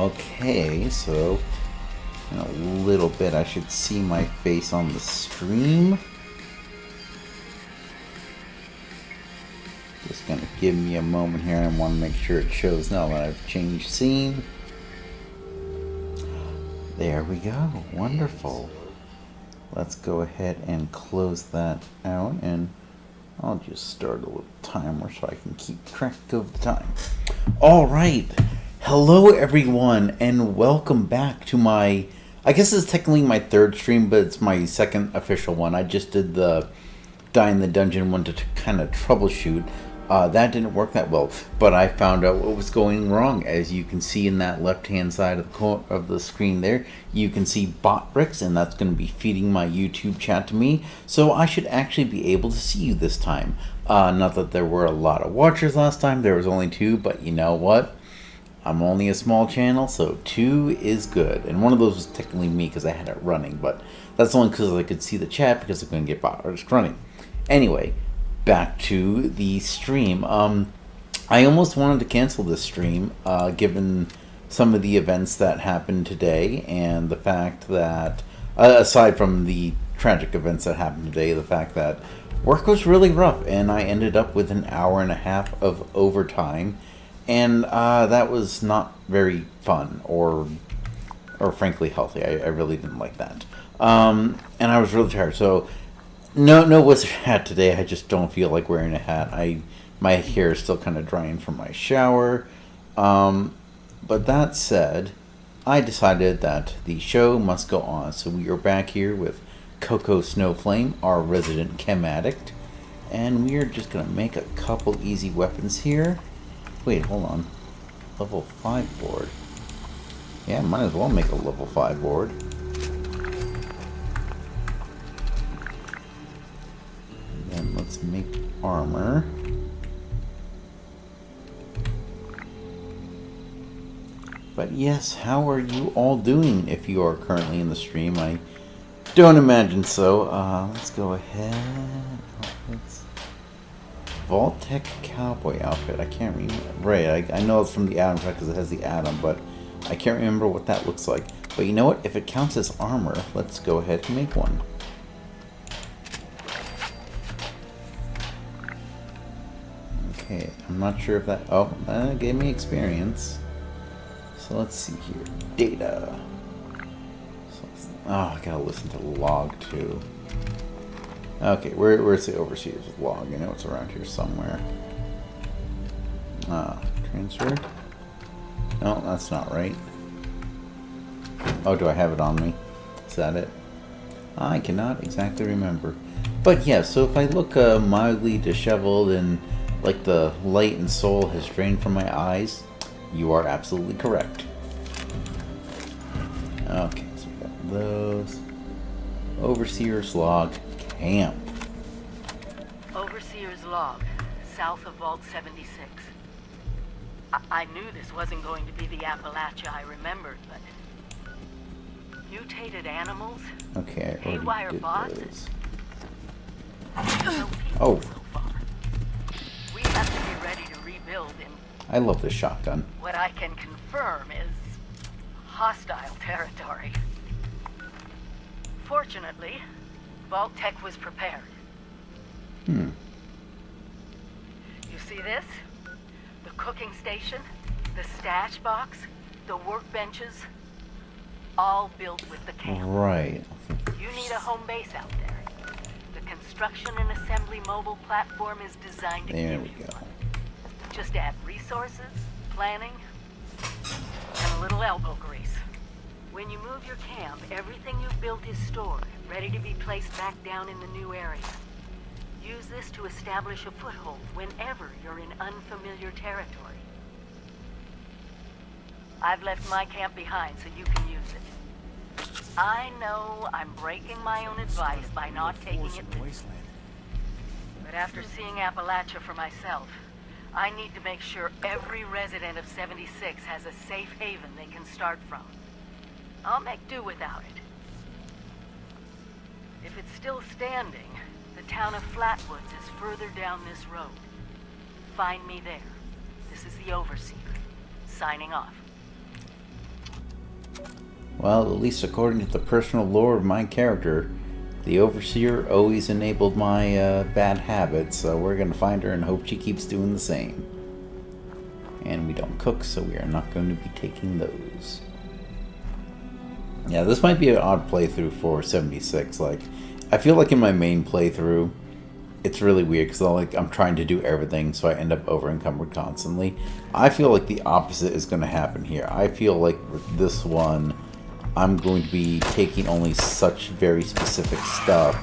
Okay, so in a little bit I should see my face on the stream. Just gonna give me a moment here. I want to make sure it shows now that I've changed scene. There we go. Wonderful. Let's go ahead and close that out, and I'll just start a little timer so I can keep track of the time. All right. Hello, everyone, and welcome back to my... I guess it's technically my third stream, but it's my second official one. I just did the Die in the Dungeon one to kind of troubleshoot. That didn't work that well, but I found out what was going wrong. As you can see in that left-hand side of the screen there, you can see bot bricks, and that's going to be feeding my YouTube chat to me. So I should actually be able to see you this time. Not that there were a lot of watchers last time. There was only 2, but you know what? I'm only a small channel, so 2 is good. And one of those was technically me because I had it running, but that's only because I could see the chat because I couldn't get bot bricks running. Anyway, back to the stream. I almost wanted to cancel this stream, given some of the events that happened today, and the fact that, aside from the tragic events that happened today, the fact that work was really rough, and I ended up with an hour and a half of overtime, and that was not very fun, or frankly healthy. I really didn't like that. And I was really tired, so no wizard hat today. I just don't feel like wearing a hat. My hair is still kind of drying from my shower. But that said, I decided that the show must go on. So we are back here with Coco Snowflame, our resident chem addict. And we are just going to make a couple easy weapons here. Wait, hold on. Level 5 board. Yeah, might as well make a level 5 board. And let's make armor. But yes, how are you all doing if you are currently in the stream? I don't imagine so. Let's go ahead. Vault-Tec cowboy outfit. I can't remember. Right, I know it's from the Atom Pack because it has the Atom, but I can't remember what that looks like. But you know what? If it counts as armor, let's go ahead and make one. Okay, I'm not sure if that... Oh, that gave me experience. So let's see here. Data. I gotta listen to the log too. Okay, where's the Overseer's log? I know it's around here somewhere. Transfer? No, that's not right. Oh, do I have it on me? Is that it? I cannot exactly remember. But yeah, so if I look mildly disheveled and like the light and soul has drained from my eyes, you are absolutely correct. Okay, so we got those. Overseer's log. Camp. Overseer's log, south of Vault 76. I knew this wasn't going to be the Appalachia I remembered, but... Mutated animals? Okay, I already Haywire did bots? those. Oh. So far. We have to be ready to rebuild in... I love this shotgun. What I can confirm is... hostile territory. Fortunately, Vault-Tec was prepared. You see this? The cooking station, the stash box, the workbenches, all built with the camp. Right. You need a home base out there. The construction and assembly mobile platform is designed to There give we you go. one. Just add resources, planning, and a little elbow grease. When you move your camp, everything you've built is stored, ready to be placed back down in the new area. Use this to establish a foothold whenever you're in unfamiliar territory. I've left my camp behind so you can use it. I know I'm breaking my own advice by not taking it with me. But after seeing Appalachia for myself, I need to make sure every resident of 76 has a safe haven they can start from. I'll make do without it. If it's still standing, the town of Flatwoods is further down this road. Find me there. This is the Overseer, signing off. Well, at least according to the personal lore of my character, the Overseer always enabled my bad habits, so we're gonna find her and hope she keeps doing the same. And we don't cook, so we are not going to be taking those. Yeah, this might be an odd playthrough for 76. Like, I feel like in my main playthrough, it's really weird because I'm trying to do everything, so I end up over encumbered constantly. I feel like the opposite is going to happen here. I feel like with this one, I'm going to be taking only such very specific stuff.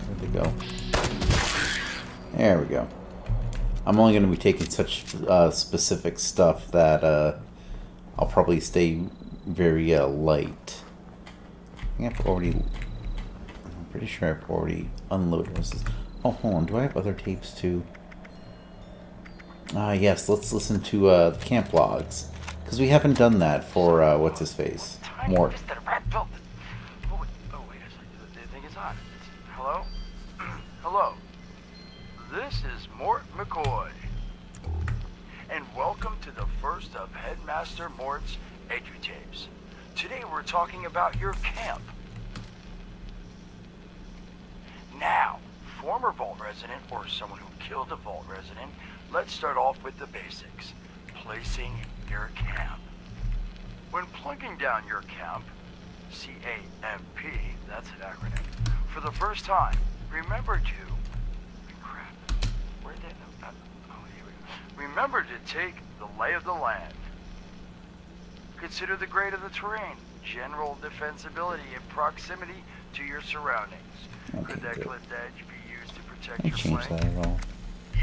Where'd they go? There we go. I'm only going to be taking such specific stuff that I'll probably stay very light. I think I've already... I'm pretty sure I've already unloaded this. Oh, hold on. Do I have other tapes too? Yes. Let's listen to the camp logs. Because we haven't done that for, what's-his-face? Mort. Oh, wait a second. The thing is on. Hello? Hello. This is Mort McCoy. And welcome to the first of Headmaster Mort's EduTapes. Today we're talking about your camp. Now, former Vault resident or someone who killed a Vault resident, let's start off with the basics. Placing your camp. When plunking down your camp, C-A-M-P, that's an acronym, for the first time, remember to... Crap. Where did I... Oh, here we go. Remember to take the lay of the land. Consider the grade of the terrain, general defensibility, and proximity to your surroundings. Okay, Could that good. clipped edge be used to protect Can I your change flank? that at all?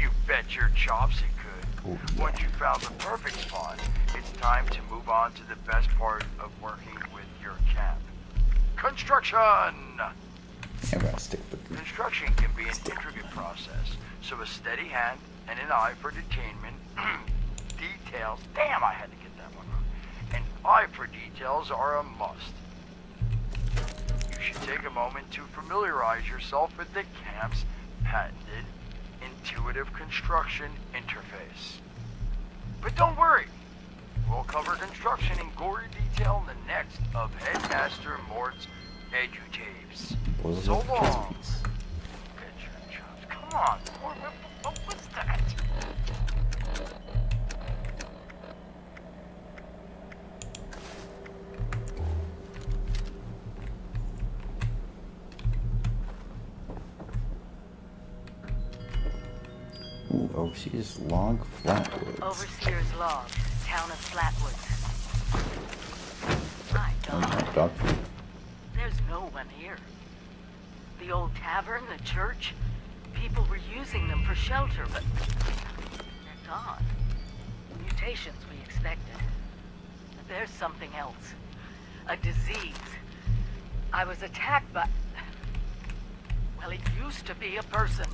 You bet your chops it could. Ooh, yeah. Once you found the perfect spot, it's time to move on to the best part of working with your camp. Construction! Everyone stick with the... Construction can be an intricate process, so a steady hand and an eye for detainment, details, damn I had to get that one wrong, an eye for details are a must. You should take a moment to familiarize yourself with the camp's patented intuitive construction interface. But don't worry, we'll cover construction in gory detail in the next of Headmaster Mort's EduTapes. So long. Get your chops. Come on, Mort, what was that? Ooh, Overseer's log, Flatwoods. Overseer's log, town of Flatwoods. My Oh, God, no, dog food. there's no one here. The old tavern, the church, people were using them for shelter, but they're gone. Mutations we expected. But there's something else. A disease. I was attacked by... Well, it used to be a person,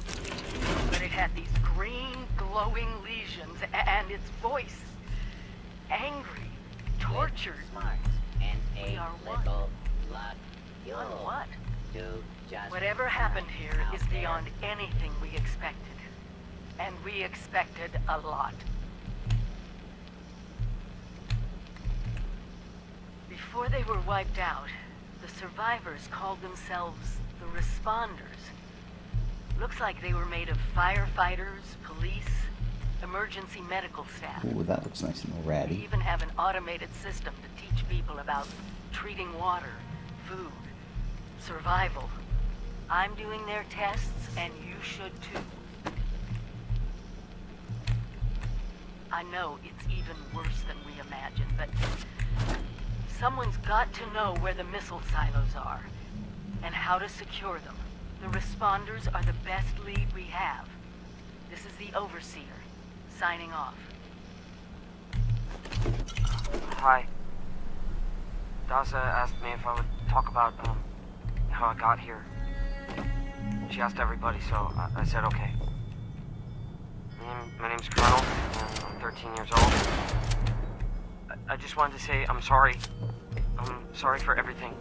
but it had these green, glowing lesions, and its voice. Angry, tortured. And We a are one. little blood. On what? Do just Whatever happened here out is there. beyond anything we expected. And we expected a lot. Before they were wiped out, the survivors called themselves the Responders. Looks like they were made of firefighters, police, emergency medical staff. Ooh, that looks nice and They ratty. even have an automated system to teach people about treating water, food, survival. I'm doing their tests, and you should too. I know it's even worse than we imagined, but someone's got to know where the missile silos are, and how to secure them. The Responders are the best lead we have. This is the Overseer, signing off. Hi. Daza asked me if I would talk about, how I got here. She asked everybody, so I said okay. My name's Colonel, and I'm 13 years old. I just wanted to say I'm sorry. I'm sorry for everything.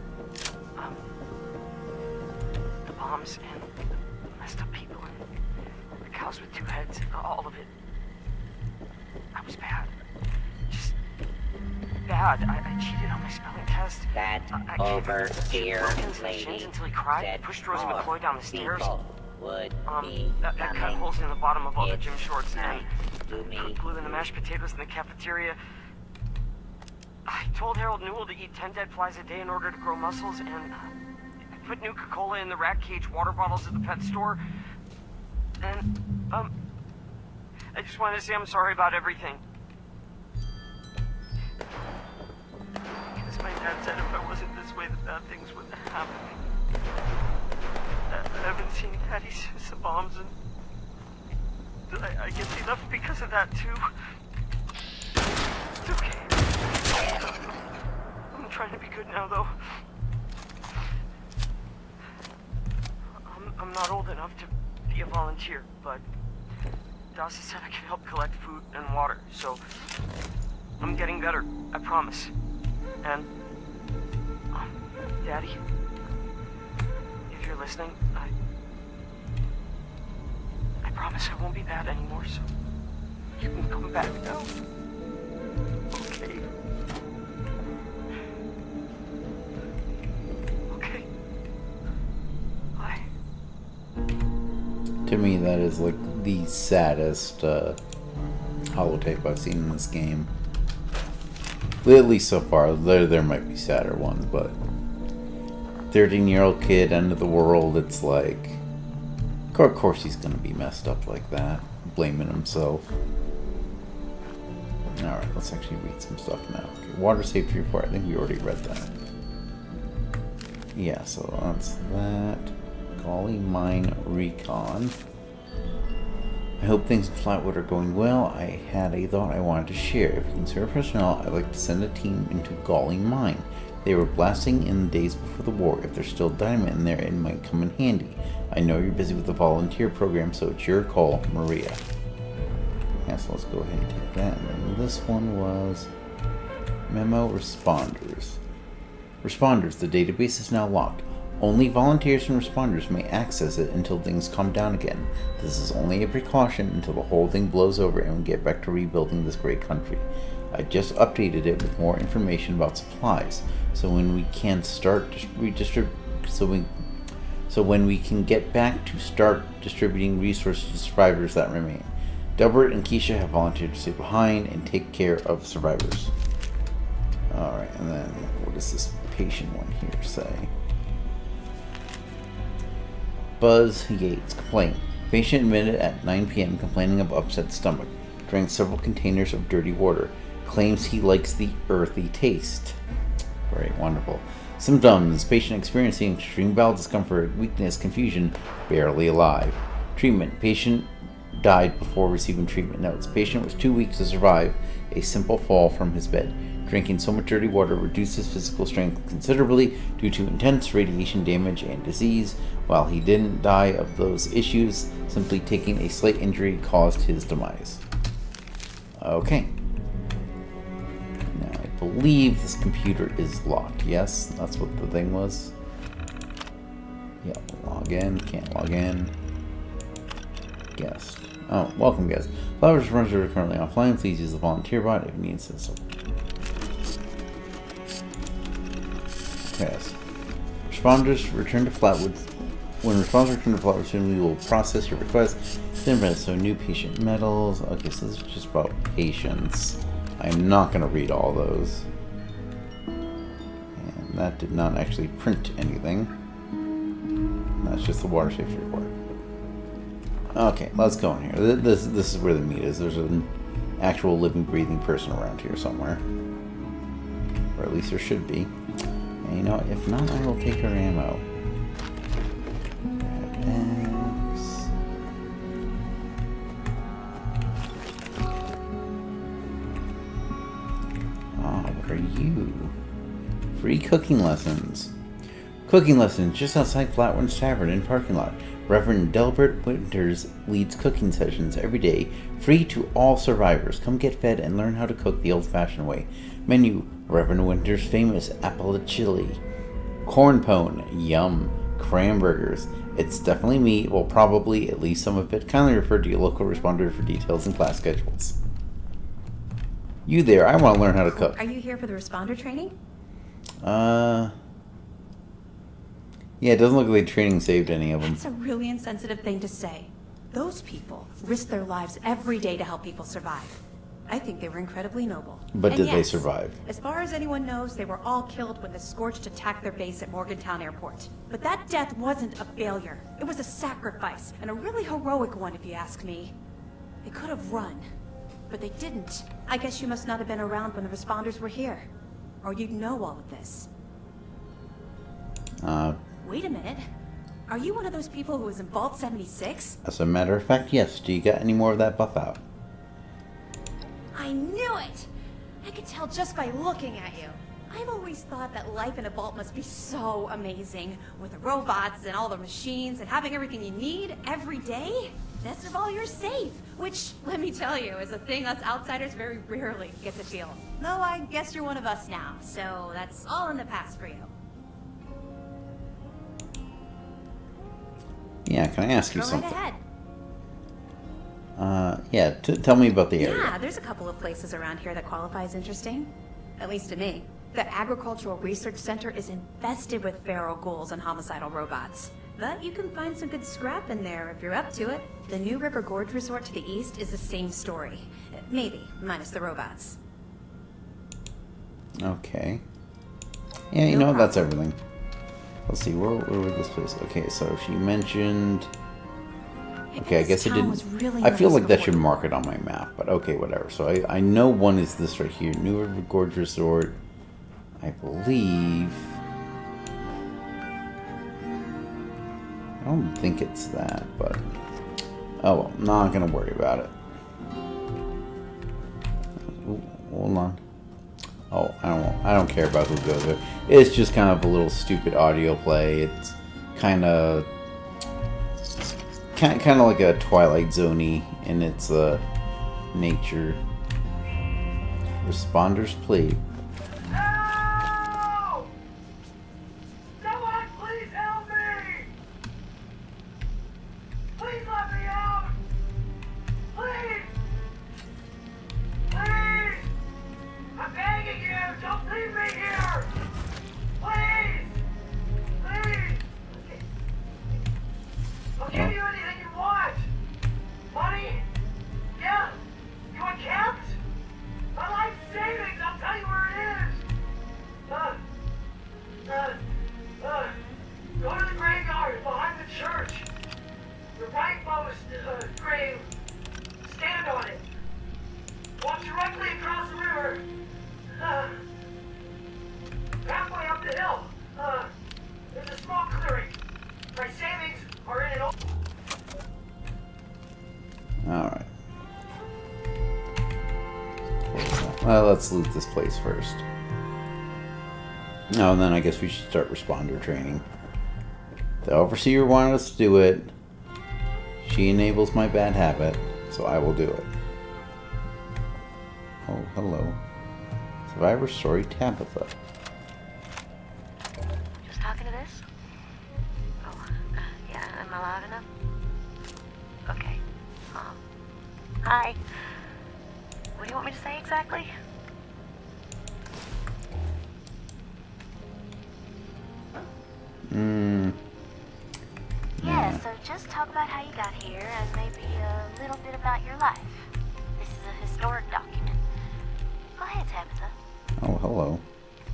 The bombs and the messed up people and the cows with two heads, all of it. I was bad. Just bad. I cheated on my spelling test. That I gave him overseer Wilkins lady shins until he cried, said pushed Rosie more McCoy down the stairs. people would be That cut coming. holes in the bottom of all the It's gym shorts and nice to meet blew in the mashed potatoes in the cafeteria. I told Harold Newell to eat 10 dead flies a day in order to grow muscles, and I put Nuka-Cola in the rat cage water bottles at the pet store. And, I just wanted to say I'm sorry about everything. Because my dad said if I wasn't this way, that bad things wouldn't happen. I haven't seen Daddy since the bombs, and I guess he left because of that, too. It's okay. I'm trying to be good now, though. I'm not old enough to be a volunteer, but Dawson said I can help collect food and water, so I'm getting better, I promise. And, Daddy, if you're listening, I promise I won't be bad anymore, so you can come back now. Okay? Okay. Bye. To me, that is like the saddest holotape I've seen in this game. At least so far. There might be sadder ones, but 13-year-old kid, end of the world. It's like, of course he's gonna be messed up like that, blaming himself. All right, let's actually read some stuff now. Okay, water safety report. I think we already read that. Yeah, so that's that. Golly Mine Recon. I hope things in Flatwood are going well. I had a thought I wanted to share. If you consider personnel, I'd like to send a team into Golly Mine. They were blasting in the days before the war. If there's still dynamite in there, it might come in handy. I know you're busy with the volunteer program, so it's your call, Maria. Yeah, so let's go ahead and take that. And then this one was Memo Responders. Responders, the database is now locked. Only volunteers and responders may access it until things calm down again. This is only a precaution until the whole thing blows over and we get back to rebuilding this great country. I just updated it with more information about supplies, so when we can start when we can get back to start distributing resources to survivors that remain. Delbert and Keisha have volunteered to stay behind and take care of survivors. Alright, and then what does this patient one here say? Buzz Yates, complaint. Patient admitted at 9 p.m. complaining of upset stomach. Drank several containers of dirty water. Claims he likes the earthy taste. Very wonderful. Symptoms. Patient experiencing extreme bowel discomfort, weakness, confusion, barely alive. Treatment. Patient died before receiving treatment. Notes. Patient was 2 weeks to survive a simple fall from his bed. Drinking so much dirty water reduces physical strength considerably due to intense radiation damage and disease. While he didn't die of those issues, simply taking a slight injury caused his demise. Okay. Now, I believe this computer is locked. Yes, that's what the thing was. Yeah, log in. Can't log in. Guest. Oh, welcome, guest. Flowers runners are currently offline. Please use the volunteer bot if you need so. Yes. Responders return to Flatwood. When responders return to Flatwood soon, we will process your request. So new patient medals. Okay, so this is just about patients. I'm not going to read all those. And that did not actually print anything. That's just the water safety report. Okay, let's go in here. This is where the meat is. There's an actual living, breathing person around here somewhere. Or at least there should be. And you know, if not, I will take her ammo. X. What are you? Free cooking lessons. Cooking lessons just outside Flatwood's Tavern in parking lot. Reverend Delbert Winters leads cooking sessions every day, free to all survivors. Come get fed and learn how to cook the old-fashioned way. Menu: Reverend Winters' famous apple chili, corn pone, yum, cranbergers. It's definitely meat, well, probably at least some of it. Kindly refer to your local responder for details and class schedules. You there, I want to learn how to cook. Are you here for the responder training? Yeah, it doesn't look like training saved any of them. That's a really insensitive thing to say. Those people risk their lives every day to help people survive. I think they were incredibly noble. But And did they yes, survive? As far as anyone knows, they were all killed when the Scorched attacked their base at Morgantown Airport. But that death wasn't a failure. It was a sacrifice, and a really heroic one if you ask me. They could have run, but they didn't. I guess you must not have been around when the responders were here. Or you'd know all of this. Wait a minute. Are you one of those people who was in Vault 76? As a matter of fact, yes. Do you got any more of that buff out? I knew it! I could tell just by looking at you. I've always thought that life in a vault must be so amazing, with the robots and all the machines and having everything you need every day. Best of all, you're safe, which, let me tell you, is a thing us outsiders very rarely get to feel. Though I guess you're one of us now, so that's all in the past for you. Yeah, can I ask you Go right something? ahead. Yeah, tell me about the area. Yeah, there's a couple of places around here that qualify as interesting. At least to me. The Agricultural Research Center is infested with feral ghouls and homicidal robots. But you can find some good scrap in there if you're up to it. The New River Gorge Resort to the east is the same story. Maybe, minus the robots. Okay. Yeah, you know, that's everything. Let's see, where would this place... Okay, so she mentioned... Okay, I guess it didn't... I feel like that should mark it on my map, but okay, whatever. So I know one is this right here. New River Gorge Resort. I believe... I don't think it's that, but... Oh well, not gonna worry about it. Ooh, hold on. Oh, I don't care about who goes there. It's just kind of a little stupid audio play. It's kind of like a Twilight Zone-y in its nature. Responders plea. Help! Someone please help me! Please let me out! Please! Please! I'm begging you! Don't leave me here! Please! Please! I'll give you anything you want! Money? Yeah? You want camps? My life savings! I'll tell you where it is! Go to the graveyard behind the church. The rightmost grave. Stand on it. Walk directly across the river. Halfway up the hill. There's a small clearing. My savings are in it. Alright. Well, let's loot this place first. Oh, and then I guess we should start responder training. The Overseer wanted us to do it. She enables my bad habit, so I will do it. Oh, hello. Survivor Story Tabitha. Just talking to this? Oh, yeah, am I loud enough? Okay. Hi. What do you want me to say exactly? Yeah, so just talk about how you got here and maybe a little bit about your life. This is a historic document. Go ahead, Tabitha. Oh, hello.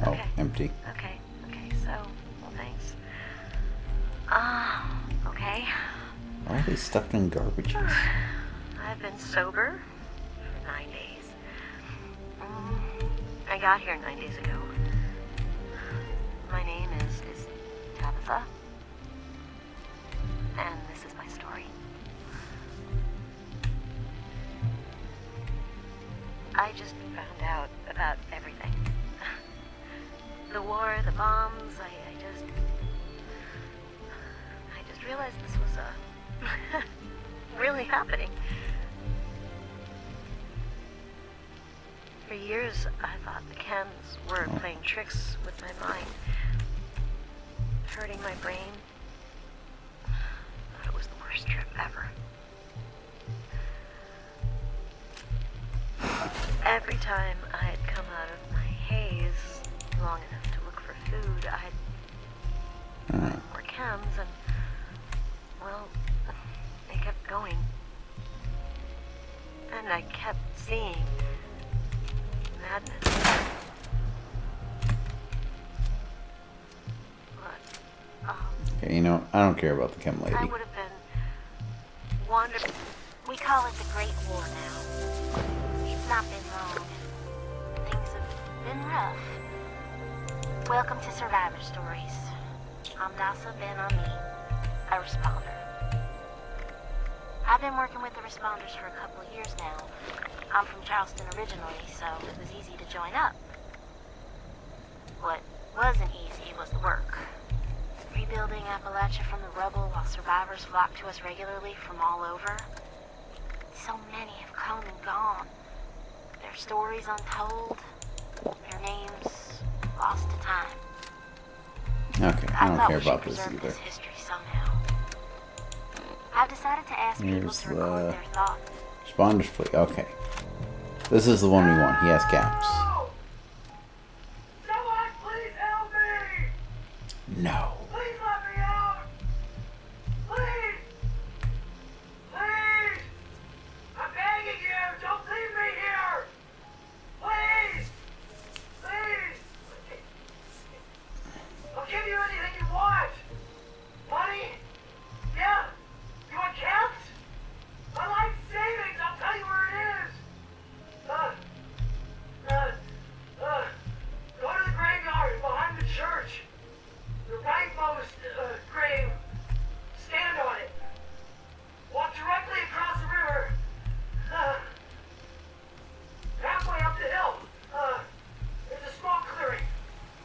Oh, Okay. empty. Okay, so, well, thanks. Okay. Why are they stuffed in garbage? I've been sober for 9 days. I got here 9 days ago. My name is Tabitha. And this is my story. I just found out about everything. The war, the bombs, I just realized this was really happening. For years, I thought the Chems were playing tricks with my mind, hurting my brain. It was the worst trip ever. Every time were Chems, and, well, they kept going. And I kept seeing madness. But, Okay, you know, I don't care about the chem lady. I would have been wonderful. We call it the Great War now. It's not been long. Things have been rough. Welcome to Survivor Stories. I'm Nasa Ben Ami, a responder. I've been working with the responders for a couple of years now. I'm from Charleston originally, so it was easy to join up. What wasn't easy was the work. Rebuilding Appalachia from the rubble while survivors flock to us regularly from all over. So many have come and gone. Their stories untold. Their names lost to time. Okay, I don't thought care we should about this preserve either. this history somehow. I've decided to ask people Here's to record the their thoughts. responders, please. Okay. This is the one we want. He has caps. Someone please help me! No. Please let me out! Please! Please! I'm begging you! Don't leave me here! Please! Please! I'll give you anything you want! Money? Yeah? You want camps? My life savings! I'll tell you where it is! Go to the graveyard behind the church. The rightmost grave. Stand on it. Walk directly across the river. Halfway up the hill. There's a small clearing.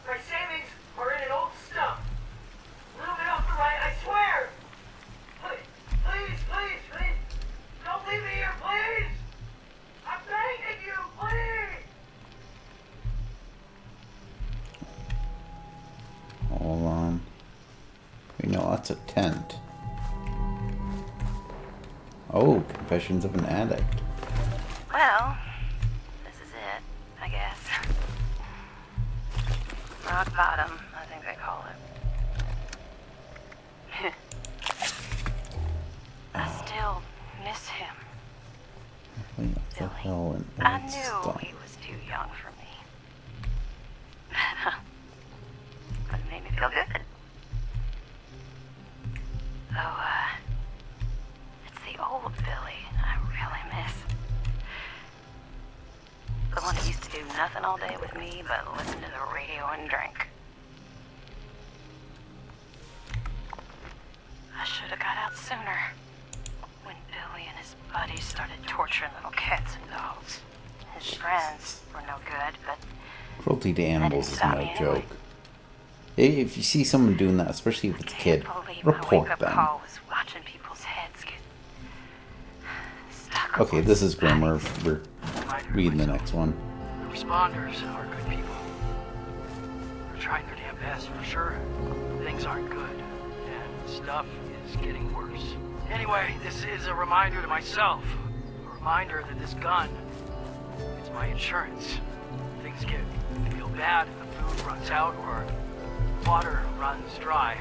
My savings are in an old stump. A little bit off the right, I swear. Please. Don't leave me here, please. I'm begging you, please. Hold on. We know that's a tent. Oh, Confessions of an Addict. Well, this is it, I guess. Rock bottom, I think they call it. I still miss him. What the Billy. hell in I old knew stuff? he was too young for me. But it made me feel good. So, it's the old Billy I really miss. The one who used to do nothing all day with me but listen to the radio and drink. I should have got out sooner. When Billy and his buddies started torturing little cats and dogs. His friends were no good, but Cruelty to animals is stop no me anyway. joke. If you see someone doing that, especially if it's a kid, can't believe my report wake-up them. call was watching people's heads get stuck. Okay, this is grimmer. We're Reminder reading the myself. next one. The responders are good people. They're trying their damn best for sure. Things aren't good, and stuff is getting worse. Anyway, this is a reminder to myself. A reminder that this gun is my insurance. Things get real bad, if the food runs out or water runs dry.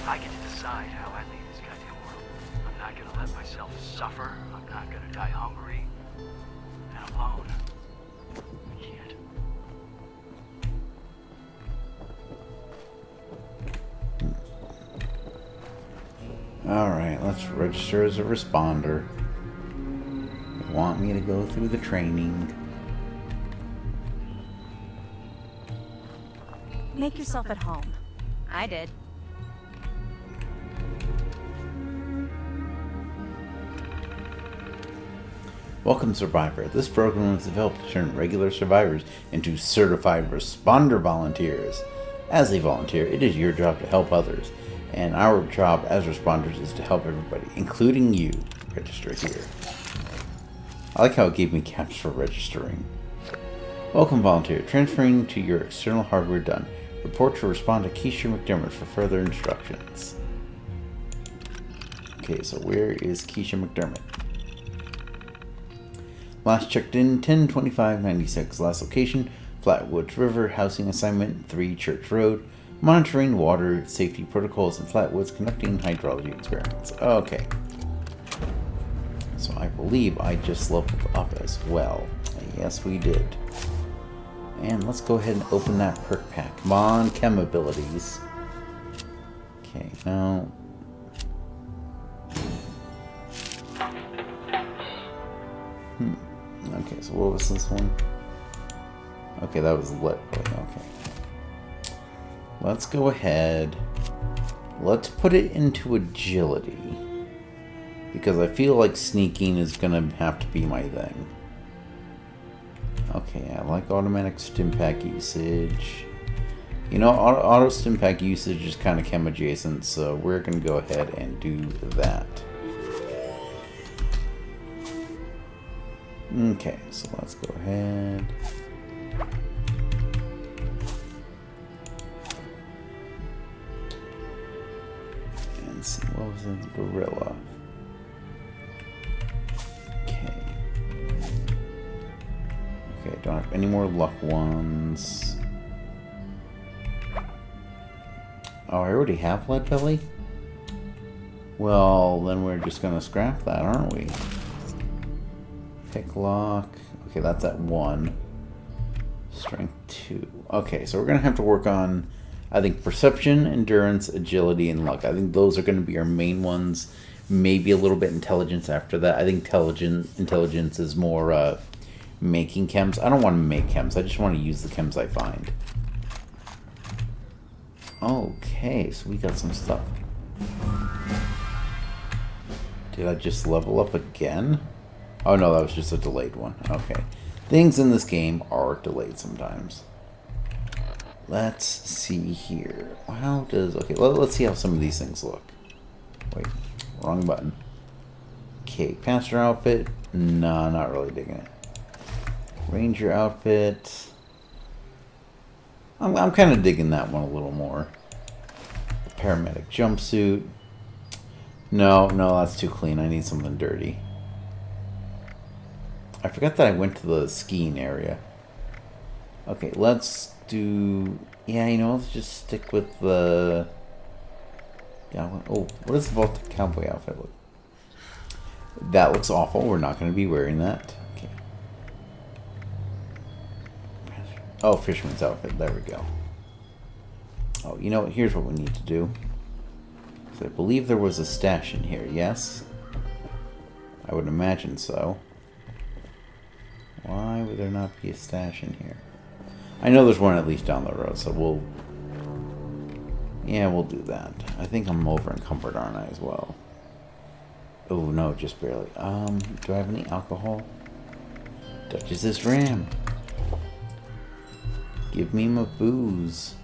I get to decide how I leave this goddamn world. I'm not gonna let myself suffer. I'm not gonna die hungry and alone. I can't. Alright, let's register as a responder. They want me to go through the training. Make yourself at home. I did. Welcome, Survivor. This program is developed to turn regular survivors into certified responder volunteers. As a volunteer, it is your job to help others, and our job as responders is to help everybody, including you. Register here. I like how it gave me caps for registering. Welcome, volunteer. Transferring to your external hardware done. Report to respond to Keisha McDermott for further instructions. Okay, so where is Keisha McDermott? Last checked in 10/25/96. Last location, Flatwoods River. Housing assignment 3 Church Road. Monitoring water safety protocols in Flatwoods, conducting hydrology experiments. Okay. So I believe I just leveled up as well. Yes, we did. And let's go ahead and open that perk pack. Come on, chem abilities. Okay, now... Okay, so what was this one? Okay, that was lit. Okay. Let's go ahead. Let's put it into agility. Because I feel like sneaking is going to have to be my thing. Okay, I like automatic stim pack usage. You know, auto stim pack usage is kind of chem adjacent, so we're going to go ahead and do that. Okay, so let's go ahead. And see, what was in the gorilla? Okay. Okay, don't have any more luck ones. Oh, I already have lead belly? Well, then we're just gonna scrap that, aren't we? Pick lock. Okay, that's at 1. Strength 2. Okay, so we're gonna have to work on, I think, perception, endurance, agility, and luck. I think those are gonna be our main ones. Maybe a little bit intelligence after that. I think intelligence is more making chems. I don't want to make chems. I just want to use the chems I find. Okay, so we got some stuff. Did I just level up again? Oh no, that was just a delayed one. Okay. Things in this game are delayed sometimes. Let's see here. How does... Okay, let's see how some of these things look. Wait, wrong button. Okay, pastor outfit. No, not really digging it. Ranger outfit. I'm kind of digging that one a little more. Paramedic jumpsuit. No, that's too clean. I need something dirty. I forgot that I went to the skiing area. Okay, let's do... Yeah, you know, let's just stick with the... Oh, what does the Baltic cowboy outfit look? That looks awful. We're not going to be wearing that. Okay. Oh, fisherman's outfit. There we go. Oh, you know what? Here's what we need to do. So I believe there was a stash in here, yes? I would imagine so. Why would there not be a stash in here? I know there's one at least down the road, so we'll... Yeah, we'll do that. I think I'm over encumbered, aren't I, as well? Oh, no, just barely. Do I have any alcohol? Touches this ram. Give me my booze.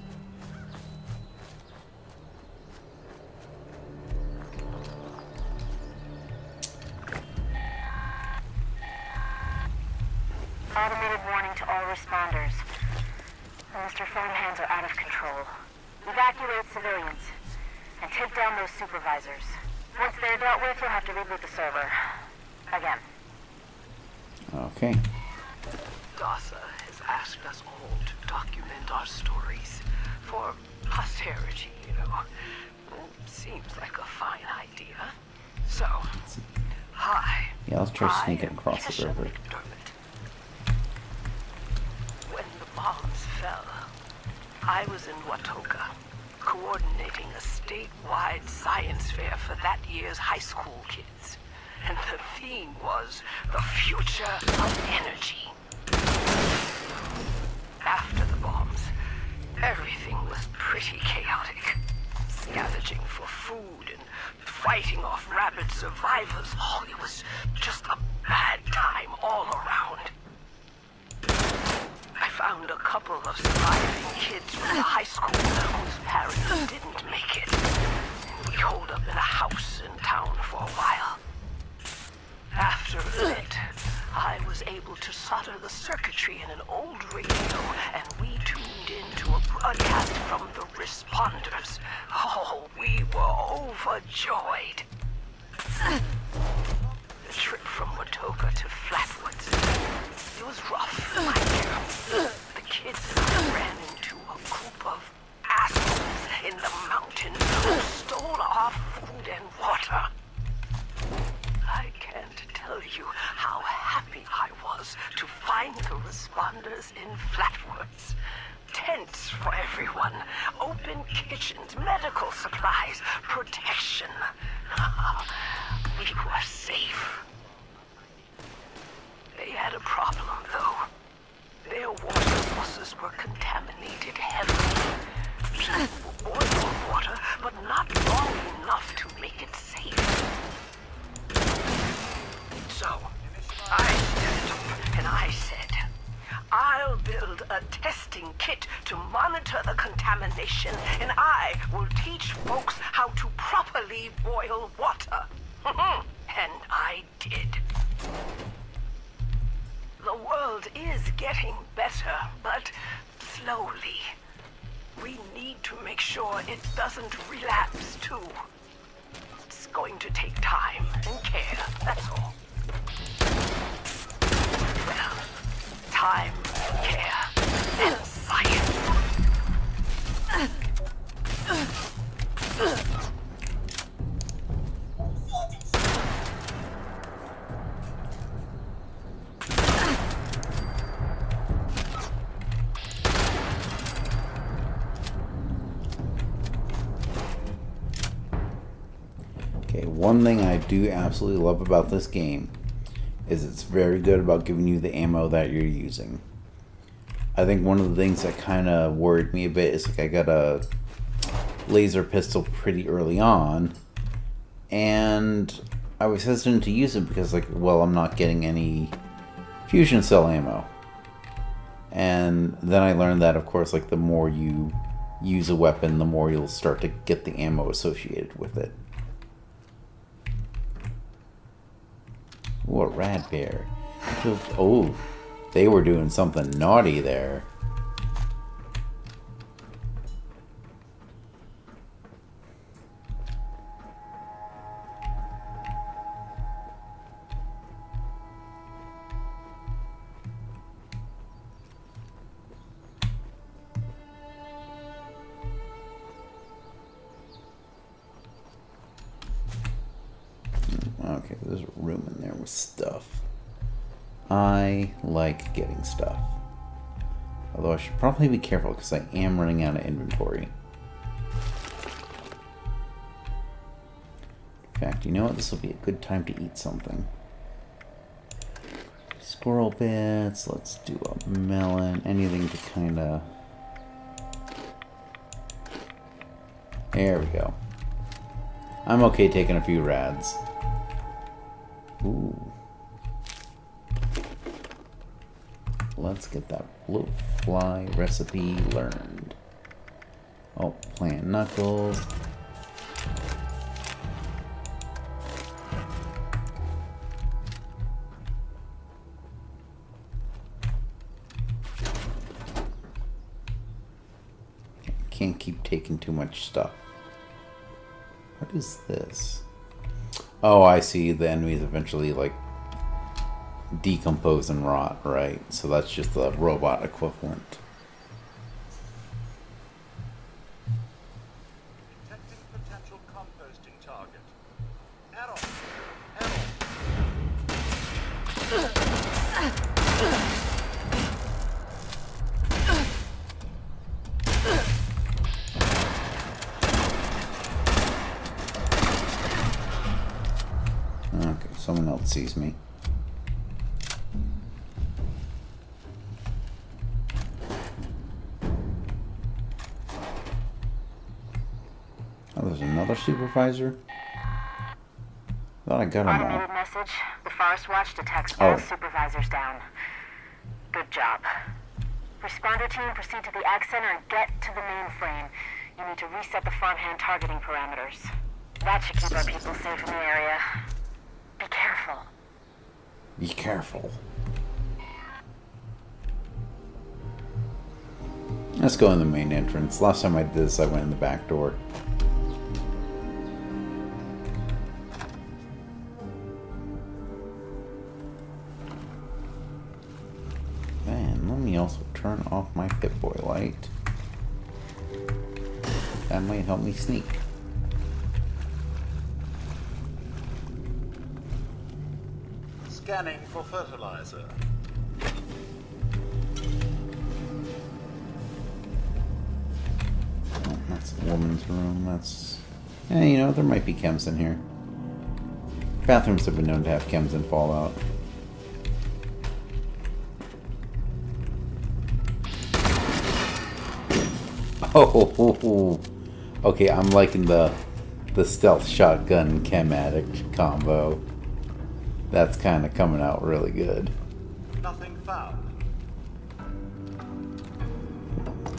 Automated warning to all responders. Mr. Phone hands are out of control. Evacuate civilians and take down those supervisors. Once they're dealt with, you'll have to reboot the server. Again. Okay. DASA has asked us all to document our stories for posterity, you know. It seems like a fine idea. So, hi. Yeah, let's try sneaking across the river. When the bombs fell, I was in Watoka, coordinating a statewide science fair for that year's high school kids. And the theme was the future of energy. After the bombs, everything was pretty chaotic. Scavenging for food and fighting off rabid survivors. Oh, it was just a bad time all around. I found a couple of surviving kids from the high school whose parents didn't make it. We holed up in a house in town for a while. After a bit, I was able to solder the circuitry in an old radio, and we tuned into a broadcast from the responders. Oh, we were overjoyed. The trip from Watoka to Flatwoods. It was rough, mind you. The kids and I ran into a group of assholes vendors in Flatwoods. Tents for everyone, open kitchens, medical supplies, protection. We were safe. They had a problem, though. Their water sources were contaminated heavily. People boiled water, but not long enough to make it safe. So, I stepped up and I said, I'll build a testing kit to monitor the contamination, and I will teach folks how to properly boil water. And I did. The world is getting better, but slowly. We need to make sure it doesn't relapse, too. It's going to take time and care, that's all. Well, time, care, and science. Okay, one thing I do absolutely love about this game is it's very good about giving you the ammo that you're using. I think one of the things that kind of worried me a bit is like I got a laser pistol pretty early on, and I was hesitant to use it because, like, well, I'm not getting any fusion cell ammo. And then I learned that, of course, like, the more you use a weapon, the more you'll start to get the ammo associated with it. Ooh, a rad bear. Oh, they were doing something naughty there. Okay, there's a room in there with stuff. I like getting stuff. Although I should probably be careful because I am running out of inventory. In fact, you know what? This will be a good time to eat something. Squirrel bits, let's do a melon, anything to kind of... There we go. I'm okay taking a few rads. Ooh. Let's get that bloat fly recipe learned. Oh, plant knuckles. Can't keep taking too much stuff. What is this? Oh, I see. The enemies eventually, like, decompose and rot, right? So that's just the robot equivalent. Detecting potential composting target. Arrow. Okay, someone else sees me. Oh, there's another supervisor? Thought I got them all. Automated message. The Forest Watch detects Oh. both supervisors down. Good job. Responder team, proceed to the Ag Center and get to the mainframe. You need to reset the farmhand targeting parameters. That should keep our people safe in the area. Be careful. Be careful. Let's go in the main entrance. Last time I did this, I went in the back door. Man, let me also turn off my Pip-Boy light. That might help me sneak. Scanning for fertilizer. It's a woman's room. That's... you know, there might be chems in here. Bathrooms have been known to have chems in Fallout. Oh, okay, I'm liking the stealth shotgun chem addict combo. That's kind of coming out really good. Nothing found.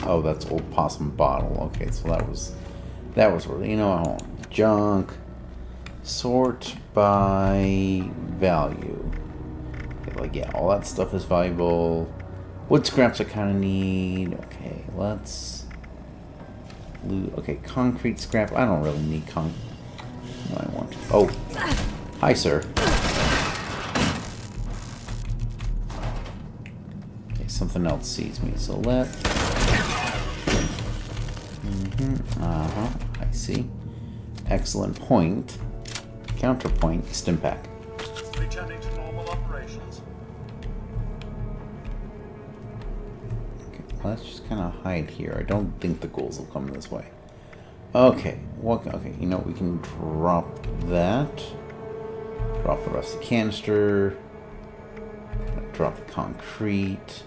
Oh, that's old possum bottle. Okay, so that was really, you know, junk. Sort by value. Okay, like, yeah, all that stuff is valuable. Wood scraps I kind of need. Okay, let's loot. Okay, concrete scrap. I don't really need concrete. No, I want to. Oh, hi, sir. Okay, something else sees me, so let. I see. Excellent point. Counterpoint. Stimpak. Returning to normal operations. Okay, let's just kind of hide here. I don't think the ghouls will come this way. Okay. Okay, you know, we can drop that. Drop the rest of the canister. Drop the concrete.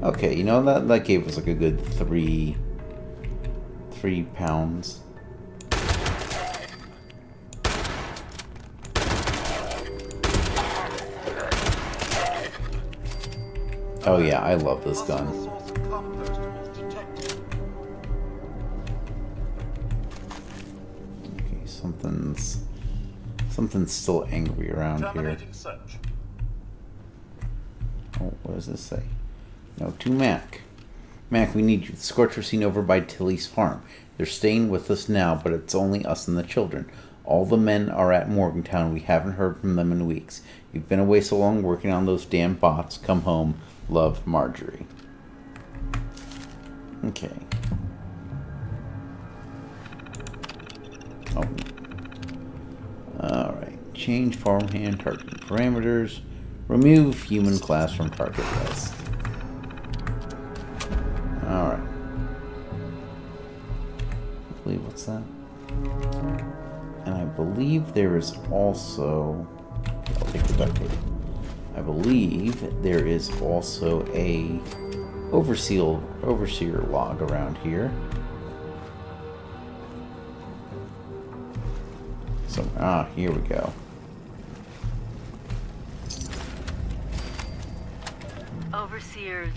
Okay, you know, that gave us like a good 3 pounds. Oh yeah, I love this gun. Source of compost was detected. Okay, something's still angry around here. Terminating search. Oh, what does this say? No, to Mac. Mac, we need you. The Scorch were seen over by Tilly's farm. They're staying with us now, but it's only us and the children. All the men are at Morgantown. We haven't heard from them in weeks. You've been away so long working on those damn bots. Come home. Love, Marjorie. Okay. Oh. Alright. Change farmhand targeting parameters. Remove human class from target list. Alright. I believe, what's that? And I believe there is also... I'll take the duct tape. I believe there is also a overseer log around here. So, here we go. Overseers,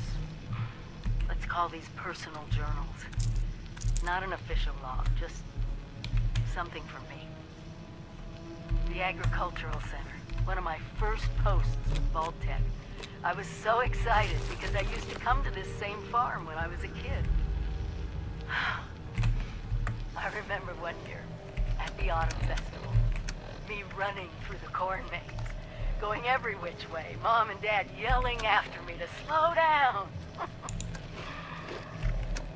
let's call these personal journals. Not an official log, just something from me. The Agricultural Center, one of my first posts with Vault-Tec. I was so excited because I used to come to this same farm when I was a kid. I remember one year at the Autumn Festival, me running through the corn maze, going every which way, Mom and Dad yelling after me to slow down.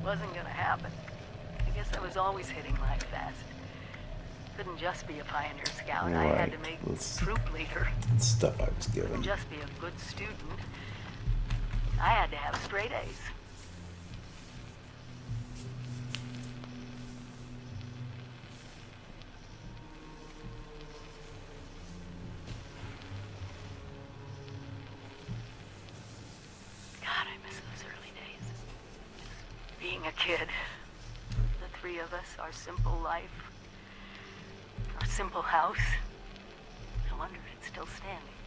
Wasn't gonna happen. I guess I was always hitting life fast. Couldn't just be a pioneer scout. I had to make troop leader. Stuff I was given. Couldn't just be a good student. I had to have straight A's. God, I miss those early days. Being a kid. The three of us, our simple life. Our simple house. No wonder it's still standing.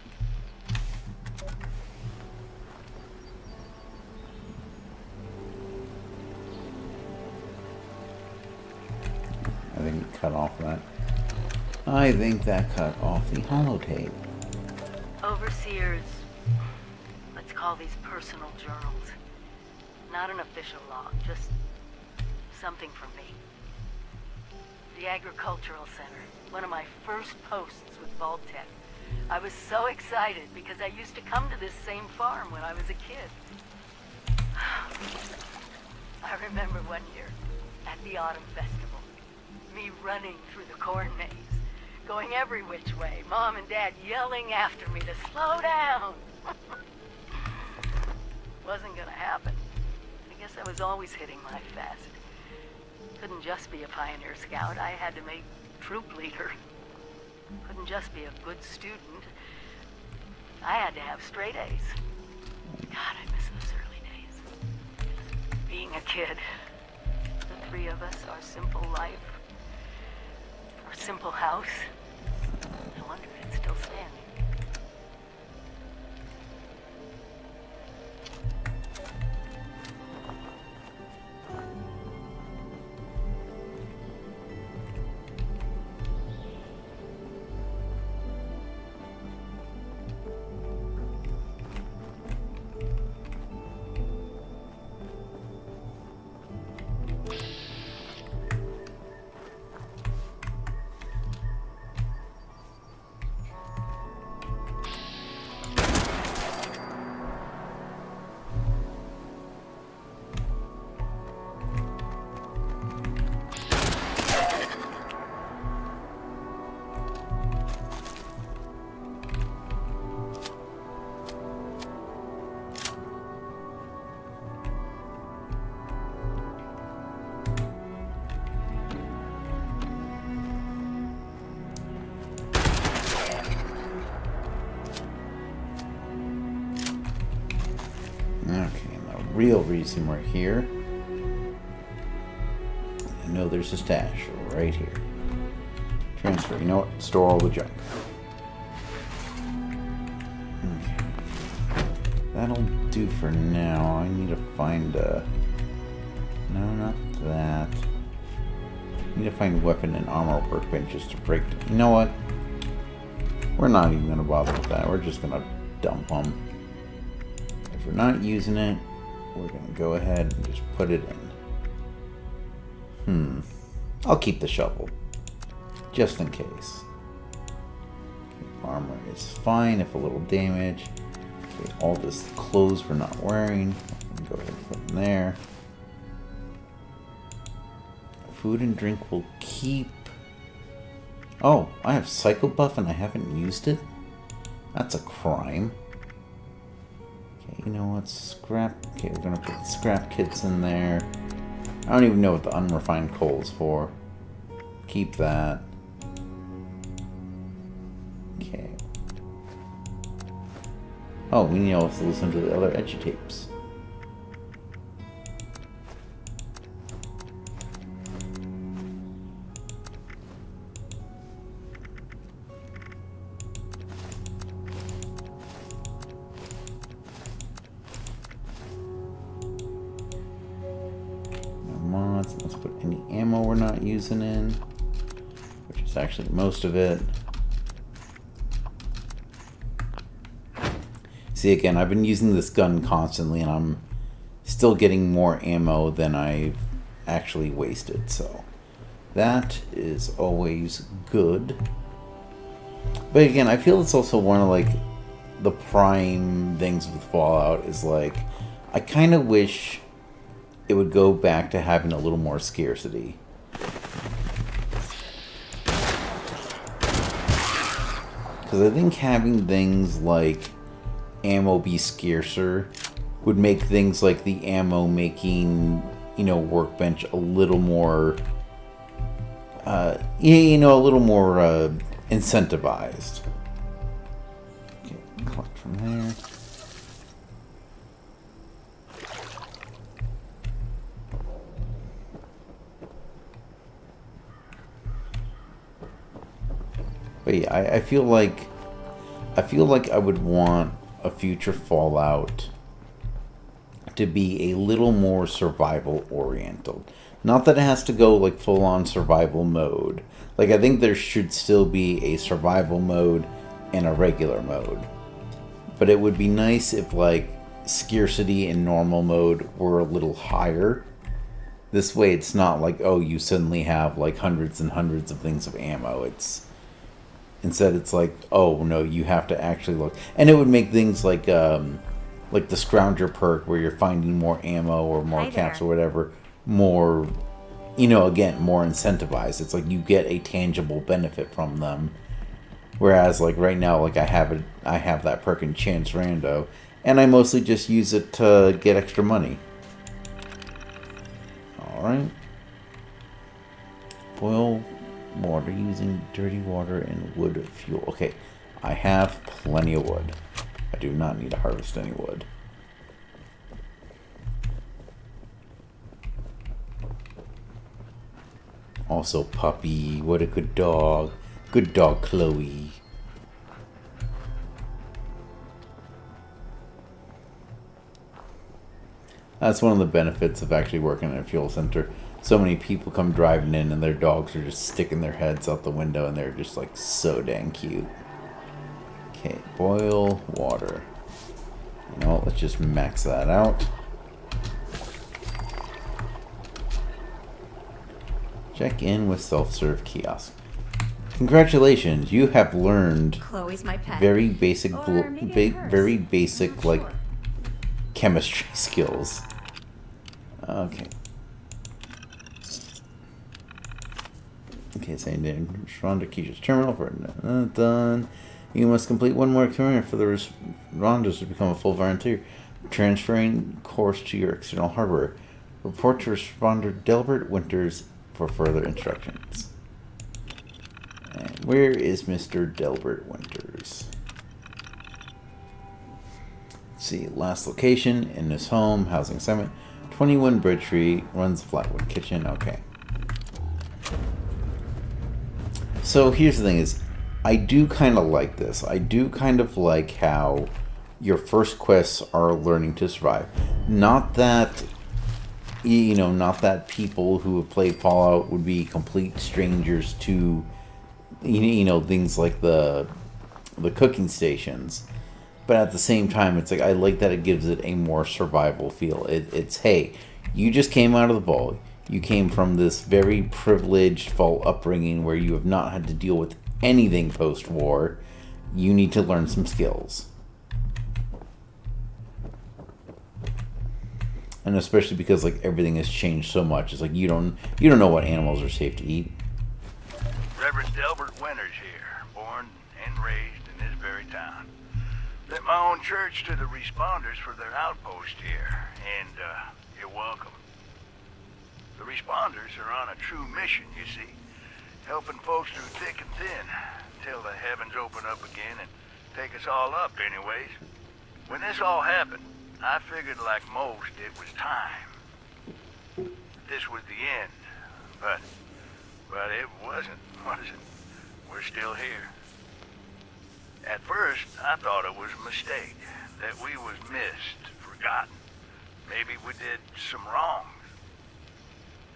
I think it cut off that. I think that cut off the holotape. Overseers, let's call these personal journals. Not an official log, just something from me. The Agricultural Center, one of my first posts with Vault-Tec. I was so excited because I used to come to this same farm when I was a kid. I remember one year at the Autumn Festival, me running through the corn maze, going every which way, Mom and Dad yelling after me to slow down. Wasn't gonna happen. I guess I was always hitting my best. Couldn't just be a pioneer scout. I had to make troop leader. Couldn't just be a good student. I had to have straight A's. God, I miss those early days. Being a kid. The three of us, our simple life. Our simple house. I wonder if it's still standing. Okay, the real reason we're here. I know there's a stash right here. Transfer. You know what? Store all the junk. Okay. That'll do for now. I need to find a... No, not that. I need to find weapon and armor workbenches to break them. You know what? We're not even going to bother with that. We're just going to dump them. If we're not using it, we're going to go ahead and just put it in. I'll keep the shovel. Just in case. Armor is fine if a little damage. Okay, all this clothes we're not wearing. Go ahead and put in there. Food and drink will keep. Oh, I have Psycho Buff and I haven't used it? That's a crime. Okay, you know what? Scrap. Okay, we're gonna put the scrap kits in there. I don't even know what the unrefined coal is for. Keep that. Okay. Oh, we need to also listen to the other edgy tapes. Let's put any ammo we're not using in, which is actually most of it. See, again, I've been using this gun constantly and I'm still getting more ammo than I've actually wasted, so that is always good. But again, I feel it's also one of like the prime things with Fallout is like, I kind of wish it would go back to having a little more scarcity. Because I think having things like ammo be scarcer would make things like the ammo making, you know, workbench a little more, you know, a little more incentivized. Okay, collect from there. But yeah, I feel like I would want a future Fallout to be a little more survival oriented. Not that it has to go like full on survival mode. Like I think there should still be a survival mode and a regular mode. But it would be nice if like scarcity and normal mode were a little higher. This way it's not like, oh, you suddenly have like hundreds and hundreds of things of ammo. Instead, it's like, oh no, you have to actually look, and it would make things like the Scrounger perk, where you're finding more ammo or more caps or whatever, more, you know, again, more incentivized. It's like you get a tangible benefit from them. Whereas, like right now, like I have that perk in Chance Rando, and I mostly just use it to get extra money. Alright. Boil water using dirty water and wood fuel. Okay, I have plenty of wood. I do not need to harvest any wood. Also, puppy. What a good dog. Good dog, Chloe. That's one of the benefits of actually working at a fuel center. So many people come driving in and their dogs are just sticking their heads out the window and they're just like so dang cute. Okay, boil water. You know what, let's just max that out. Check in with self-serve kiosk. Congratulations, you have learned Chloe's my pet. very basic, Or maybe hers. very basic I'm not like sure. chemistry skills. Okay. Okay, saying to respond to Keisha's terminal for done. You must complete one more experiment for the responders to become a full volunteer. Transferring course to your external hardware. Report to responder Delbert Winters for further instructions. And where is Mr. Delbert Winters? Let's see, last location in his home, housing summit. 21 Bridge Street, runs Flatwood Kitchen. Okay. So here's the thing is, I do kind of like this. I do kind of like how your first quests are learning to survive. Not that, you know, not that people who have played Fallout would be complete strangers to, you know, things like the cooking stations. But at the same time, it's like, I like that it gives it a more survival feel. It's, hey, you just came out of the vault. You came from this very privileged vault upbringing where you have not had to deal with anything post-war. You need to learn some skills. And especially because like everything has changed so much. It's like you don't know what animals are safe to eat. Reverend Delbert Winters here, born and raised in this very town. Lent my own church to the responders for their outpost here, and you're welcome. The responders are on a true mission, you see, helping folks through thick and thin, until the heavens open up again and take us all up anyways. When this all happened, I figured like most it was time. This was the end, but it wasn't, was it? We're still here. At first, I thought it was a mistake, that we was missed, forgotten. Maybe we did some wrongs.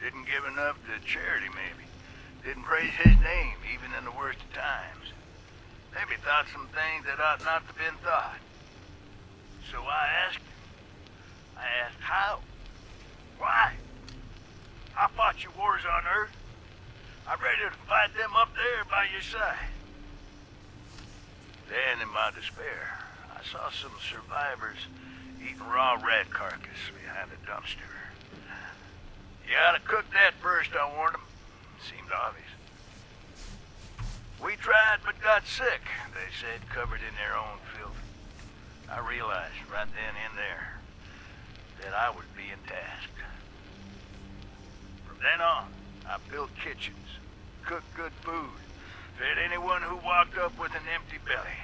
Didn't give enough to charity, maybe. Didn't praise his name, even in the worst of times. Maybe thought some things that ought not to have been thought. So I asked him. I asked how? Why? I fought your wars on Earth. I'm ready to fight them up there by your side. Then, in my despair, I saw some survivors eating raw rat carcass behind a dumpster. You gotta cook that first, I warned them. Seemed obvious. We tried but got sick, they said, covered in their own filth. I realized right then and there that I was being tasked. From then on, I built kitchens, cooked good food, fed anyone who walked up with an empty belly.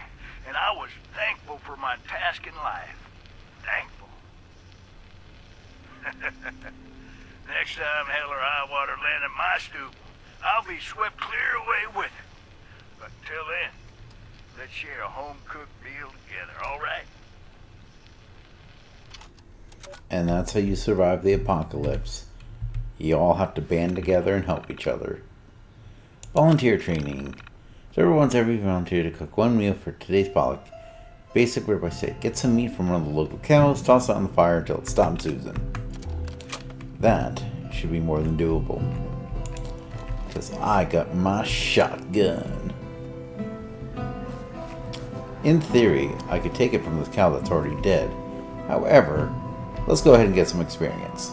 And I was thankful for my task in life. Thankful. Next time hell or high water land at my stoop, I'll be swept clear away with it. But until then, let's share a home-cooked meal together, all right? And that's how you survive the apocalypse. You all have to band together and help each other. Volunteer training. Server wants every volunteer to cook one meal for today's potluck. Basic word by say. Get some meat from one of the local cows, toss it on the fire until it stops oozing. That should be more than doable. Because I got my shotgun. In theory, I could take it from this cow that's already dead. However, let's go ahead and get some experience.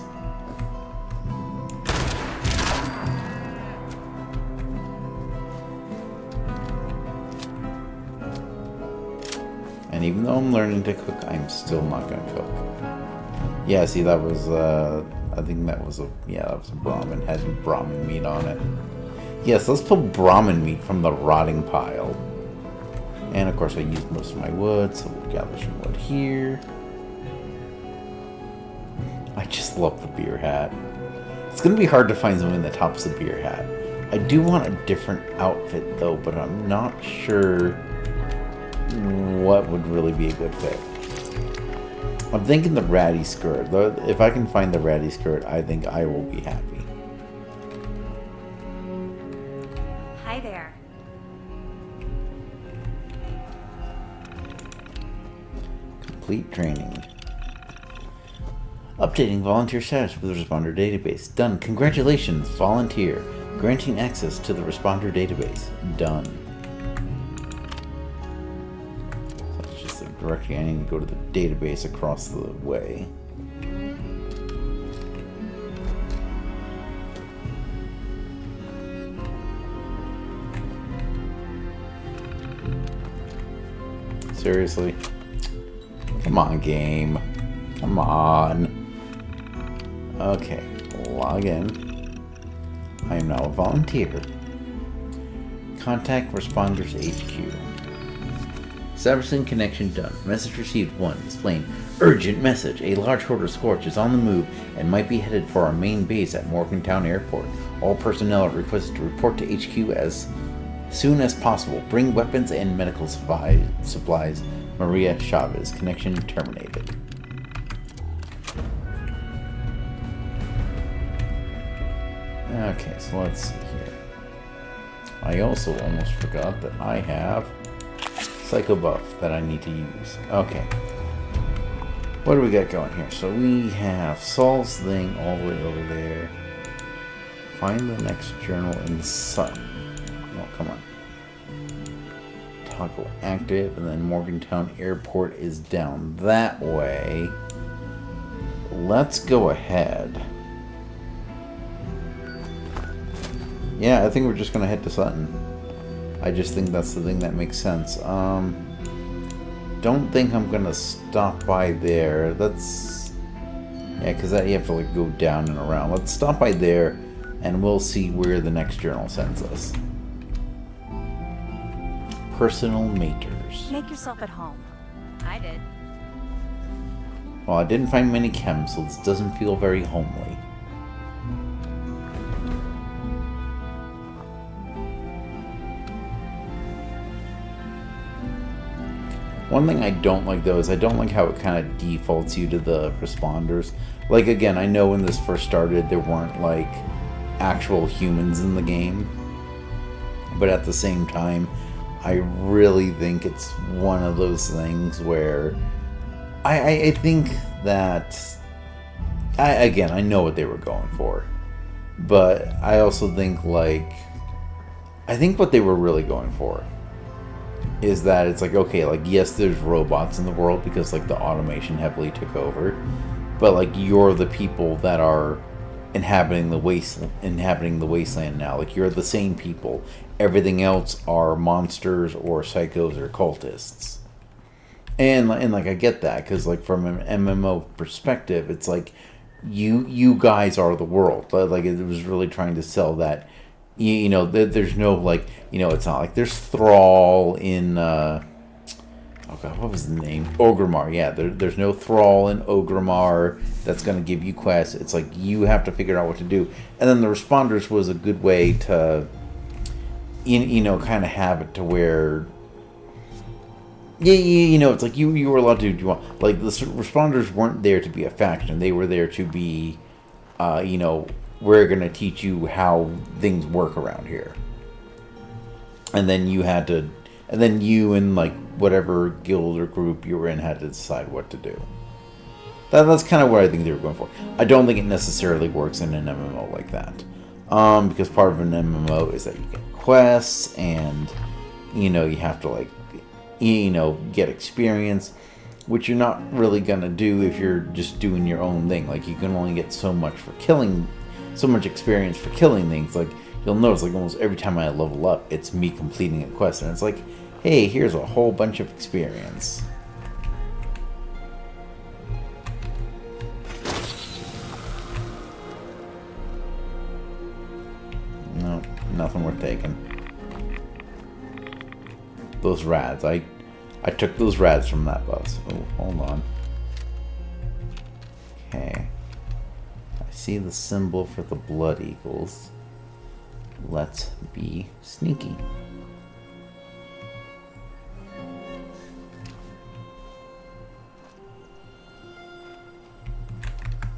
And even though I'm learning to cook, I'm still not going to cook. Yeah, see, that was a I think that was a Brahmin. Had Brahmin meat on it. Yes, let's pull Brahmin meat from the rotting pile. And of course I used most of my wood, so we'll gather some wood here. I just love the beer hat. It's gonna be hard to find something that tops the beer hat. I do want a different outfit though, but I'm not sure what would really be a good fit. I'm thinking the ratty skirt. If I can find the ratty skirt, I think I will be happy. Hi there. Complete training. Updating volunteer status with the responder database. Done. Congratulations, volunteer. Granting access to the responder database. Done. So that's just the directory. I need to go to the database across the way. Seriously? Come on, game. Come on. Okay, log in. I am now a volunteer. Contact Responders HQ. Establishing connection done. Message received 1. Displaying urgent message. A large horde of Scorch is on the move and might be headed for our main base at Morgantown Airport. All personnel are requested to report to HQ as soon as possible. Bring weapons and medical supplies. Maria Chavez. Connection terminated. Okay, so let's see here. I also almost forgot that I have Psycho Buff that I need to use. Okay. What do we got going here? So we have Saul's thing all the way over there. Find the next journal in the sun. Oh, come on. Toggle active, and then Morgantown Airport is down that way. Let's go ahead. Yeah, I think we're just gonna head to Sutton. I just think that's the thing that makes sense. Don't think I'm gonna stop by there. That's... yeah, because you have to like go down and around. Let's stop by there, and we'll see where the next journal sends us. Personal maters. Make yourself at home. I did. Well, I didn't find many chems, so this doesn't feel very homely. One thing I don't like though is I don't like how it kind of defaults you to the responders. Like again, I know when this first started there weren't like actual humans in the game. But at the same time, I really think it's one of those things where I think that I know what they were going for. But I also think like I think what they were really going for is that it's like, okay, like yes, there's robots in the world because like the automation heavily took over, but like you're the people that are inhabiting the wasteland now. Like you're the same people. Everything else are monsters or psychos or cultists. And like I get that because like from an MMO perspective, it's like you guys are the world. Like it was really trying to sell that. You know, there's no, like, you know, it's not like there's Thrall in, oh god, what was the name? Ogrimmar, yeah, there's no Thrall in Ogrimmar that's going to give you quests. It's like, you have to figure out what to do. And then the responders was a good way to, you know, kind of have it to where, you know, it's like you were allowed to do, like, the responders weren't there to be a faction. They were there to be, you know, we're going to teach you how things work around here. And then you had to... and then you and, like, whatever guild or group you were in had to decide what to do. That's kind of what I think they were going for. I don't think it necessarily works in an MMO like that. Because part of an MMO is that you get quests, and, you know, you have to, like, you know, get experience, which you're not really going to do if you're just doing your own thing. Like, you can only get so much for killing... so much experience for killing things. Like you'll notice, like almost every time I level up, it's me completing a quest, and it's like, hey, here's a whole bunch of experience. those rads. I took those rads from that bus. Oh, hold on. Okay. I see the symbol for the Blood Eagles. Let's be sneaky.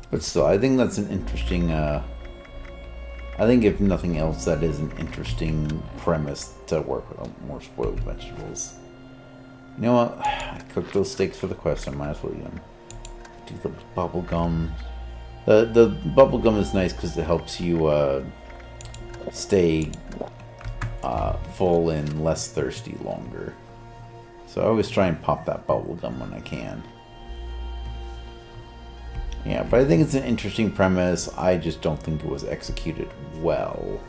But still, I think that's an interesting, I think if nothing else, that is an interesting premise to work with more spoiled vegetables. You know what? I cooked those steaks for the quest, I might as well even do the bubble gum. The bubble gum is nice because it helps you stay full and less thirsty longer. So I always try and pop that bubble gum when I can. Yeah, but I think it's an interesting premise. I just don't think it was executed well.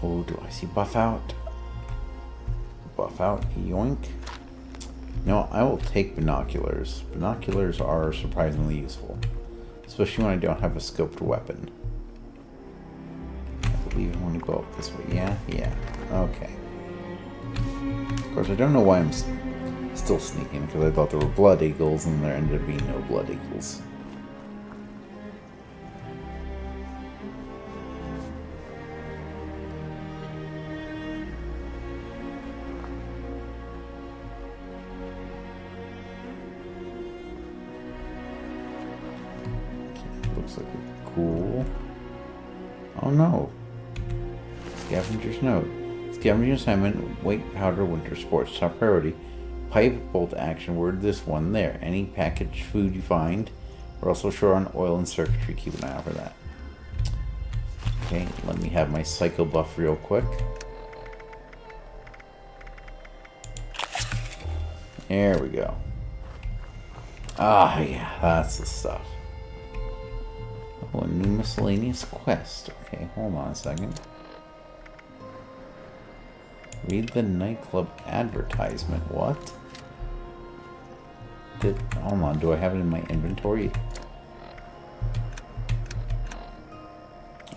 Oh, do I see buff out? Buff out, yoink. No, I will take binoculars. Binoculars are surprisingly useful. Especially when I don't have a scoped weapon. I believe I want to go up this way. Yeah, yeah. Okay. Of course, I don't know why I'm still sneaking, because I thought there were Blood Eagles, and there ended up being no Blood Eagles. Looks like a cool... Oh no! Scavenger's note. Scavenger assignment, White Powder Winter Sports. Top priority. Pipe bolt action. Word this one there. Any packaged food you find. We're also short on oil and circuitry. Keep an eye out for that. Okay, let me have my psycho buff real quick. There we go. Ah, yeah, that's the stuff. Oh, a new miscellaneous quest. Okay, hold on a second. Read the nightclub advertisement. What? Hold on, do I have it in my inventory?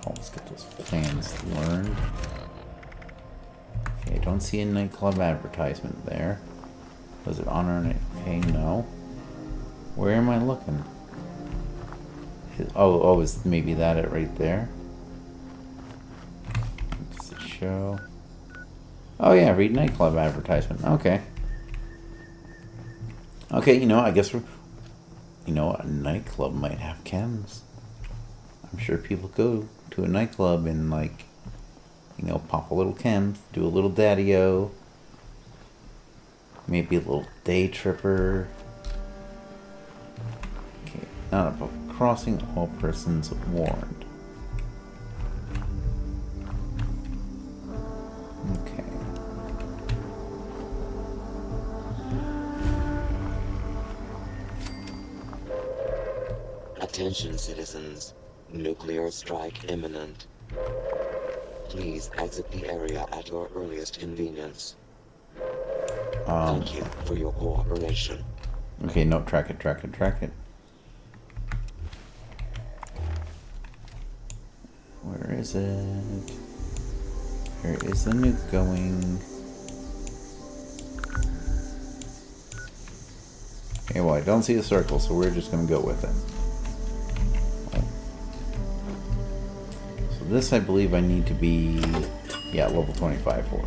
Oh, let's get those plans learned. Okay, I don't see a nightclub advertisement there. Was it on our night? Okay, no. Where am I looking? Oh, is maybe that it right there? Does it show? Oh yeah, read nightclub advertisement. Okay. Okay, you know, I guess we're... You know, a nightclub might have chems. I'm sure people go to a nightclub and, like, you know, pop a little chems, do a little daddy-o. Maybe a little day tripper. Okay, not about crossing, all persons warned. Okay. Attention citizens, nuclear strike imminent. Please exit the area at your earliest convenience. Thank you for your cooperation. Okay, no, track it. Where is it? Where is the nuke going? Okay, well, I don't see a circle, so we're just gonna go with it. So this, I believe I need to be, yeah, level 25 for.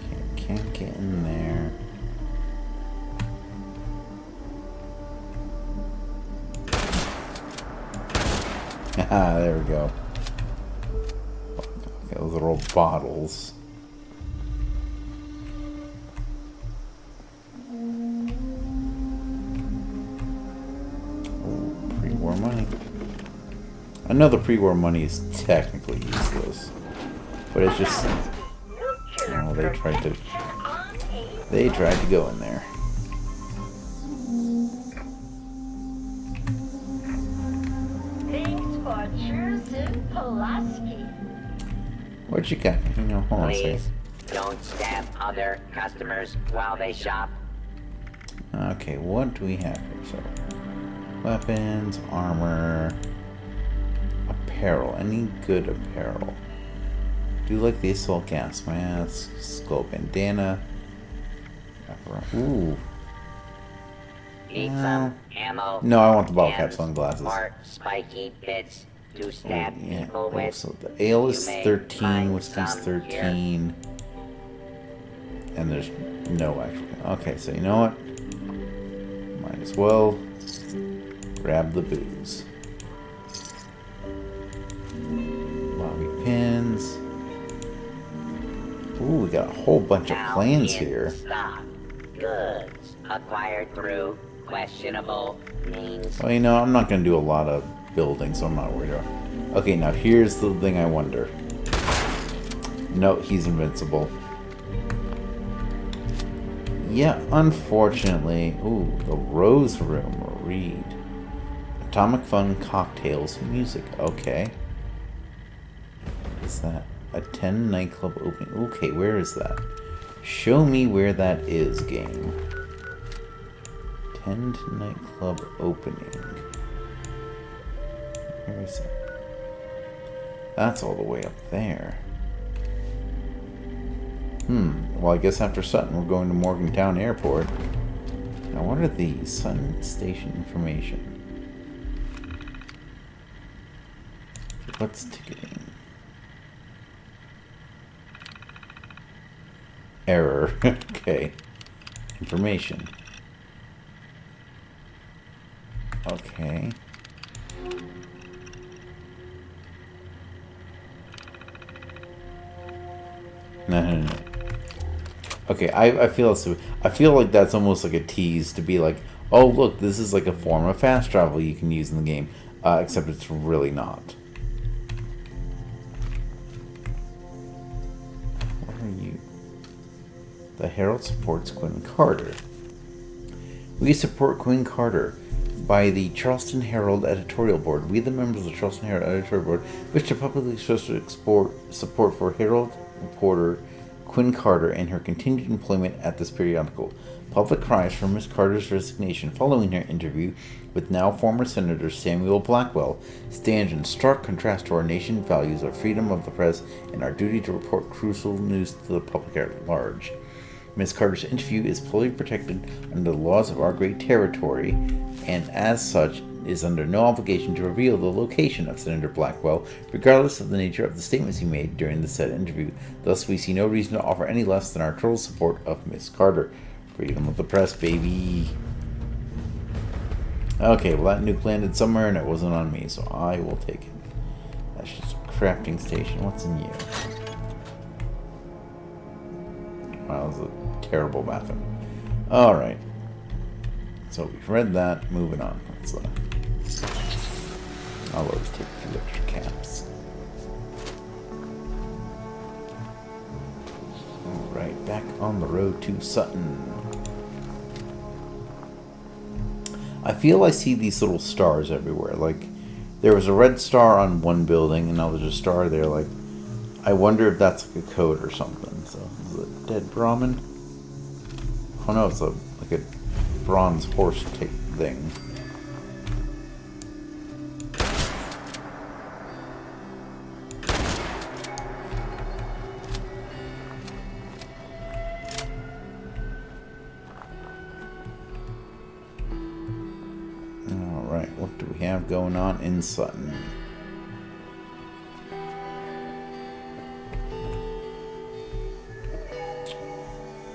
Okay, can't get in there. Ah, there we go. Okay, those are all bottles. Oh, pre-war money. I know the pre-war money is technically useless, but it's just... Oh, they tried to go in there. What you got? Hang on, hold on a second. Please don't stab other customers while they shop. Okay, what do we have here? So, weapons, armor, apparel. Any good apparel? Do like the assault gas mask, skull bandana. Ooh. Need some ammo. No, I want the bottle and cap sunglasses. Smart, spiky bits to stab Yeah. people with. So the ale is You may 13, find whiskey's some 13. And there's no actual. Okay, so you know what? Might as well grab the booze. Bobby pins. Ooh, we got a whole bunch of Now plans in here. Stock. Goods acquired through questionable means. Well, you know, I'm not going to do a lot of building, so I'm not worried about it. Okay, now here's the thing I wonder. No, he's invincible. Yeah, unfortunately. Ooh, the Rose Room. Read. Atomic Fun, cocktails, music. Okay. Is that a 10 nightclub opening? Okay, where is that? Show me where that is, game. 10 nightclub opening. Where is it? That's all the way up there. Well, I guess after Sutton, we're going to Morgantown Airport. Now, what are these? Sutton Station information. What's ticketing? Error. Okay. Information. Okay. No. Okay, I feel like that's almost like a tease to be like, oh look, this is like a form of fast travel you can use in the game, except it's really not. What are you? The Herald supports Quinn Carter. We support Quinn Carter by the Charleston Herald editorial board. We, the members of the Charleston Herald editorial board, wish to publicly express support for Herald reporter Quinn Carter and her continued employment at this periodical. Public cries for Miss Carter's resignation following her interview with now former Senator Samuel Blackwell stand in stark contrast to our nation's values of freedom of the press and our duty to report crucial news to the public at large. Ms. Carter's interview is fully protected under the laws of our great territory, and as such is under no obligation to reveal the location of Senator Blackwell, regardless of the nature of the statements he made during the said interview. Thus, we see no reason to offer any less than our total support of Ms. Carter. Freedom of the press, baby. Okay, well that nuke landed somewhere and it wasn't on me, so I will take it. That's just a crafting station. What's in you? Wow, that was a terrible bathroom. Alright. So we've read that. Moving on. Let's I'll always take a few extra caps. Alright, back on the road to Sutton. I feel I see these little stars everywhere. Like, there was a red star on one building, and now there's a star there. Like, I wonder if that's like a code or something. So, is it Dead Brahmin? Oh no, it's like a bronze horse type thing. Alright, what do we have going on in Sutton?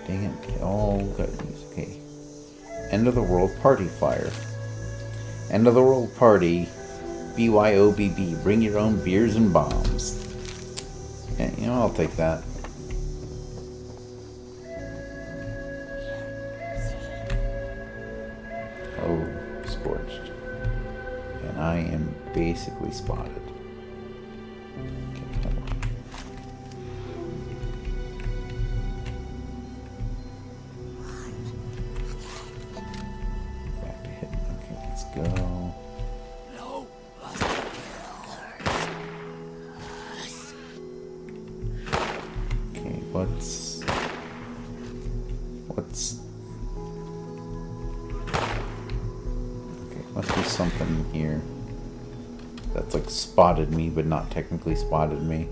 Dang it, all got these. Okay. End of the World Party flyer. End of the World Party, BYOBB. Bring your own beers and bombs. Okay, you know, I'll take that. Oh, scorched. And I am basically spotted. Okay, come on. Back to hidden. Okay, let's go. Okay, what's must be something in here that's like spotted me, but not technically spotted me.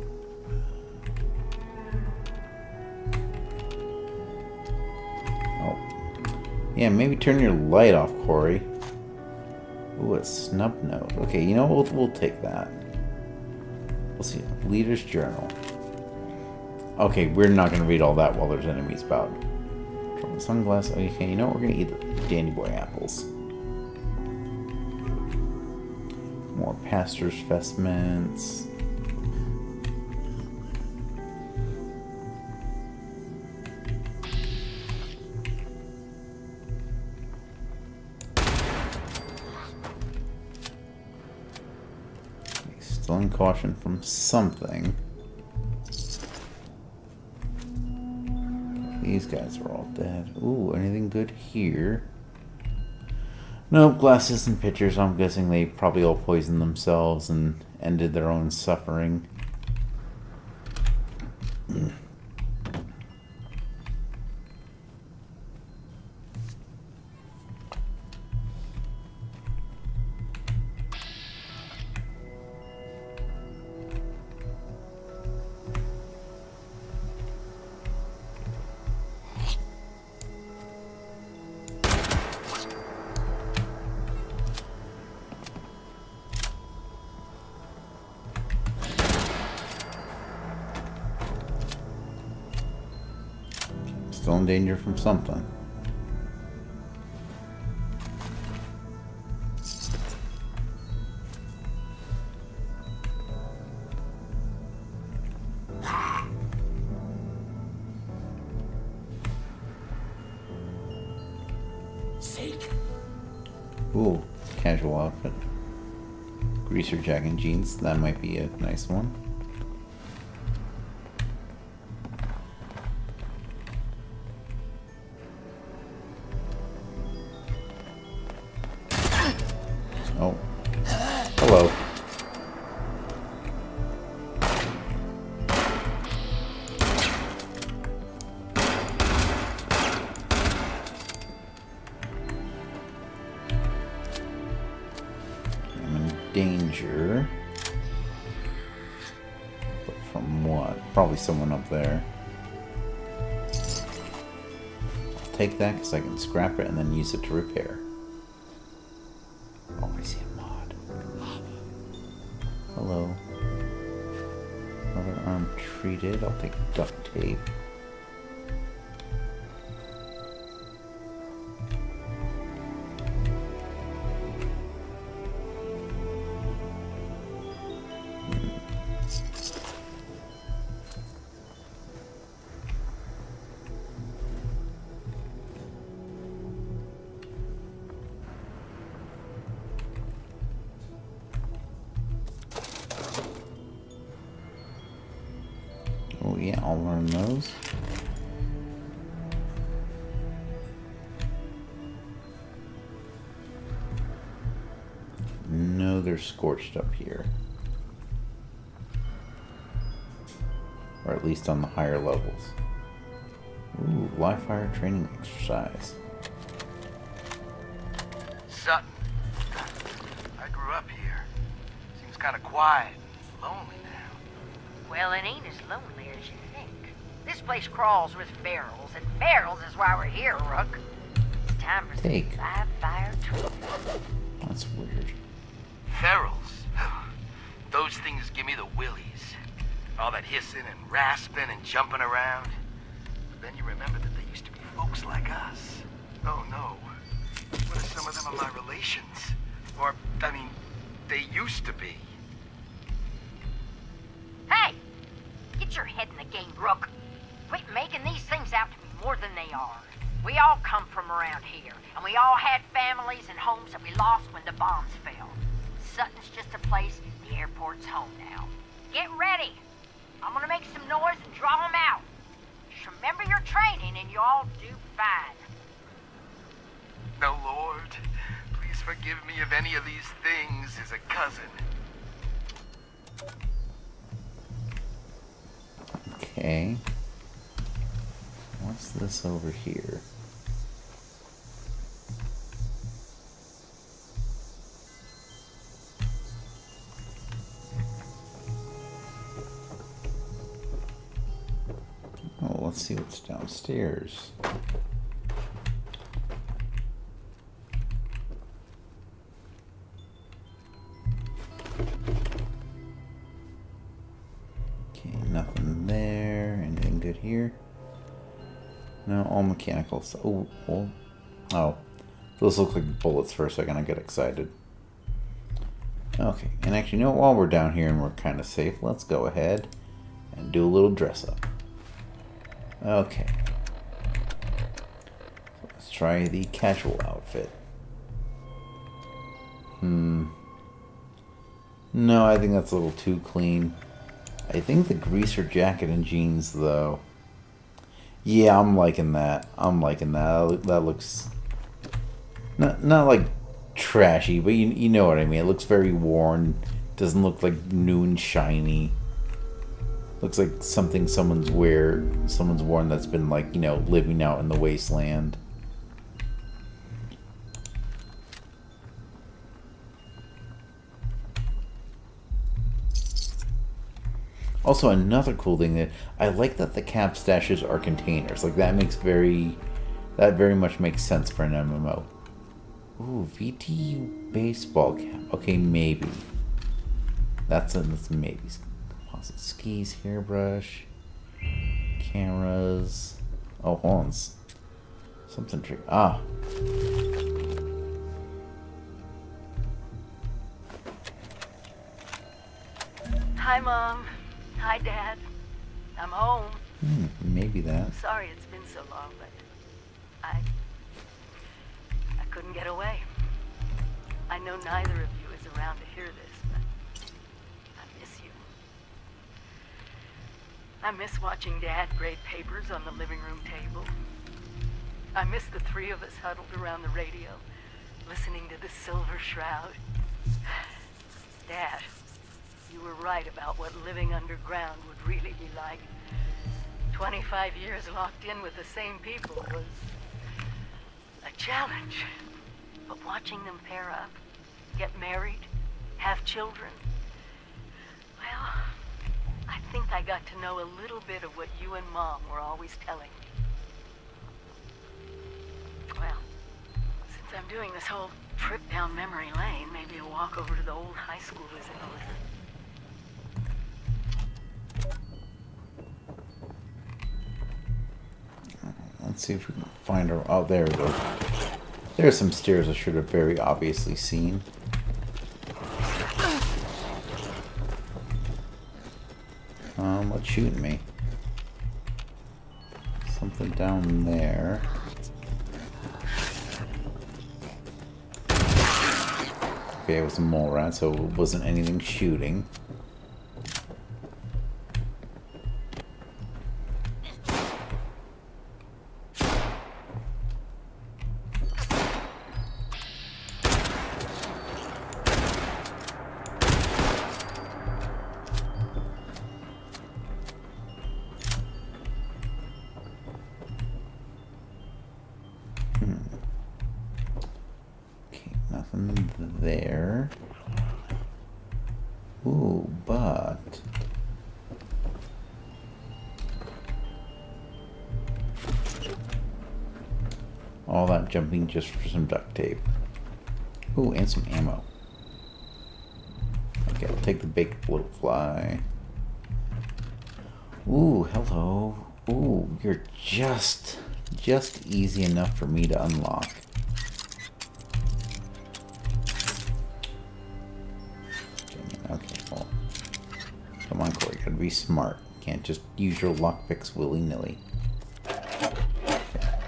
Yeah, maybe turn your light off, Corey. Ooh, a snub note. Okay, you know what? We'll take that. We'll see. Leader's journal. Okay, we're not going to read all that while there's enemies about. Sunglasses. Okay, you know what? We're going to eat the Dandy Boy apples. More pastor's vestments. Still in caution from something. These guys are all dead. Ooh, anything good here? Nope, glasses and pictures. I'm guessing they probably all poisoned themselves and ended their own suffering. Still in danger from something. Ooh, casual outfit. Greaser jacket and jeans. That might be a nice one. Oh. Hello. I'm in danger. But from what? Probably someone up there. I'll take that because I can scrap it and then use it to repair. Oh, I see a mod. Hello. Other arm treated. I'll take duct tape. Oh yeah, I'll learn those. No, they're scorched up here. Or at least on the higher levels. Ooh, live fire training exercise. Sutton. I grew up here. Seems kind of quiet and lonely now. Well, it ain't as lonely as you think. This place crawls with ferals, and ferals is why we're here, Rook. It's time for some Take. live fire training. That's weird. Ferals. Those things give me the willies. All that hissing and rasping and jumping around. But then you remember that they used to be folks like us. Oh no. What if some of them are my relations? Or, I mean, they used to be. Hey! Get your head in the game, Rook. Quit making these things out to be more than they are. We all come from around here, and we all had families and homes that we lost when the bombs fell. Sutton's just a place, the airport's home now. Get ready! I'm gonna make some noise and draw them out. Just remember your training and you all do fine. No, Lord. Please forgive me if any of these things is a cousin. Okay. What's this over here? Oh, let's see what's downstairs. No, all mechanical. So, oh, those look like bullets for a second. I get excited. Okay, and actually, you know, while we're down here and we're kind of safe, let's go ahead and do a little dress up. Okay. Let's try the casual outfit. No, I think that's a little too clean. I think the greaser jacket and jeans, though. Yeah, I'm liking that. I'm liking that. That looks not like trashy, but you know what I mean. It looks very worn. Doesn't look like new and shiny. Looks like something someone's worn that's been, like, you know, living out in the wasteland. Also, another cool thing that I like that the cap stashes are containers. Like, that very much makes sense for an MMO. Ooh, VTU baseball cap. Okay, maybe. That's maybe. Composite skis, hairbrush, cameras. Oh, hold on. Something tricky. Ah. Hi, Mom. Hi, Dad. I'm home. Maybe that. Sorry it's been so long, but I couldn't get away. I know neither of you is around to hear this, but I miss you. I miss watching Dad grade papers on the living room table. I miss the three of us huddled around the radio, listening to the Silver Shroud. Dad, you were right about what living underground would really be like. 25 years locked in with the same people was a challenge. But watching them pair up, get married, have children, well, I think I got to know a little bit of what you and Mom were always telling me. Well, since I'm doing this whole trip down memory lane, maybe a walk over to the old high school isn't illicit. Let's see if we can find her. Oh, there we go. There's some stairs I should have very obviously seen. What's shooting me? Something down there. Okay, it was a mole rat, so it wasn't anything shooting. Nothing there. Ooh, but all that jumping just for some duct tape. Ooh, and some ammo. Okay, I'll take the baked little fly. Ooh, hello. Ooh, you're just easy enough for me to unlock. Okay, well, come on, Corey, gotta be smart. Can't just use your lockpicks willy-nilly. Okay.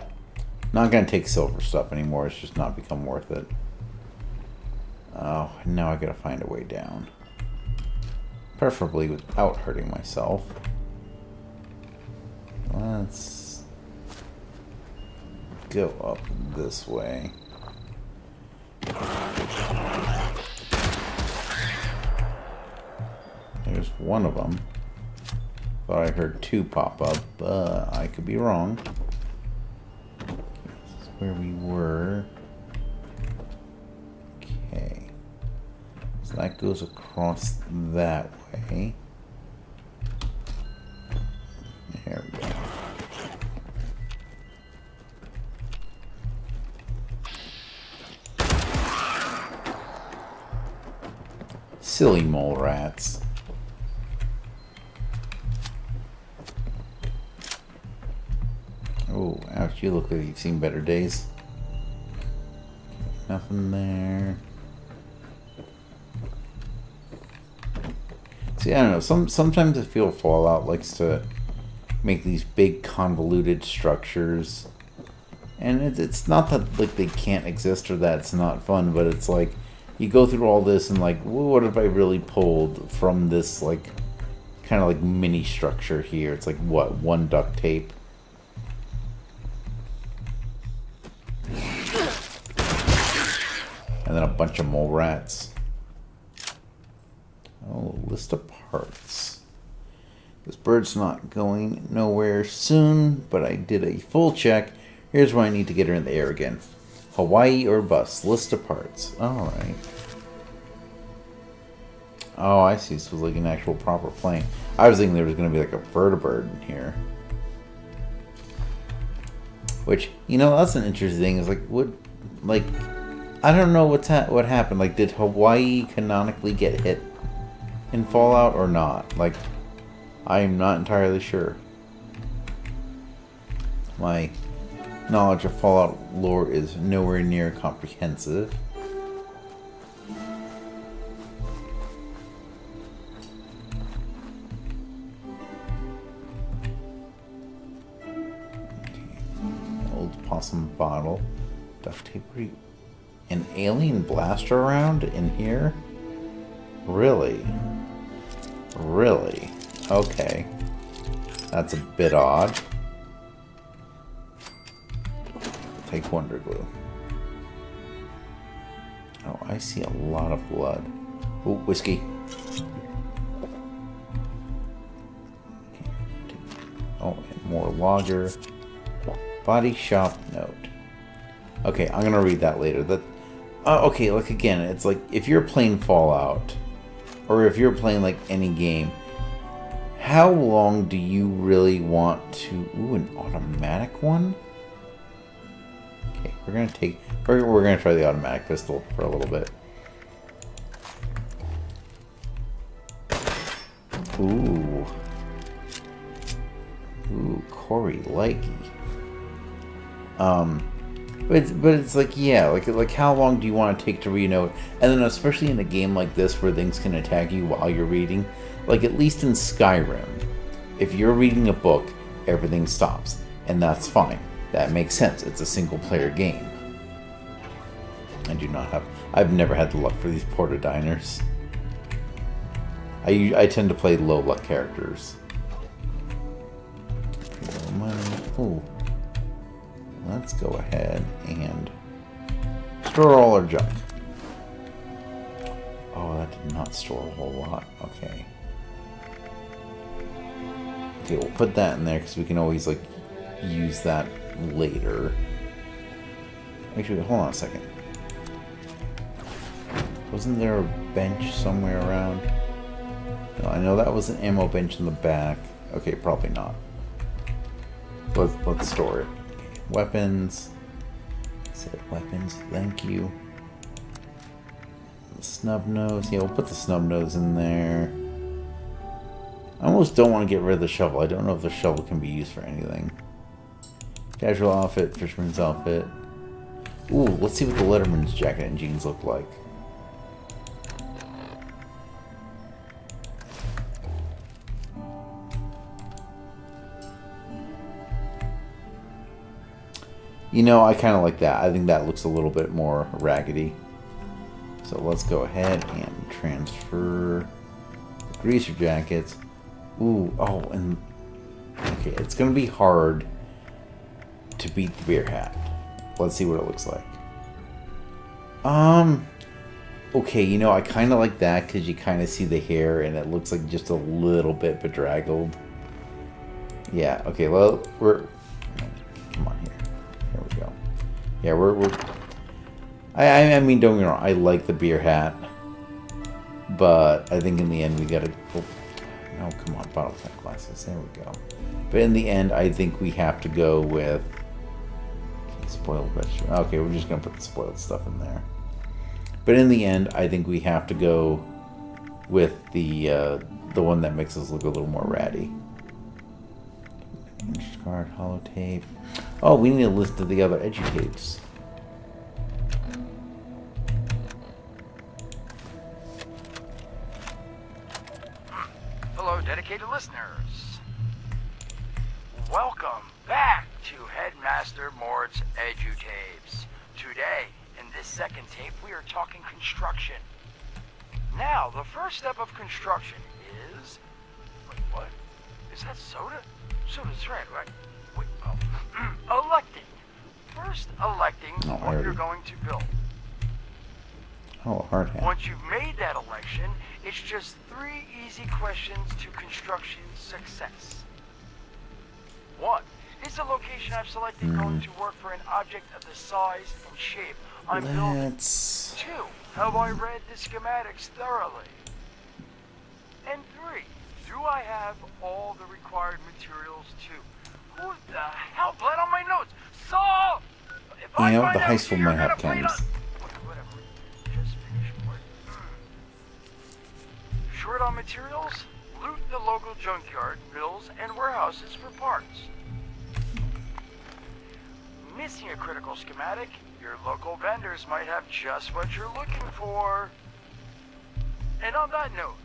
Not gonna take silver stuff anymore, it's just not become worth it. Oh, now I gotta find a way down. Preferably without hurting myself. Let's go up this way. There's one of them. Thought I heard two pop up, but I could be wrong. This is where we were. Okay. So that goes across that way. There we go. Silly mole rats. Oh, ouch, you look like you've seen better days. Nothing there. See, I don't know. Sometimes I feel Fallout likes to make these big convoluted structures, and it's not that like they can't exist or that it's not fun, but it's like you go through all this and like, well, what have I really pulled from this like kind of like mini structure here? It's like what, one duct tape. And then a bunch of mole rats. Oh, list of parts. This bird's not going nowhere soon, but I did a full check. Here's where I need to get her in the air again. Hawaii or bus. List of parts. Alright. Oh, I see. This was like an actual proper plane. I was thinking there was going to be like a vertibird in here. Which, you know, that's an interesting thing. Is like, I don't know what happened. Like, did Hawaii canonically get hit in Fallout or not? Like, I am not entirely sure. My knowledge of Fallout lore is nowhere near comprehensive. Old possum bottle. Duct tape. An alien blaster around in here? Really? Really? Okay. That's a bit odd. Take Wonder Glue. Oh, I see a lot of blood. Oh, whiskey. Oh, and more lager. Body shop note. Okay, I'm gonna read that later. Okay, like again, it's like if you're playing Fallout, or if you're playing like any game, how long do you really want to? Ooh, an automatic one. Okay, we're gonna try the automatic pistol for a little bit. Ooh, Corey Likey. But it's like, yeah, like how long do you want to take to read a note? And then especially in a game like this where things can attack you while you're reading, like at least in Skyrim, if you're reading a book, everything stops, and that's fine. That makes sense. It's a single player game. I've never had the luck for these porta diners. I tend to play low luck characters. Ooh. Let's go ahead and store all our junk. Oh, that did not store a whole lot. Okay. Okay, we'll put that in there because we can always, like, use that later. Actually, hold on a second. Wasn't there a bench somewhere around? No, I know that was an ammo bench in the back. Okay, probably not. Let's store it. Weapons. Said weapons, thank you. The snub nose. Yeah, we'll put the snub nose in there. I almost don't want to get rid of the shovel. I don't know if the shovel can be used for anything. Casual outfit, fisherman's outfit. Ooh, let's see what the Letterman's jacket and jeans look like. You know, I kind of like that. I think that looks a little bit more raggedy. So let's go ahead and transfer the greaser jackets. Ooh, oh, and okay, it's gonna be hard to beat the beer hat. Let's see what it looks like. Okay, you know, I kind of like that because you kind of see the hair and it looks like just a little bit bedraggled. Yeah, okay, well, come on here. There we go. Yeah, I mean, don't get me wrong, I like the beer hat, but I think in the end we gotta, oh, no, come on, bottle top glasses, there we go. But in the end, I think we have to go with, okay, spoiled vegetable, okay, we're just gonna put the spoiled stuff in there. But in the end, I think we have to go with the one that makes us look a little more ratty. Card, holotape. Oh, we need a list of the other edutapes. Hello, dedicated listeners. Welcome back to Headmaster Mord's Edutapes. Today, in this second tape, we are talking construction. Now, the first step of construction is... Wait, what? Is that soda? Soda's red, right? Wait, oh. Electing. First, electing what you're going to build. Oh, hard hat. Once you've made that election, it's just 3 easy questions to construction success. 1. Is the location I've selected going to work for an object of the size and shape I'm building? 2. Have I read the schematics thoroughly? And 3. Do I have all the required materials too? Who the hell bled on my notes? Saul! You know, the high school might have Chems. Whatever. Just finish work. Short on materials? Loot the local junkyard, mills, and warehouses for parts. Missing a critical schematic? Your local vendors might have just what you're looking for. And on that note,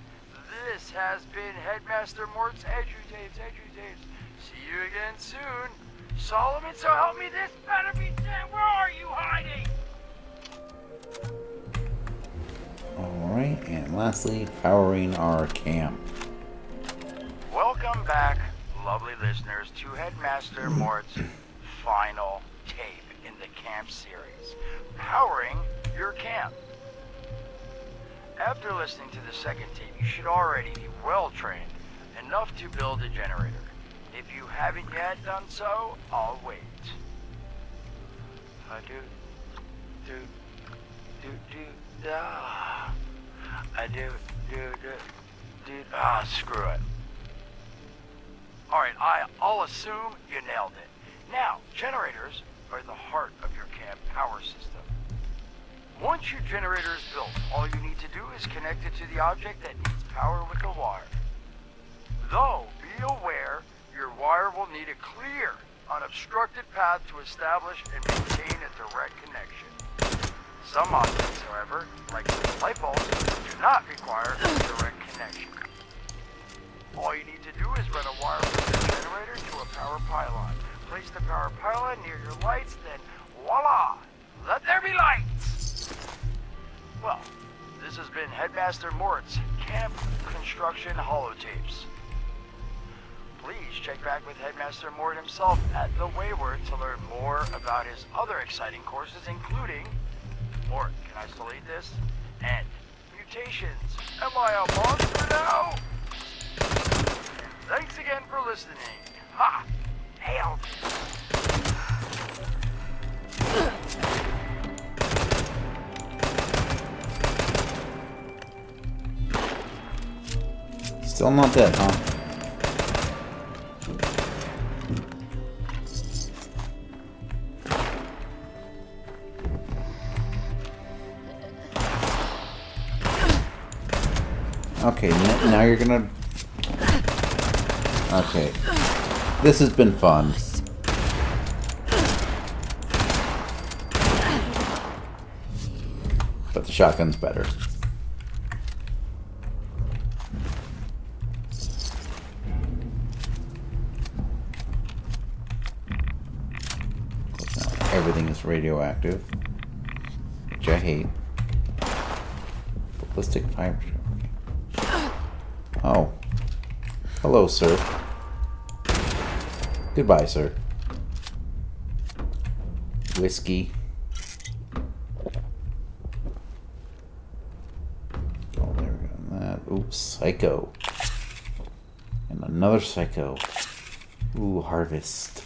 this has been Headmaster Mort's Edutapes. See you again soon. Solomon, so help me, this better be dead. Where are you hiding? Alright, and lastly, powering our camp. Welcome back, lovely listeners, to Headmaster Mort's final tape in the camp series, Powering Your Camp. After listening to the second tape, you should already be well trained enough to build a generator. If you haven't yet done so, I'll wait. Screw it. Alright, I'll assume you nailed it. Now, generators are the heart of your camp power system. Once your generator is built, all you need to do is connect it to the object that needs power with a wire. Though, be aware, your wire will need a clear, unobstructed path to establish and maintain a direct connection. Some objects, however, like light bulbs, do not require a direct connection. All you need to do is run a wire from your generator to a power pylon. Place the power pylon near your lights, then voila! Let there be lights! Well, this has been Headmaster Mort's Camp Construction Holotapes. Please check back with Headmaster Mort himself at the Wayward to learn more about his other exciting courses, including Mort, can I still eat this? And mutations. Am I a monster now? And thanks again for listening. Ha! Nailed it. Still not dead, huh? Okay, now you're gonna... Okay. This has been fun. But the shotgun's better. Everything is radioactive, which I hate. Ballistic fiber. Oh. Hello, sir. Goodbye, sir. Whiskey. Oh, there we go. That. Oops, psycho. And another psycho. Ooh, harvest.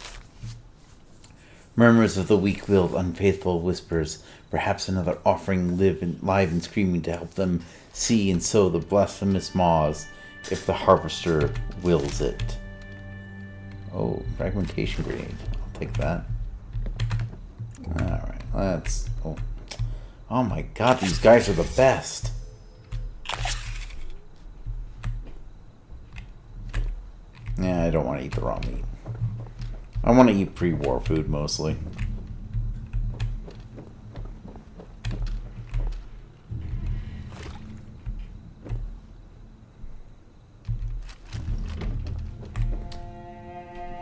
Murmurs of the weak-willed, unfaithful whispers. Perhaps another offering live and screaming to help them see and sow the blasphemous maws, if the harvester wills it. Oh, fragmentation grenade. I'll take that. Alright, let's... Oh my god, these guys are the best! Yeah, I don't want to eat the raw meat. I want to eat pre-war food mostly.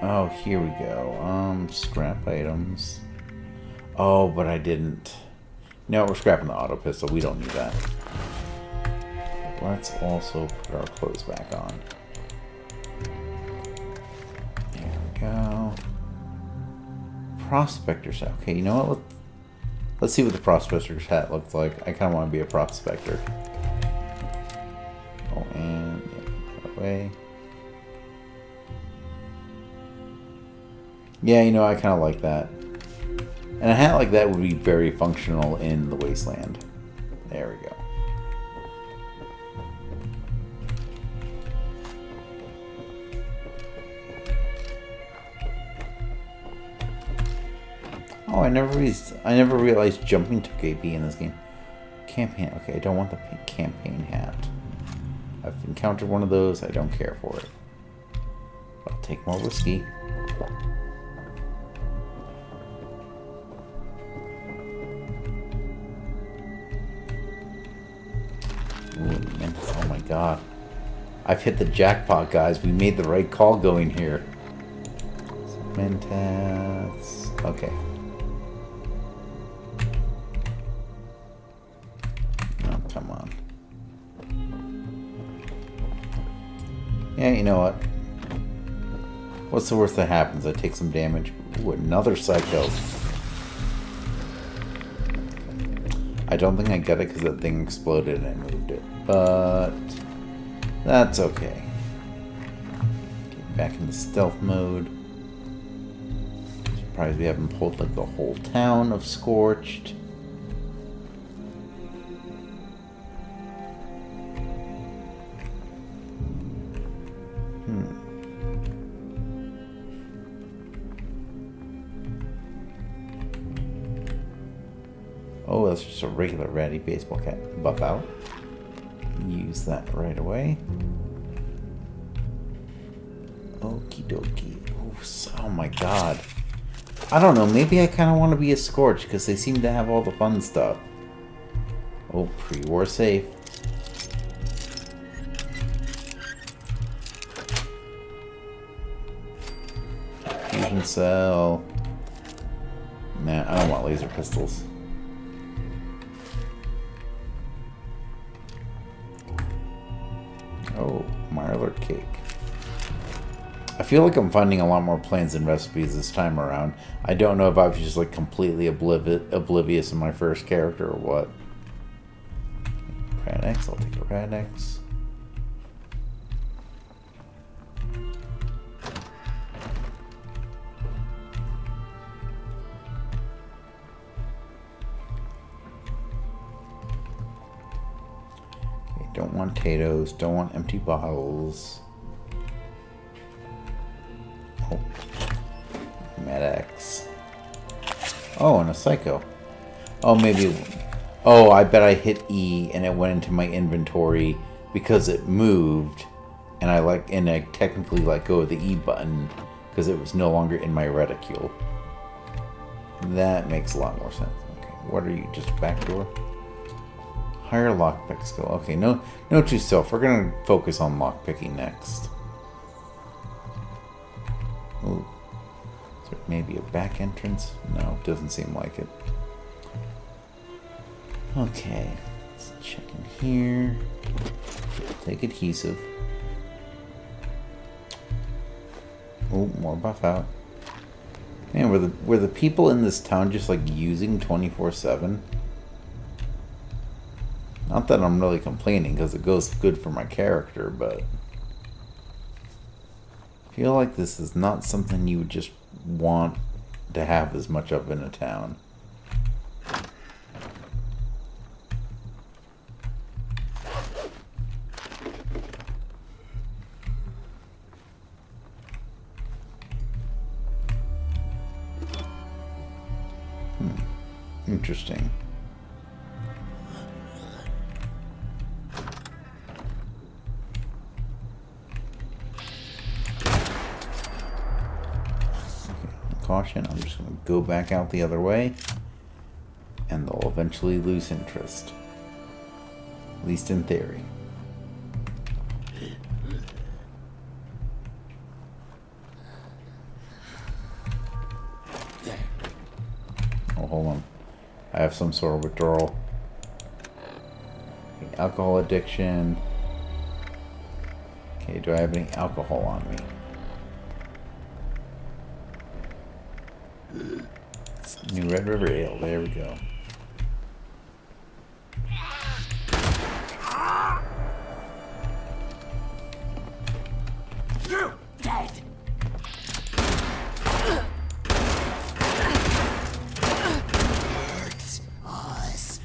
Oh, here we go. Scrap items. Oh, but I didn't. No, we're scrapping the auto pistol. We don't need that. Let's also put our clothes back on. There we go. Prospector's hat. Okay, you know what? Let's see what the prospector's hat looks like. I kind of want to be a prospector. Oh, and yeah, that way. Yeah, you know, I kind of like that. And a hat like that would be very functional in the wasteland. There we go. Oh, I never realized jumping took AP in this game. Campaign. Okay, I don't want the campaign hat. I've encountered one of those. I don't care for it. I'll take more whiskey. Ooh, man, oh my god. I've hit the jackpot, guys. We made the right call going here. Mentats. Okay. Oh, come on. Yeah, you know what? What's the worst that happens? I take some damage. Ooh, another psycho. I don't think I got it because that thing exploded and I moved it. But that's okay. Get back into stealth mode. Surprised we haven't pulled like the whole town of Scorched. Oh, that's just a regular ratty baseball cap. Buff out. Use that right away. Okie dokie. Oh my god. I don't know, maybe I kind of want to be a Scorch because they seem to have all the fun stuff. Oh, pre-war safe. Fusion cell. Nah, I don't want laser pistols. Oh, Marler cake. I feel like I'm finding a lot more plans and recipes this time around. I don't know if I was just like completely oblivious in my first character or what. Radix, I'll take a Radix. Don't want potatoes, don't want empty bottles. Oh. Med-X. Oh, and a Psycho. Oh, maybe... Oh, I bet I hit E and it went into my inventory because it moved. And I technically let go of the E button because it was no longer in my reticule. That makes a lot more sense. Okay, what are you, just backdoor? Higher lockpick skill. Okay, no to self. We're gonna focus on lockpicking next. Ooh. Is there maybe a back entrance? No, doesn't seem like it. Okay, let's check in here. Take adhesive. Oh, more buff out. Man, were the people in this town just like using 24/7? Not that I'm really complaining, because it goes good for my character, but... I feel like this is not something you would just want to have as much of in a town. Interesting. watching. I'm just going to go back out the other way. And they'll eventually lose interest. At least in theory. Oh, hold on. I have some sort of withdrawal. Okay, alcohol addiction. Okay, do I have any alcohol on me? New Red River Ale. There we go. You dead. Hurts us.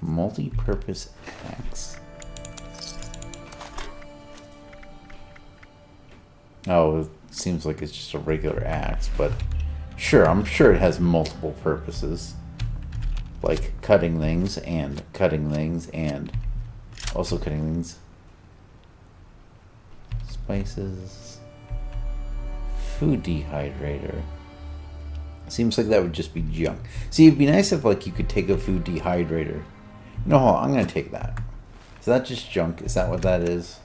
Multi-purpose axe. Oh, it seems like it's just a regular axe, but sure, I'm sure it has multiple purposes. Like cutting things and also cutting things. Spices. Food dehydrator. Seems like that would just be junk. See, it'd be nice if like you could take a food dehydrator. No, I'm gonna take that. Is that just junk? Is that what that is?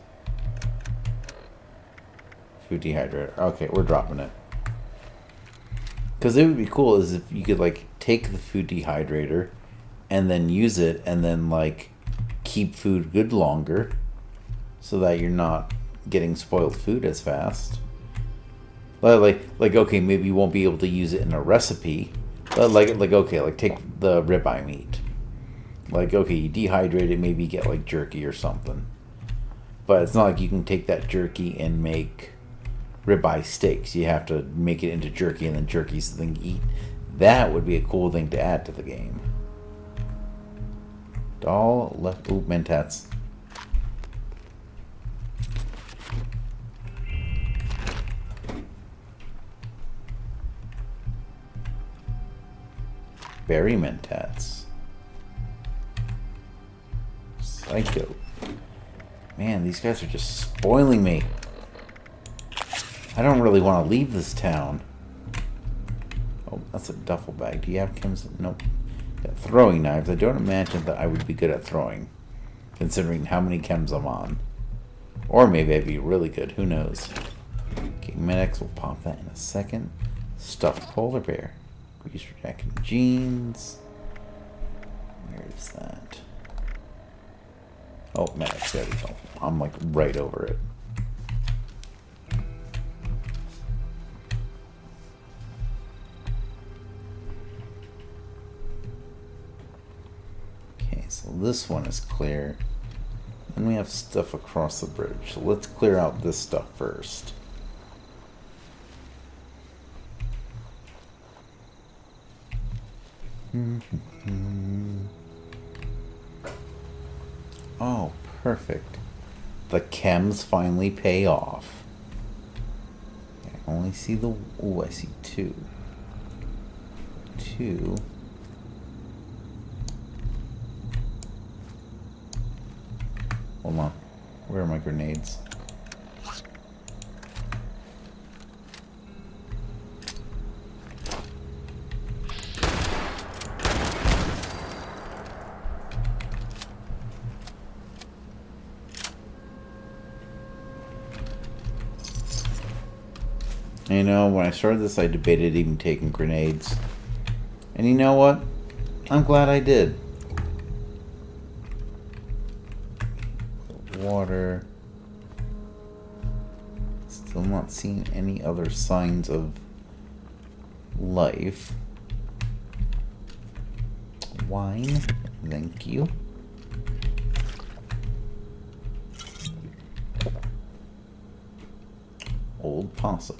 Food dehydrator. Okay, we're dropping it. Because it would be cool is if you could like take the food dehydrator and then use it and then like keep food good longer so that you're not getting spoiled food as fast. Like okay, maybe you won't be able to use it in a recipe, but like okay, like take the ribeye meat. Like okay, you dehydrate it, maybe get like jerky or something. But it's not like you can take that jerky and make ribeye steaks. You have to make it into jerky, and then jerky's the thing to eat. That would be a cool thing to add to the game. Doll left. Ooh, mentats. Berry mentats. Psycho. Man, these guys are just spoiling me. I don't really want to leave this town. Oh, that's a duffel bag. Do you have chems? Nope. Got throwing knives. I don't imagine that I would be good at throwing, considering how many chems I'm on. Or maybe I'd be really good. Who knows? Okay, Medex will pop that in a second. Stuffed polar bear. Greaser jacket and jeans. Where is that? Oh, Medex. There we go. I'm like right over it. So this one is clear. Then we have stuff across the bridge. So let's clear out this stuff first. Oh, perfect. The chems finally pay off. I only see the... Oh, I see two. Two. Hold on. Where are my grenades? You know, when I started this, I debated even taking grenades. And you know what? I'm glad I did. Water. Still not seeing any other signs of life. Wine. Thank you. Old possum.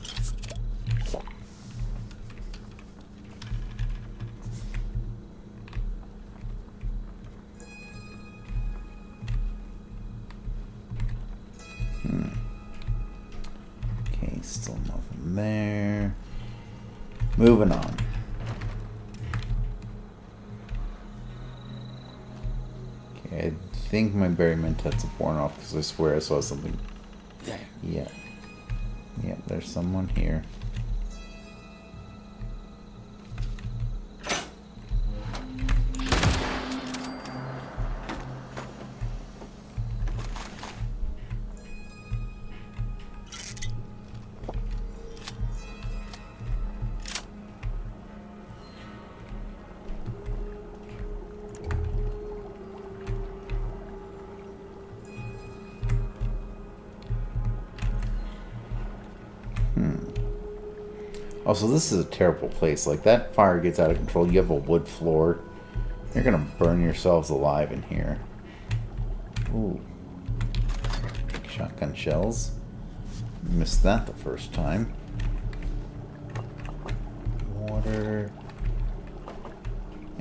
Okay, still nothing there. Moving on. Okay, I think my berry mentats have worn off because I swear I saw something Yeah. Yeah, there's someone here. Also, this is a terrible place. Like, that fire gets out of control. You have a wood floor. You're gonna burn yourselves alive in here. Ooh. Shotgun shells. Missed that the first time. Water.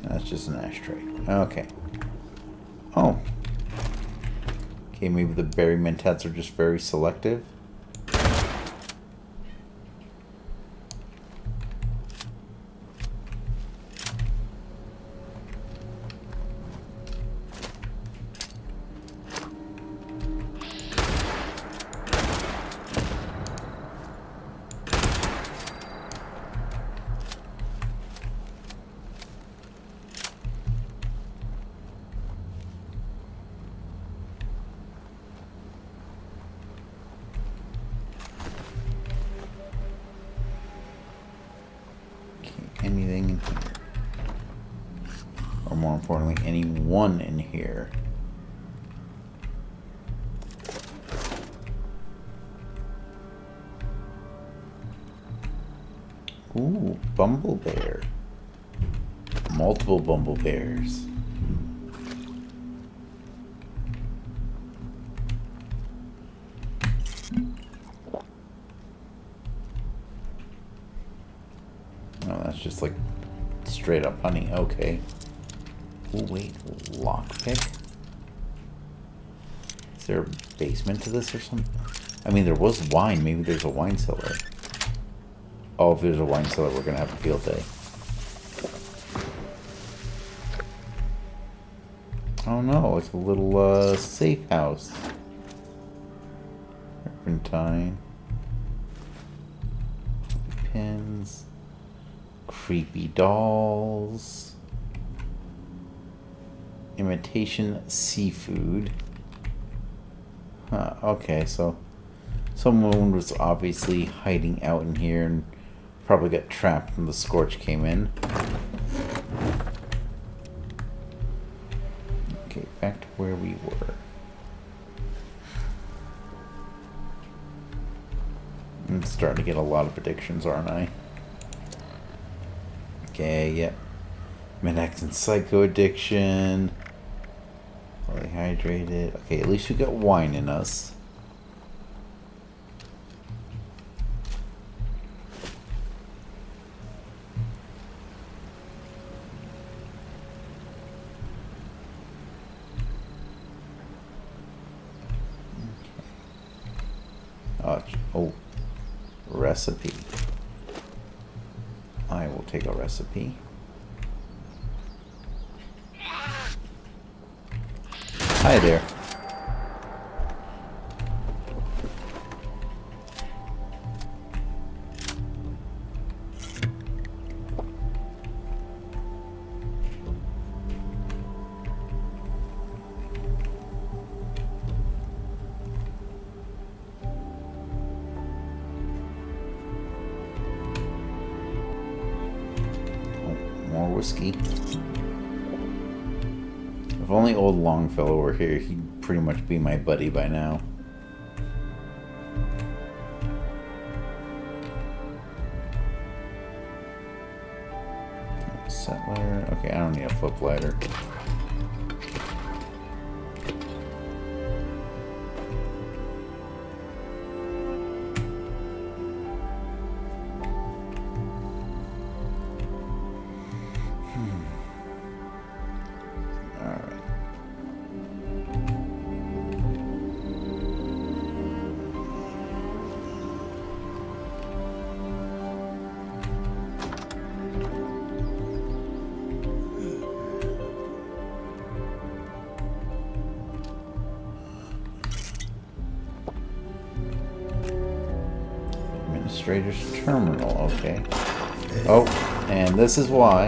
Yeah, that's just an ashtray. Okay. Oh. Okay, maybe the berry mentats are just very selective. Anything in here? Or more importantly, anyone in here? Ooh, Bumble Bear. Multiple Bumble Bears. Oh, that's just like straight up honey. Okay. Oh, wait. Lockpick? Is there a basement to this or something? I mean, there was wine. Maybe there's a wine cellar. Oh, if there's a wine cellar, we're going to have a field day. Oh no, it's a little safe house. Serpentine. Pins. Creepy dolls. Imitation seafood. Huh, okay, so someone was obviously hiding out in here and probably got trapped when the scorch came in. Okay, back to where we were. I'm starting to get a lot of addictions, aren't I? Okay, yep. Mid-X and Psycho Addiction. Fully hydrated. Okay, at least we got wine in us. Oh, recipe. I will take a recipe. Hi there. More whiskey. If only old Longfellow were here, he'd pretty much be my buddy by now. Settler. Okay, I don't need a flip lighter. Administrator's terminal, okay. Oh, and this is why.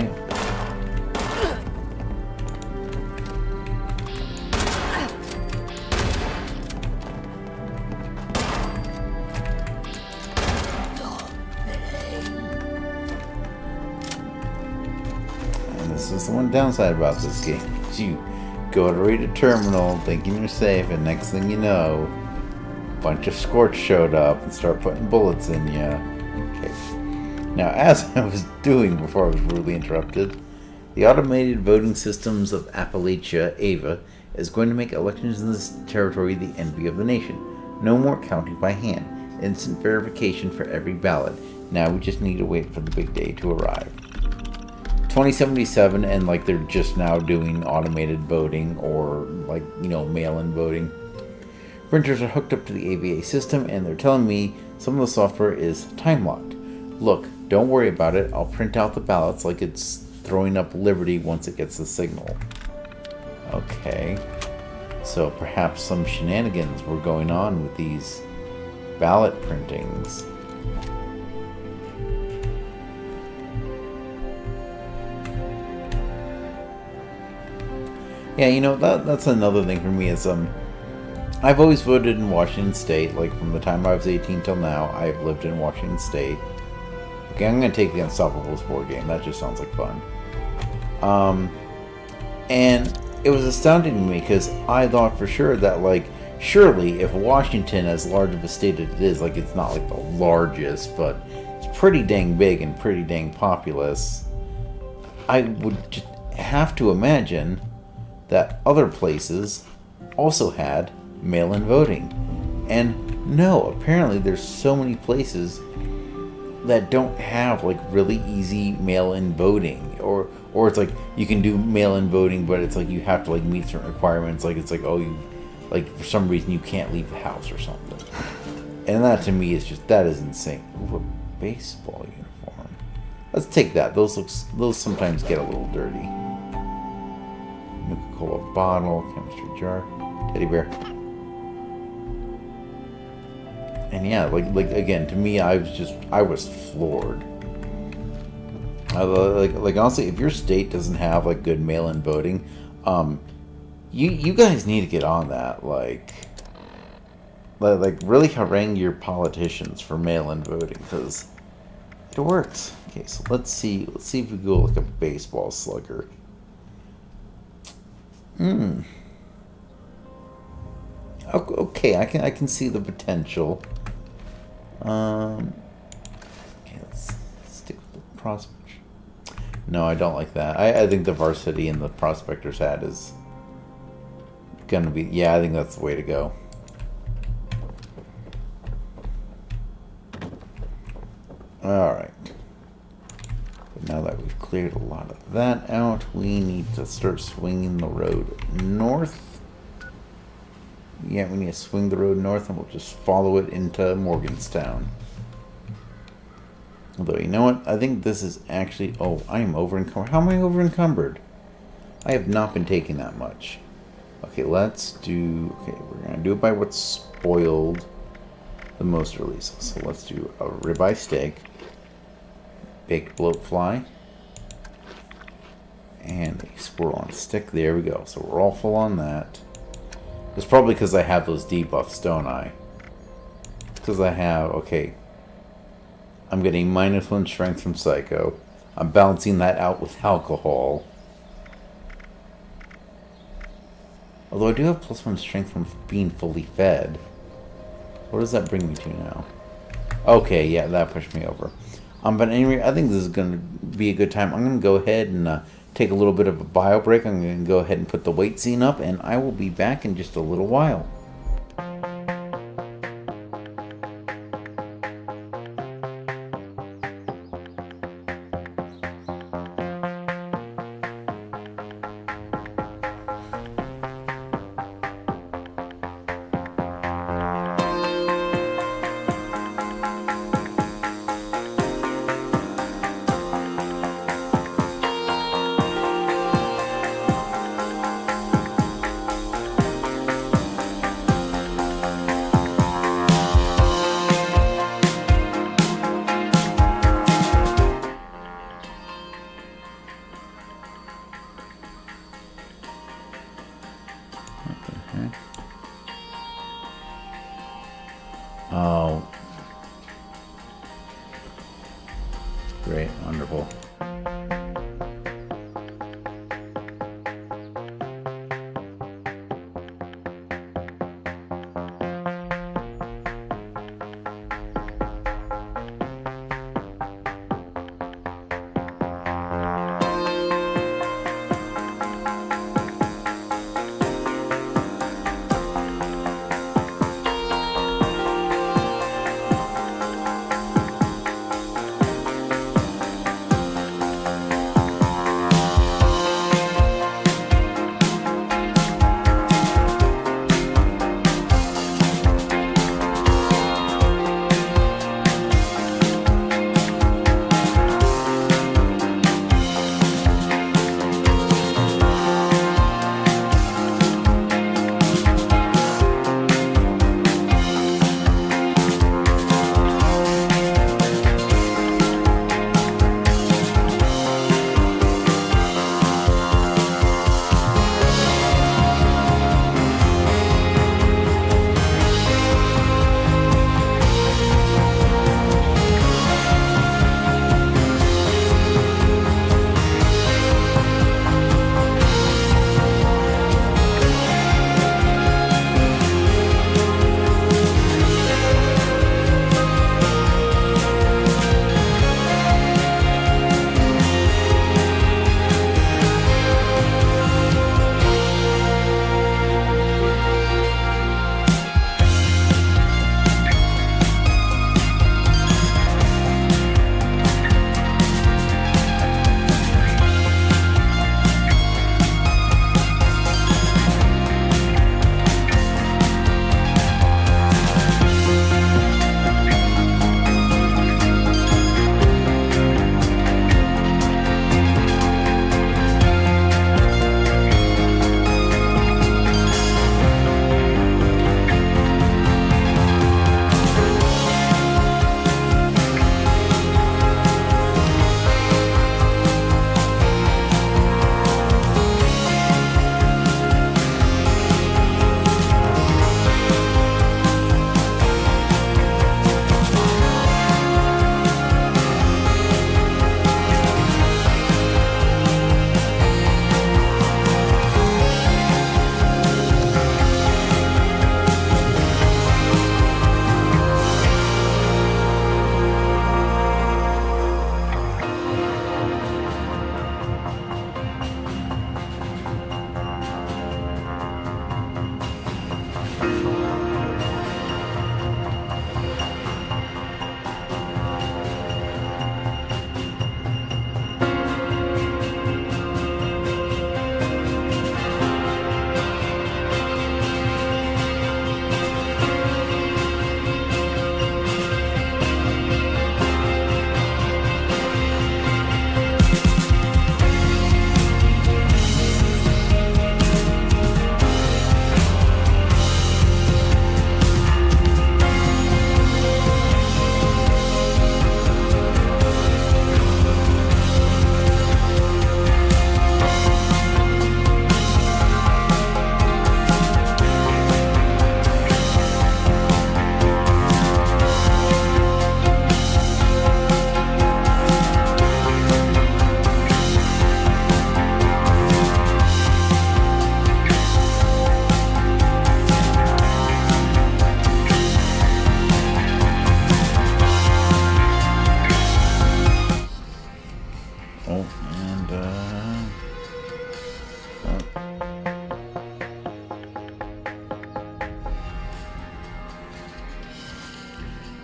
And this is the one downside about this game. You go to read a terminal thinking you're safe, and next thing you know, a bunch of Scorch showed up and start putting bullets in you. Okay. Now, as I was doing before I was rudely interrupted, the Automated Voting Systems of Appalachia, AVA, is going to make elections in this territory the envy of the nation. No more counting by hand. Instant verification for every ballot. Now we just need to wait for the big day to arrive. 2077, and like they're just now doing automated voting or like, you know, mail-in voting. Printers are hooked up to the AVA system, and they're telling me some of the software is time-locked. Look, don't worry about it. I'll print out the ballots like it's throwing up Liberty once it gets the signal. Okay. So perhaps some shenanigans were going on with these ballot printings. Yeah, you know, that's another thing for me is, I've always voted in Washington State, like from the time I was 18 till now, I've lived in Washington State. Okay, I'm going to take the Unstoppables board game, that just sounds like fun. And it was astounding to me because I thought for sure that, like, surely if Washington, as large of a state as it is, like, it's not like the largest, but it's pretty dang big and pretty dang populous, I would just have to imagine that other places also had mail-in voting. And no, apparently there's so many places that don't have like really easy mail-in voting, or it's like you can do mail-in voting, but it's like you have to like meet certain requirements, like it's like, oh, you like for some reason you can't leave the house or something. And that to me is just, that is insane. Ooh, a baseball uniform. Let's take that. Those sometimes get a little dirty. Coca-Cola bottle, chemistry jar, teddy bear. And yeah, like again, to me, I was floored. Like honestly, if your state doesn't have like good mail-in voting, you guys need to get on that. Like really harangue your politicians for mail-in voting, because it works. Okay, so let's see if we go like a baseball slugger. Okay, I can see the potential. Okay, let's stick with the prospect. No, I don't like that. I think the varsity and the prospector's hat is gonna be, yeah, I think that's the way to go. Alright. Now that we've cleared a lot of that out, we need to start swinging the road north. Yeah, we need to swing the road north, and we'll just follow it into Morgantown. Although, you know what? I think this is actually... Oh, I am over-encumbered. How am I over-encumbered? I have not been taking that much. Okay, let's do... Okay, we're going to do it by what's spoiled the most release. So let's do a ribeye steak. Baked bloatfly. And a squirrel on a stick. There we go. So we're all full on that. It's probably because I have those debuffs, don't I? Because I have... Okay. I'm getting -1 strength from Psycho. I'm balancing that out with alcohol. Although I do have +1 strength from being fully fed. What does that bring me to now? Okay, yeah, that pushed me over. But anyway, I think this is going to be a good time. I'm going to go ahead and take a little bit of a bio break. I'm going to go ahead and put the wait scene up, and I will be back in just a little while. Great, wonderful.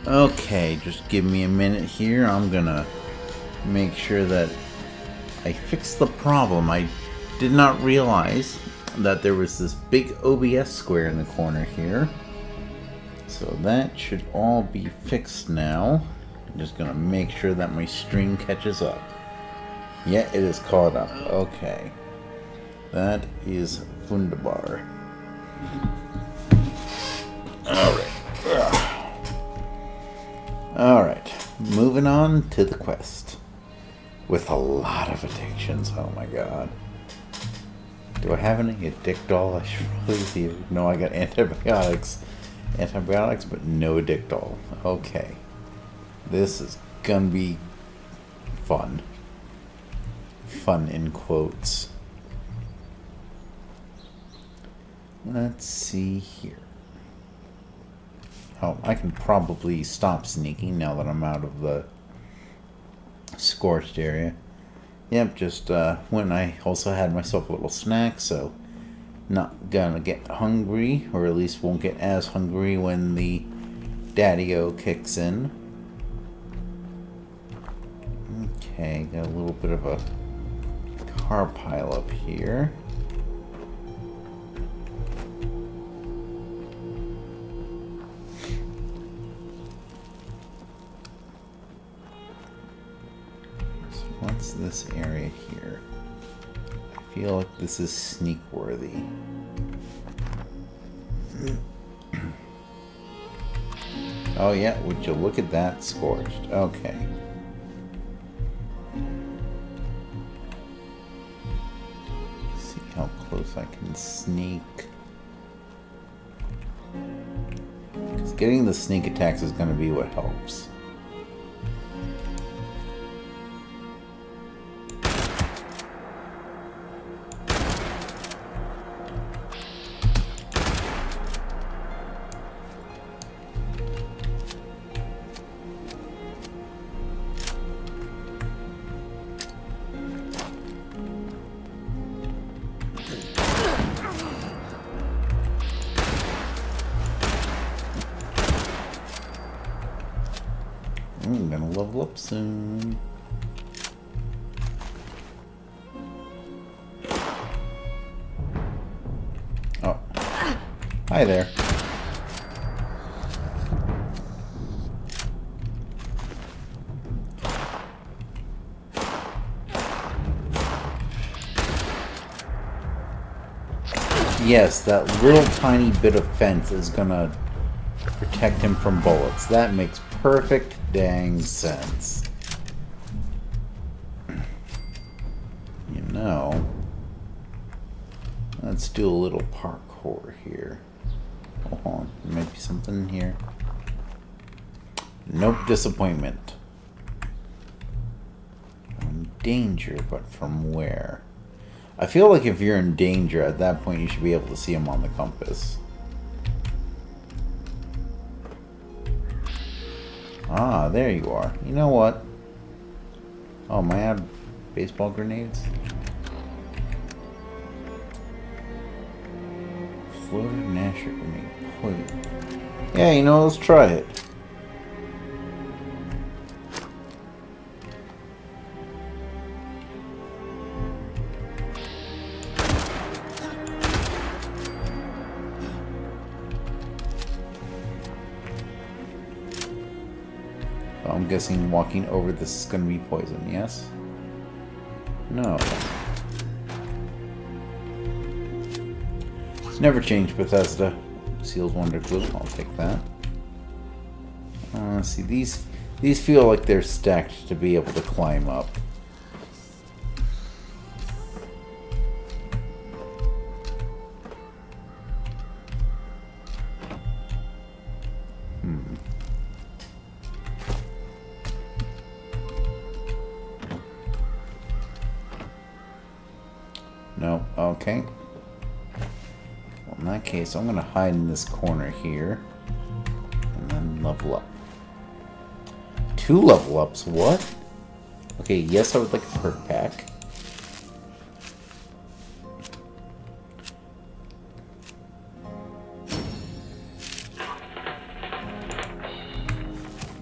Okay, just give me a minute here. I'm gonna make sure that I fix the problem. I did not realize that there was this big OBS square in the corner here. So that should all be fixed now. I'm just gonna make sure that my stream catches up. Yeah, it is caught up. Okay. That is wunderbar. Alright. Alright. Moving on to the quest. With a lot of addictions. Oh my god. Do I have any addict doll? I should probably see. No, I got antibiotics. Antibiotics, but no addict doll. Okay. This is gonna be fun. Fun in quotes. Let's see here. Oh, I can probably stop sneaking now that I'm out of the scorched area. Yep, just when I also had myself a little snack, so not gonna get hungry, or at least won't get as hungry when the daddy-o kicks in. Okay, got a little bit of a car pile up here. So what's this area here? I feel like this is sneak worthy. Oh yeah, would you look at that, scorched. Okay. See how close I can sneak. 'Cause getting the sneak attacks is going to be what helps. I'm gonna level up soon. Oh. Hi there. Yes, that little tiny bit of fence is gonna protect him from bullets. That makes perfect dang sense. You know, let's do a little parkour here. Hold on, there might be something here. Nope, disappointment. I'm in danger, but from where? I feel like if you're in danger at that point, you should be able to see him on the compass. Ah, there you are. You know what? Oh, am I out of baseball grenades? Floated Nasher grenade. Poison. Yeah, you know, let's try it. I'm guessing walking over this is going to be poison, yes? No. Never change, Bethesda. Sealed Wonder Glue, I'll take that. See, these feel like they're stacked to be able to climb up. No, okay. Well, in that case, I'm gonna hide in this corner here. And then level up. 2 level ups, what? Okay, yes, I would like a perk pack.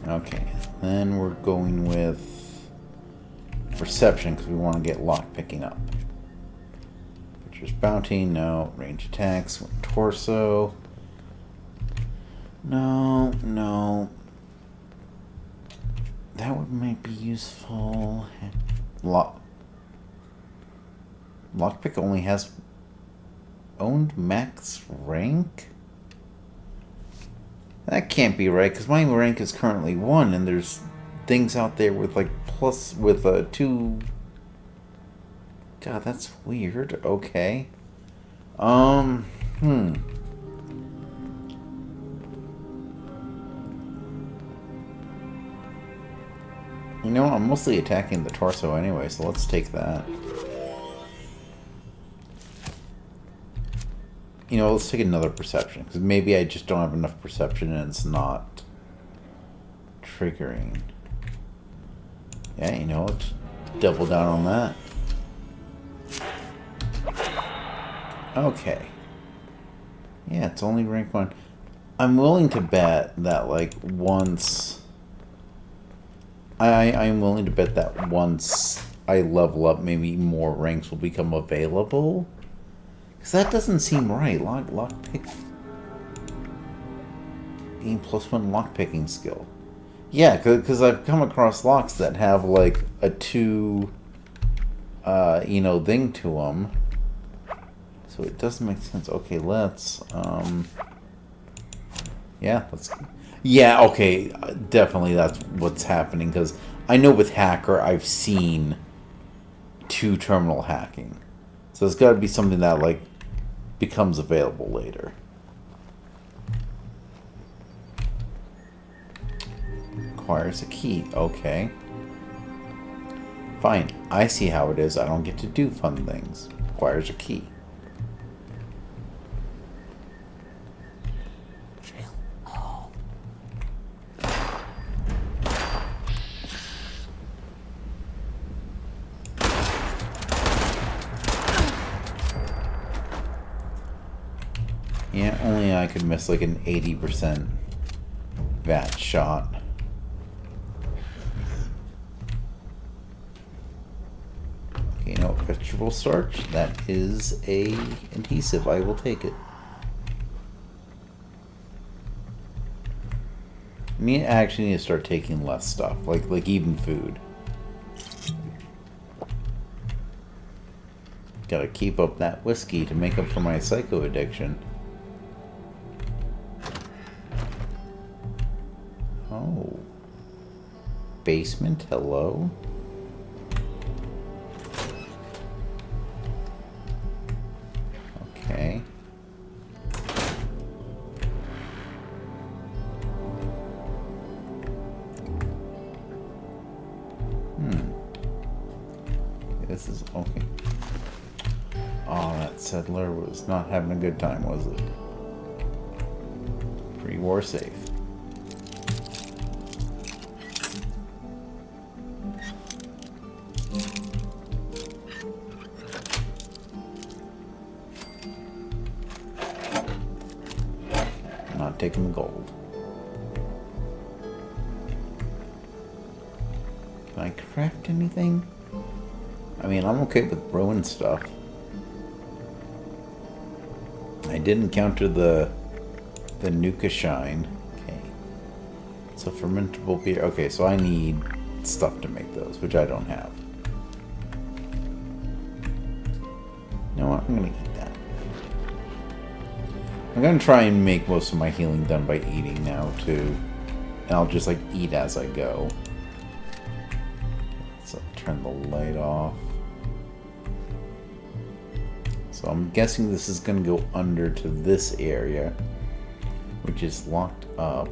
Okay, then we're going with Perception, because we want to get lock picking up. Butcher's Bounty, no. Range attacks, torso. No, no. That would might be useful. Lockpick only has owned max rank? That can't be right, because my rank is currently 1, and there's things out there with like plus with 2. God, that's weird. Okay. You know, I'm mostly attacking the torso anyway, so let's take that. You know, let's take another perception, because maybe I just don't have enough perception and it's not triggering. Yeah, you know, let's double down on that. Okay. Yeah, it's only rank 1. I'm willing to bet that, like, once... I'm willing to bet that once I level up, maybe more ranks will become available. Because that doesn't seem right. Lockpick... Gain +1 lockpicking skill. Yeah, because I've come across locks that have, like, a 2, you know, thing to them. So it doesn't make sense. Okay, let's, yeah, let's... Yeah, okay, definitely that's what's happening, because I know with Hacker I've seen 2 terminal hacking. So it's got to be something that, like, becomes available later. Requires a key. Okay. Fine. I see how it is. I don't get to do fun things. Requires a key. Yeah, only I could miss like an 80% VAT shot. Okay, no, vegetable starch. That is a adhesive. I will take it. I mean, I actually need to start taking less stuff, like even food. Gotta keep up that whiskey to make up for my psycho addiction. Oh. Basement, hello? Okay. This is okay. Oh, that settler was not having a good time, was it? Pre-war safe. Not taking the gold. Can I craft anything? I mean, I'm okay with brewing stuff. I did encounter the Nuka Shine. Okay. So fermentable beer. Okay, so I need stuff to make those, which I don't have. You know what? I'm gonna eat that. I'm gonna try and make most of my healing done by eating now too. And I'll just like eat as I go. So turn the light off. So I'm guessing this is going to go under to this area, which is locked up.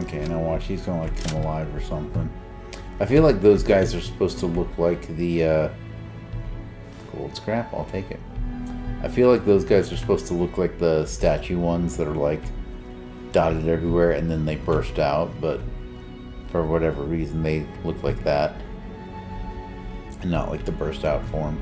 Okay, now watch, he's gonna like come alive or something. I feel like those guys are supposed to look like the gold scrap. I'll take it. I feel like those guys are supposed to look like the statue ones that are like dotted everywhere and then they burst out, but for whatever reason they look like that and not like the burst out form.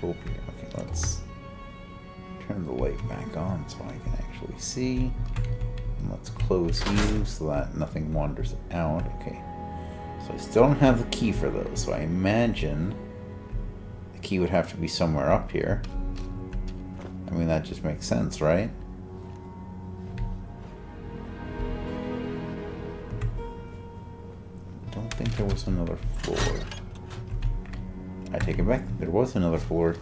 Utopia. Okay, let's turn the light back on so I can actually see. And let's close you so that nothing wanders out. Okay. So I still don't have the key for those, so I imagine the key would have to be somewhere up here. I mean, that just makes sense, right? Don't think there was another floor. I take it back. There was another floor.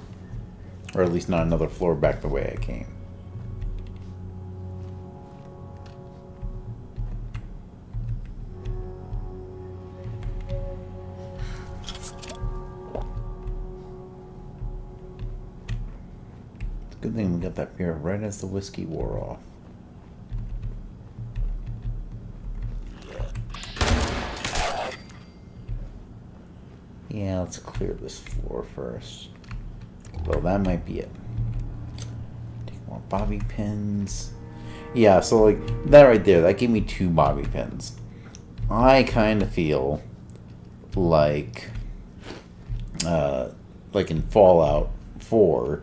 Or at least not another floor back the way I came. It's a good thing we got that beer right as the whiskey wore off. Yeah, let's clear this floor first. Well, that might be it. Take more bobby pins. Yeah, so like that right there, that gave me 2 bobby pins. I kind of feel like in Fallout 4,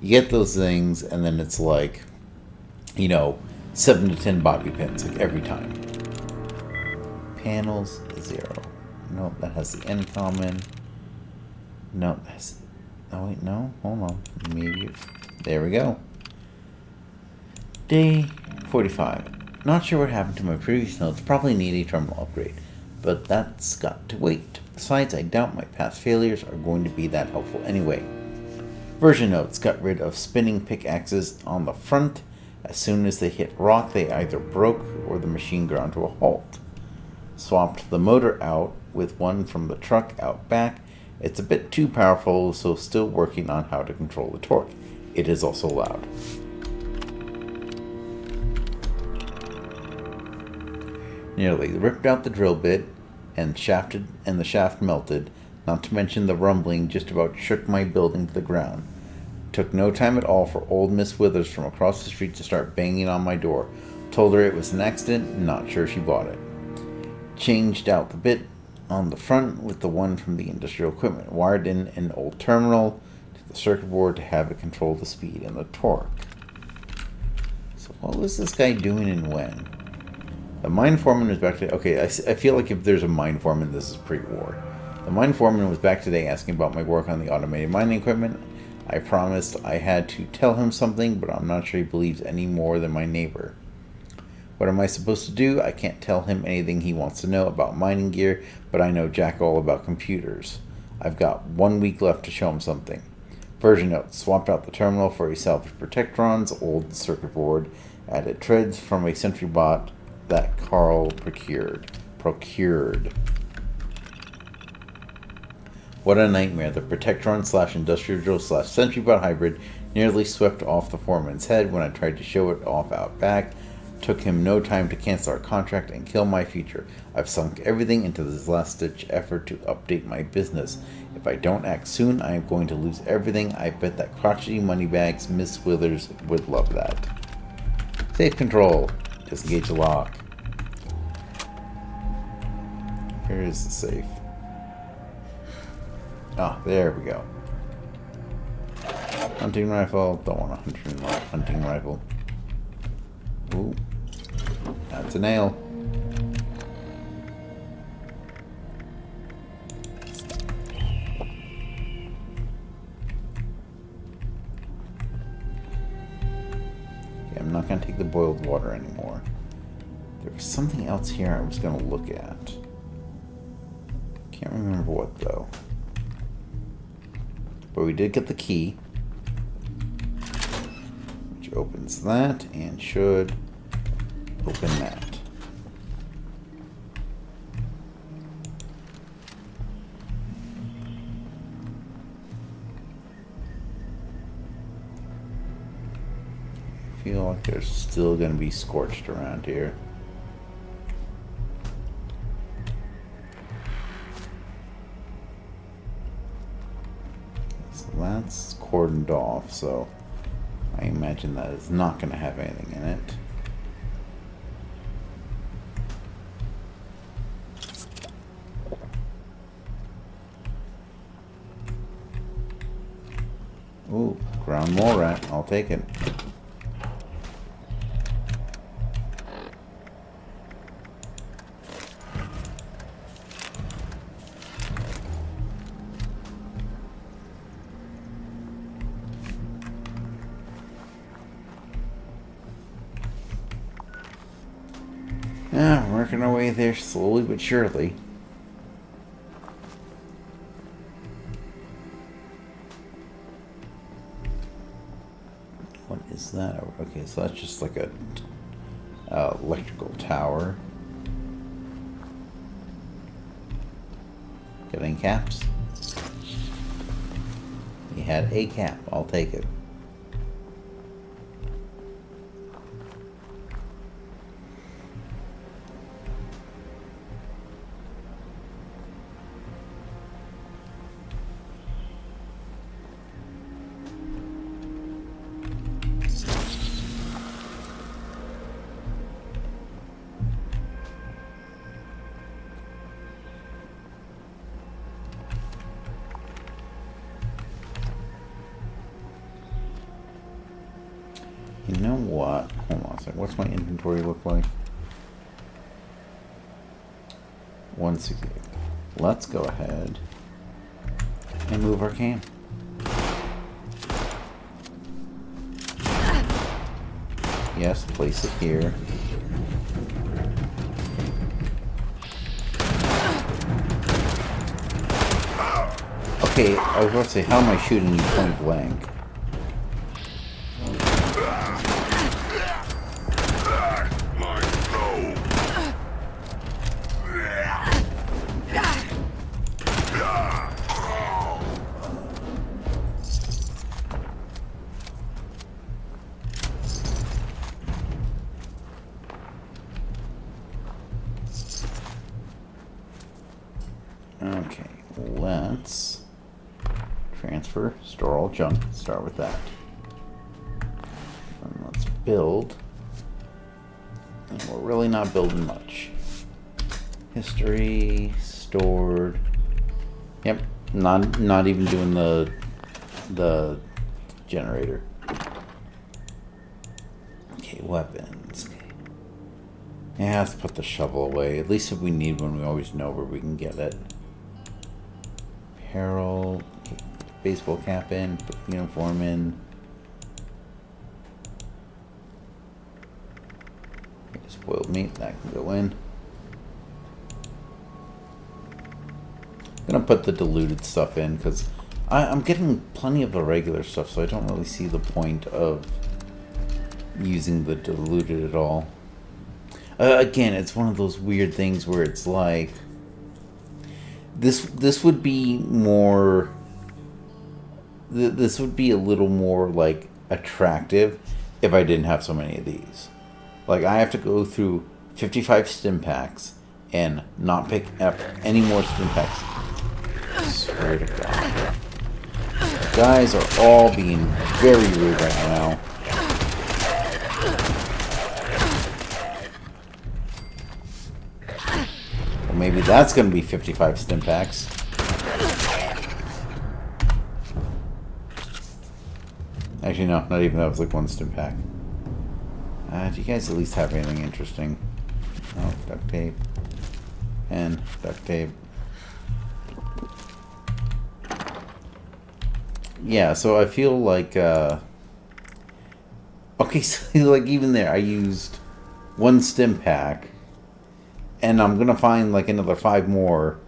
you get those things and then it's like, 7 to 10 bobby pins like every time. Panels 0. Nope, that has the end common. Nope, that's... Oh, wait, no. Hold on. Maybe... There we go. Day 45. Not sure what happened to my previous notes. Probably need a terminal upgrade. But that's got to wait. Besides, I doubt my past failures are going to be that helpful anyway. Version notes got rid of spinning pickaxes on the front. As soon as they hit rock, they either broke or the machine ground to a halt. Swapped the motor out with one from the truck out back. It's a bit too powerful, so still working on how to control the torque. It is also loud. Nearly ripped out the drill bit and the shaft melted, not to mention the rumbling just about shook my building to the ground. Took no time at all for old Miss Withers from across the street to start banging on my door. Told her it was an accident, not sure she bought it. Changed out the bit on the front with the one from the industrial equipment, wired in an old terminal to the circuit board to have it control the speed and the torque. So what was this guy doing and when? The mine foreman was back today. Okay, I feel like if there's a mine foreman, this is pre-war. The mine foreman was back today asking about my work on the automated mining equipment. I promised I had to tell him something, but I'm not sure he believes any more than my neighbor. What am I supposed to do? I can't tell him anything he wants to know about mining gear, but I know jack all about computers. I've got 1 week left to show him something. Version note, swapped out the terminal for a salvaged Protectron's old circuit board, added treads from a sentry bot that Carl procured. What a nightmare. The Protectron / industrial drill / sentry bot hybrid nearly swept off the foreman's head when I tried to show it off out back. Took him no time to cancel our contract and kill my future. I've sunk everything into this last-ditch effort to update my business. If I don't act soon, I am going to lose everything. I bet that crotchety moneybags Miss Withers would love that. Safe control. Disengage the lock. Where is the safe? Ah, there we go. Hunting rifle. Don't want a hunting rifle. Ooh. That's a nail. Okay, I'm not going to take the boiled water anymore. There was something else here I was going to look at. Can't remember what though. But we did get the key, which opens that and should open that. I feel like there's still going to be scorched around here. So that's cordoned off, so I imagine that is not going to have anything in it. Ground mole rat. I'll take it. Yeah, working our way there slowly but surely. What is that? Okay, so that's just like a electrical tower. Got any caps? He had a cap. I'll take it. You know what? Hold on a second. What's my inventory look like? 168. Let's go ahead and move our cam. Yes, place it here. Okay, I was about to say, how am I shooting you point blank? Okay, let's transfer, store all junk, start with that. And let's build. And we're really not building much. History, stored. Yep, not even doing the generator. Okay, weapons. Yeah, let's put the shovel away. At least if we need one, we always know where we can get it. Apparel, baseball cap in, put the uniform in. Spoiled meat, that can go in. I'm gonna put the diluted stuff in because I'm getting plenty of the regular stuff, so I don't really see the point of using the diluted at all. Again, it's one of those weird things where it's like this would be more. This would be a little more like attractive if I didn't have so many of these. Like I have to go through 55 stim packs and not pick up any more stim packs. I swear to God, guys are all being very rude right now. Well, maybe that's going to be 55 stim packs. Actually, no, not even that. Was like one stim pack. Do you guys at least have anything interesting? Oh, duct tape. And duct tape. Yeah, so I feel like, okay, so like even there, I used one stim pack, and I'm gonna find like another 5 more,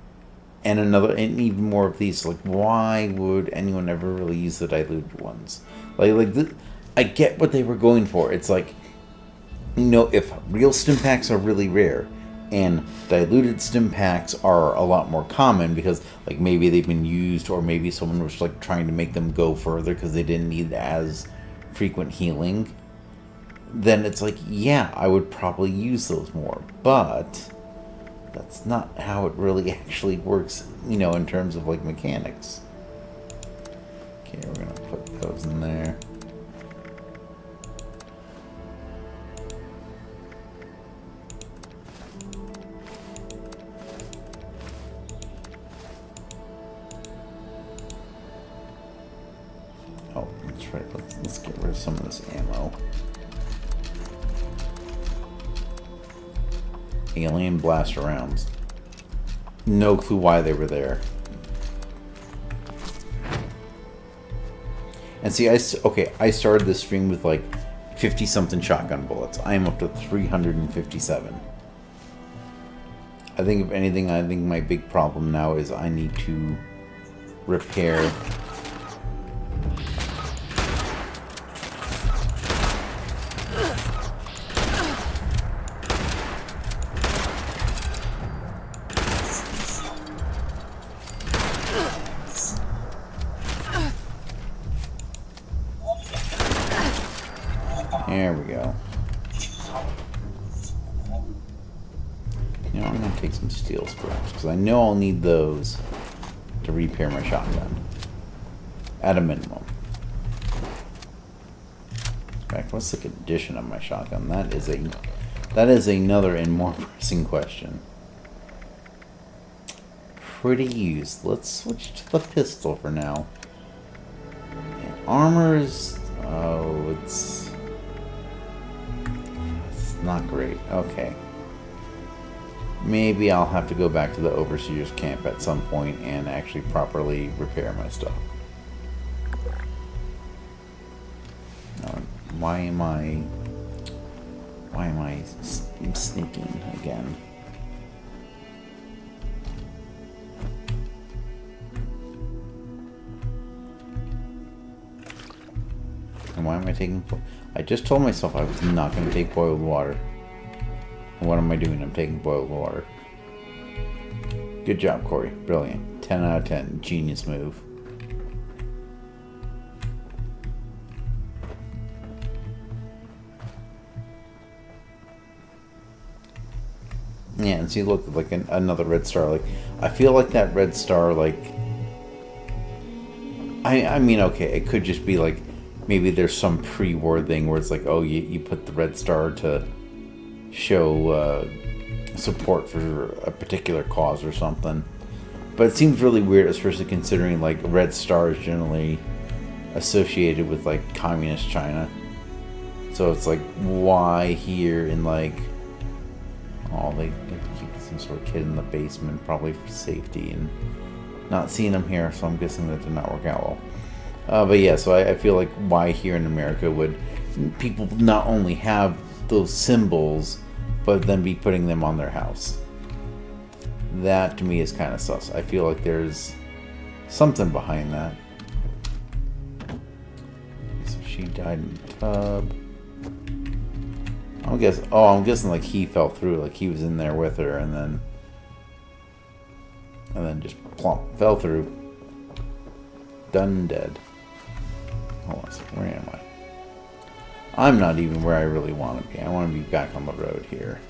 and even more of these. Like, why would anyone ever really use the diluted ones? I get what they were going for. It's like, you know, if real stim packs are really rare, and diluted stim packs are a lot more common because, like, maybe they've been used, or maybe someone was like trying to make them go further because they didn't need as frequent healing, then it's like, yeah, I would probably use those more. But that's not how it really actually works, you know, in terms of like mechanics. Okay, we're gonna put those in there. right. Let's get rid of some of this ammo. Alien blaster rounds. No clue why they were there. And see, I started this stream with like 50-something shotgun bullets. I am up to 357. I think if anything, I think my big problem now is I need to repair. There we go. You know, I'm going to take some steel scraps, because I know I'll need those to repair my shotgun. At a minimum. In fact, what's the condition of my shotgun? That is another and more pressing question. Pretty used. Let's switch to the pistol for now. And armor's... oh, it's not great. Okay. Maybe I'll have to go back to the Overseer's camp at some point and actually properly repair my stuff. Why am I sneaking again? And why am I taking... I just told myself I was not going to take boiled water. And what am I doing? I'm taking boiled water. Good job, Corey. Brilliant. 10 out of 10. Genius move. Yeah, and see, look, like another red star. Like, I feel like that red star, like... I mean, okay, it could just be like... Maybe there's some pre-war thing where it's like, oh, you put the red star to show support for a particular cause or something. But it seems really weird, especially considering like red star is generally associated with like communist China. So it's like, why here in like, oh, they keep some sort of kid in the basement, probably for safety, and not seeing them here, so I'm guessing that did not work out well. But yeah, so I feel like why here in America would people not only have those symbols, but then be putting them on their house. That to me is kind of sus. I feel like there's something behind that. So she died in the tub. I'm guessing like he fell through, like he was in there with her, and then just plump, fell through. Done dead. Hold on a second, where am I? I'm not even where I really want to be. I want to be back on the road here.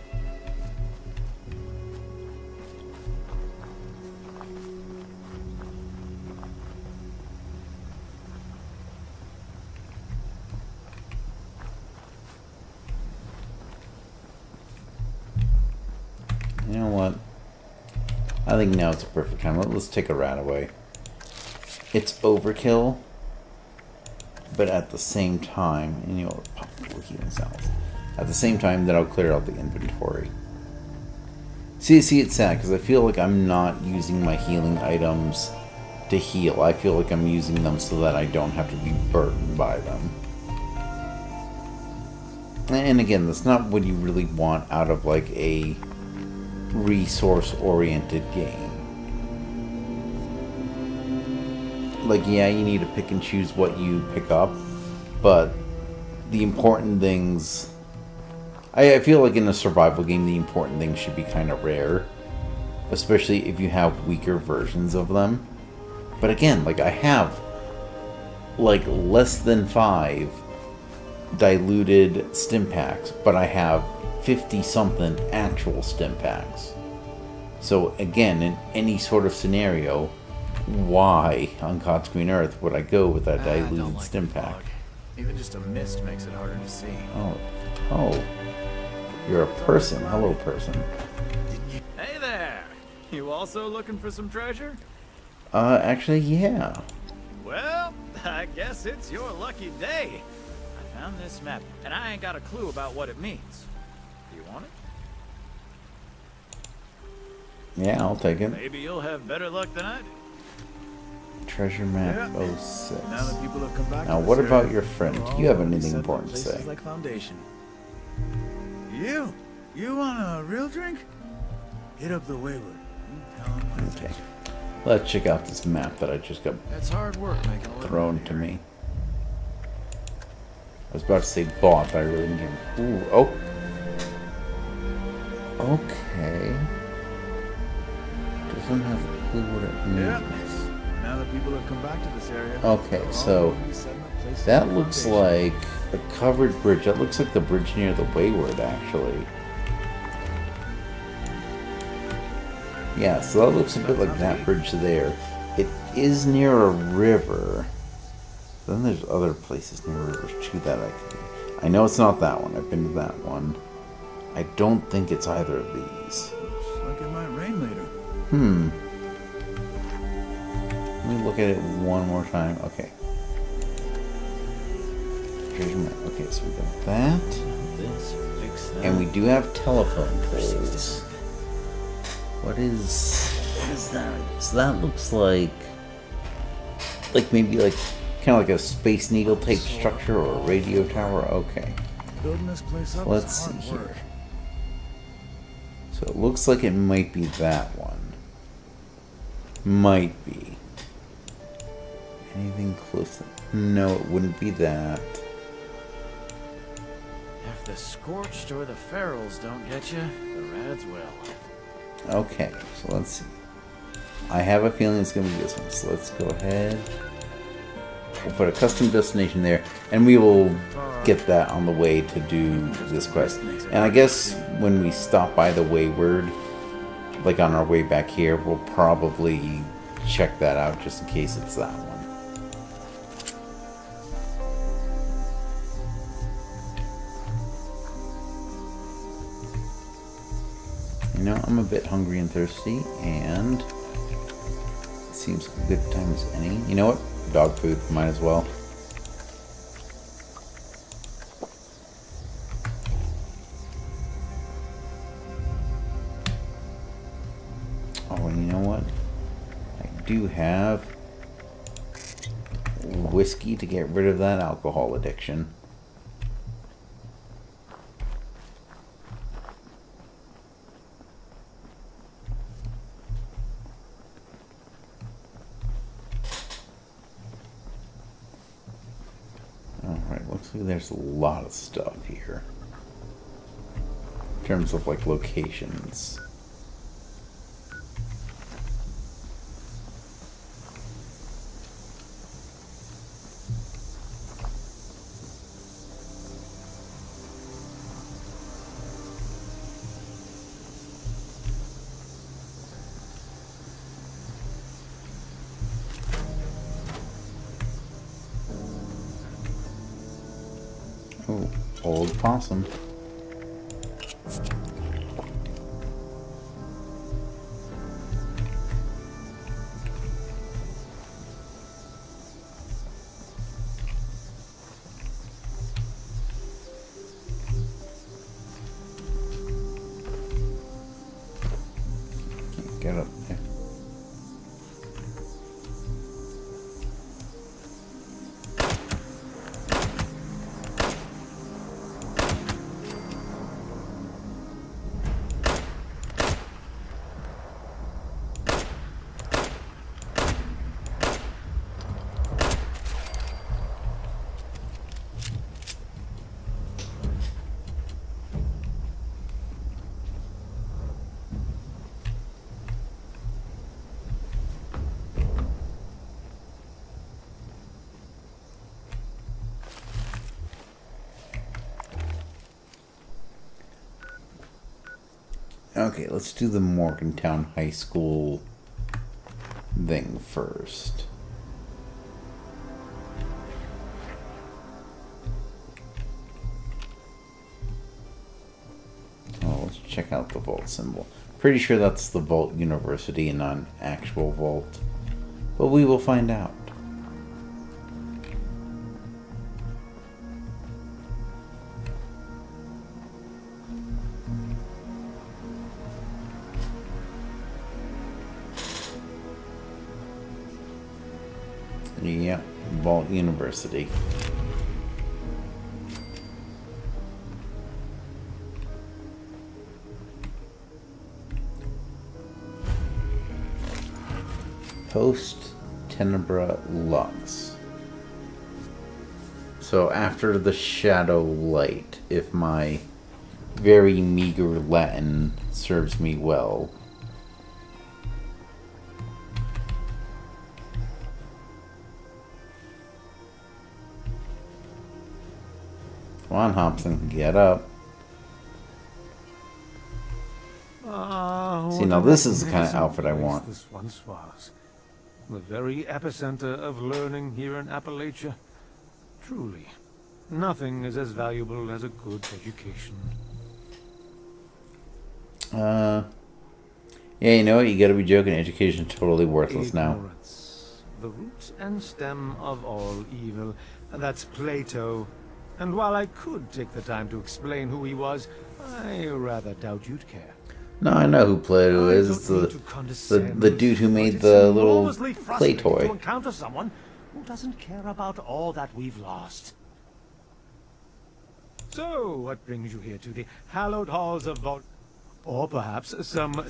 You know what? I think now it's a perfect time. Let's take a rat away. It's overkill, but at the same time, and you know, pop full of healing cells. At the same time, that I'll clear out the inventory. See, it's sad because I feel like I'm not using my healing items to heal. I feel like I'm using them so that I don't have to be burdened by them. And again, that's not what you really want out of like a resource-oriented game. Like, yeah, you need to pick and choose what you pick up, but the important things... I feel like in a survival game, the important things should be kind of rare, especially if you have weaker versions of them. But again, like, I have, like, less than 5 diluted stim packs, but I have 50-something actual stim packs. So, again, in any sort of scenario... Why on God's green earth would I go with that diluted stim pack? Even just a mist makes it harder to see. Oh, you're a person. Hello, person. Hey there! You also looking for some treasure? Actually, yeah. Well, I guess it's your lucky day. I found this map, and I ain't got a clue about what it means. Do you want it? Yeah, I'll take it. Maybe you'll have better luck than I do. Treasure map Yeah. 06. Now that people have come back Now, to what this about area, your friend? we're Do you have all anything settled in important to places say? like Foundation. You want a real drink? Hit up the Wayward. Tell 'em I Okay. sent you. Let's check out this map that I just got That's hard work making a living thrown out to here. me. I was about to say bought, but I really didn't. Ooh, oh. Okay. Doesn't have a clue what it means. Yeah. Now that people have come back to this area. Okay, they're all so going to be setting up places that like looks Foundation. like a covered bridge. That looks like the bridge near the Wayward, actually. Yeah, so that looks a bit like that bridge there. It is near a river. Then there's other places near rivers too that I know it's not that one. I've been to that one. I don't think it's either of these. Looks like it might rain later. Let me look at it one more time. Okay. Treasure map. Okay, so we got that. This fix that. And we do have telephone poles. What is that? So that looks like maybe like kind of like a Space Needle type structure or a radio tower. Okay. Building this place up Let's is see hard here. work. So it looks like it might be that one. Might be. Anything close to... No, it wouldn't be that. If the Scorched or the Ferals don't get you, the Rads will. Okay, so let's see. I have a feeling it's going to be this one. So let's go ahead. We'll put a custom destination there. And we will get that on the way to do this quest. And I guess when we stop by the Wayward, like on our way back here, we'll probably check that out just in case it's that one. You know, I'm a bit hungry and thirsty, and it seems like a good time as any. You know what? Dog food, might as well. Oh, and you know what? I do have whiskey to get rid of that alcohol addiction. Alright, looks like there's a lot of stuff here. In terms of like locations. Oh, old possum. Can't get up there. Okay, let's do the Morgantown High School thing first. Oh, let's check out the vault symbol. Pretty sure that's the Vault University and not an actual vault. But we will find out. Yep, Vault University. Post Tenebra Lux. So after the Shadow Light, if my very meager Latin serves me well. Come on, Hobson, get up. See, now this is the kind of outfit I want. This once was the very epicenter of learning here in Appalachia. Truly, nothing is as valuable as a good education. Yeah, you know what? You gotta be joking. Education's totally worthless Ignorance, the root and stem of all evil. That's Plato. And while I could take the time to explain who he was, I rather doubt you'd care. now. No, I know who Plato is. It's the dude who made the little play toy. To encounter someone who doesn't care about all that we've lost. So, what brings you here to the hallowed halls of Vault? Or perhaps some...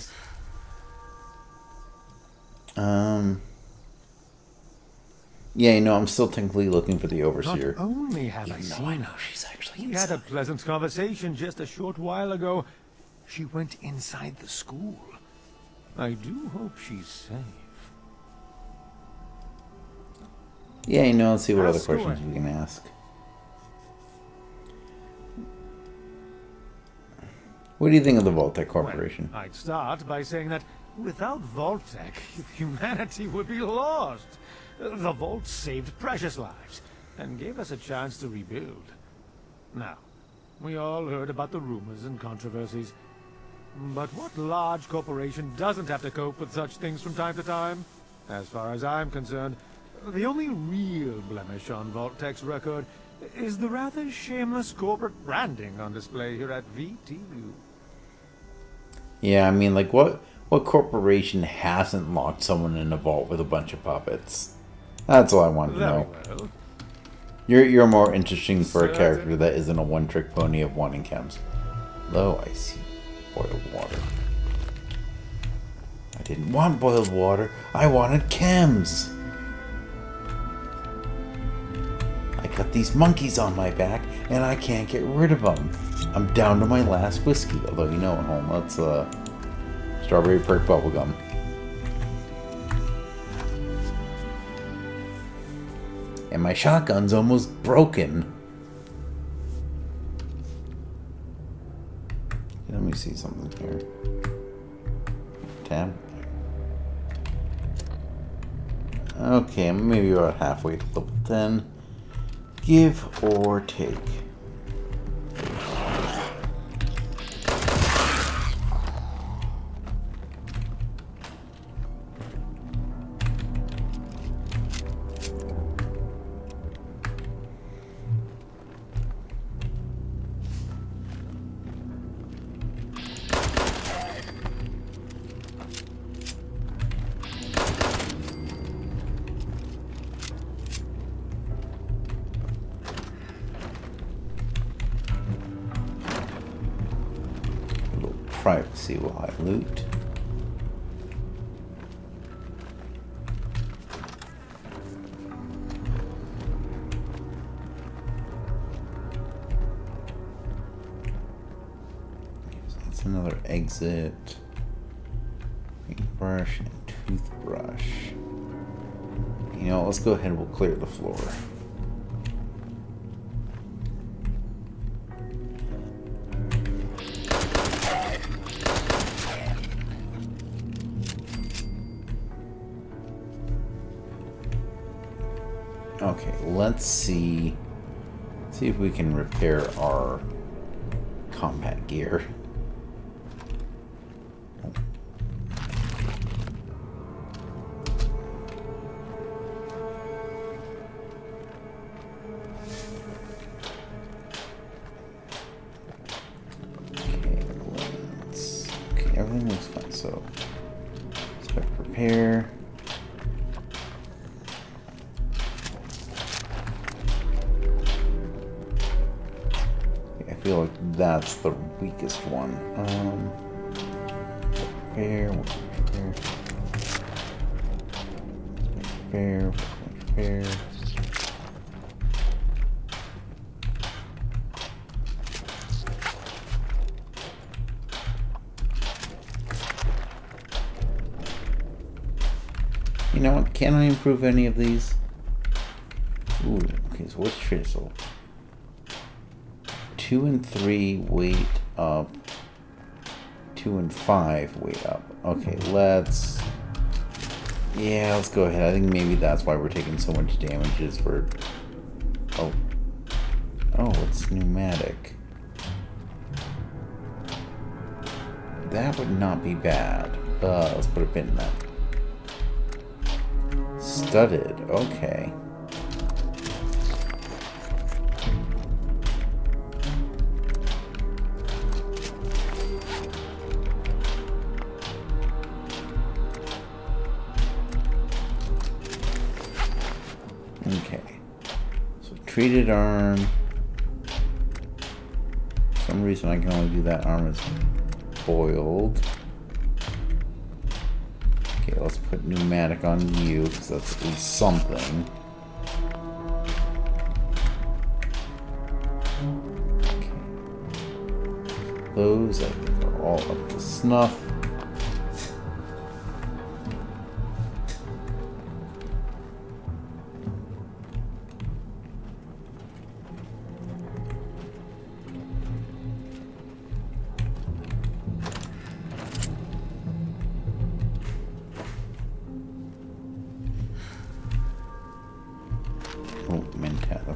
Yeah, you know, I'm still technically looking for the Overseer. Not only have I Even though seen I know her, she's actually we had a inside. pleasant conversation just a short while ago. She went inside the school. I do hope she's safe. Yeah, you know, let's see what other Ask questions away. we can ask. What do you think of the Vault-Tec Corporation? Well, I'd start by saying that without Vault-Tec, humanity would be lost. The Vault saved precious lives and gave us a chance to rebuild. Now, we all heard about the rumors and controversies. But what large corporation doesn't have to cope with such things from time to time? As far as I'm concerned, the only real blemish on Vault-Tec's record is the rather shameless corporate branding on display here at VTU. Yeah, I mean, like, what corporation hasn't locked someone in a vault with a bunch of puppets? That's all I wanted to know. Very well. You're more interesting for a character that isn't a one-trick pony of wanting chems. Lo, I see boiled water. I didn't want boiled water. I wanted chems. I got these monkeys on my back, and I can't get rid of them. I'm down to my last whiskey. Although, you know, at home, that's strawberry perk bubblegum. And my shotgun's almost broken. Let me see something here. Tab. Okay, maybe about halfway to level 10. Give or take. Privacy while I loot. So that's another exit. Paintbrush and toothbrush. You know, let's go ahead and we'll clear the floor. Okay, let's see if we can repair our combat gear. Okay, everything looks fine. So, spec repair. feel like that's the weakest one. Repair. You know what? Can I improve any of these? Ooh, okay, so what's Chisel? 2 and 3 weight up. 2 and 5 weight up. Okay, let's... Yeah, let's go ahead. I think maybe that's why we're taking so much damage is we're... Oh. Oh, it's pneumatic. That would not be bad. Let's put a pin in that. Studded, okay. Okay. So treated arm. For some reason I can only do that arm as boiled. Okay, let's put pneumatic on you, because that's at least something. Okay. Those, I think, are all up to snuff.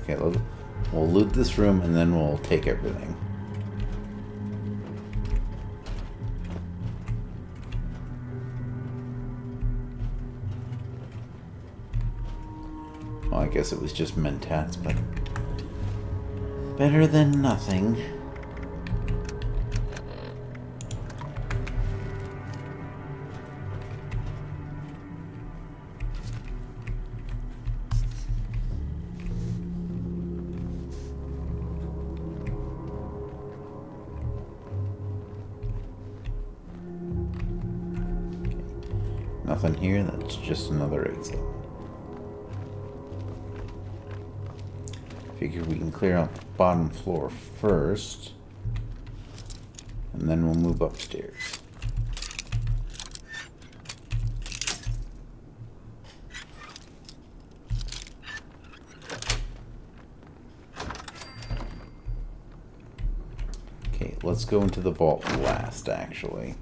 Okay, we'll loot this room and then we'll take everything. Well, I guess it was just mentats, but better than nothing. Nothing here, that's just another exit. Figure we can clear out the bottom floor first, and then we'll move upstairs. Okay, let's go into the vault last, actually.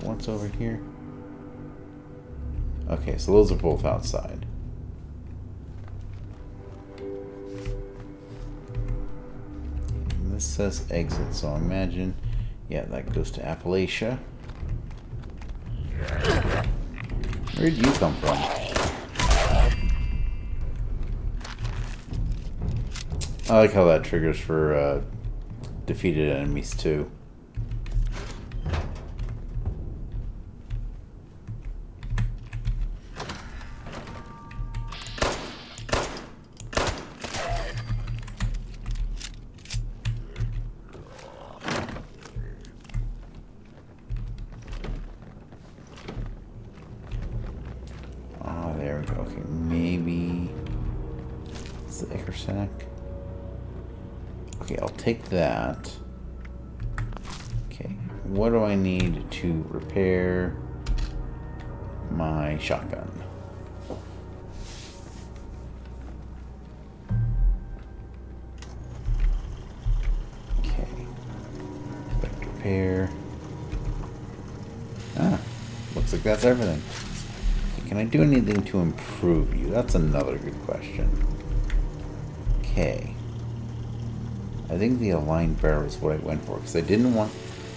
What's over here? Okay, so those are both outside. And this says exit, so I imagine, yeah, that goes to Appalachia. Where did you come from? I like how that triggers for defeated enemies too. There we go. Okay, maybe it's the Ichor sack. Okay, I'll take that. Okay, what do I need to repair my shotgun? Okay, select repair. Ah, looks like that's everything. Can I do anything to improve you? That's another good question. Okay. I think the aligned barrel is what I went for, because I didn't want...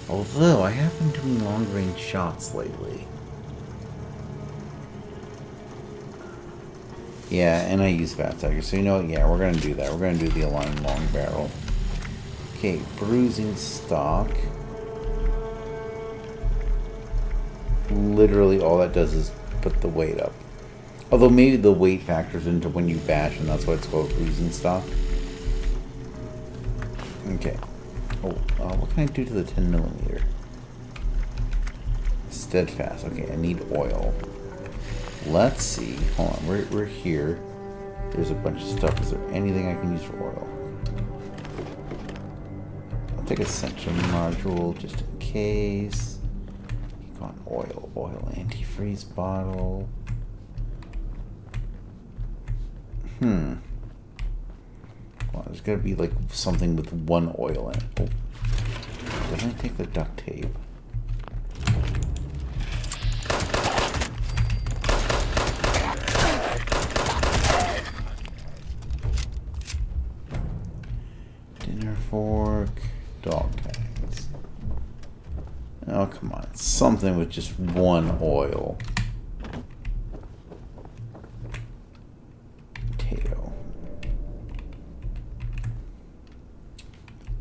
Although, I have been doing long-range shots lately. Yeah, and I use Vat Tiger, so you know what? Yeah, we're going to do that. We're going to do the aligned long barrel. Okay, bruising stock. Literally all that does is put the weight up. Although maybe the weight factors into when you bash, and that's why it's called bruising stock. Okay. Oh, what can I do to the 10mm? Steadfast. Okay, I need oil. Let's see. Hold on. We're here. There's a bunch of stuff. Is there anything I can use for oil? I'll take a sensor module just in case. Keep on oil. Oil antifreeze bottle. Well, there's gotta be like something with one oil in it. Oh. Definitely take the duct tape. Dinner fork. Dog tags. Oh, come on. Something with just one oil. Potato.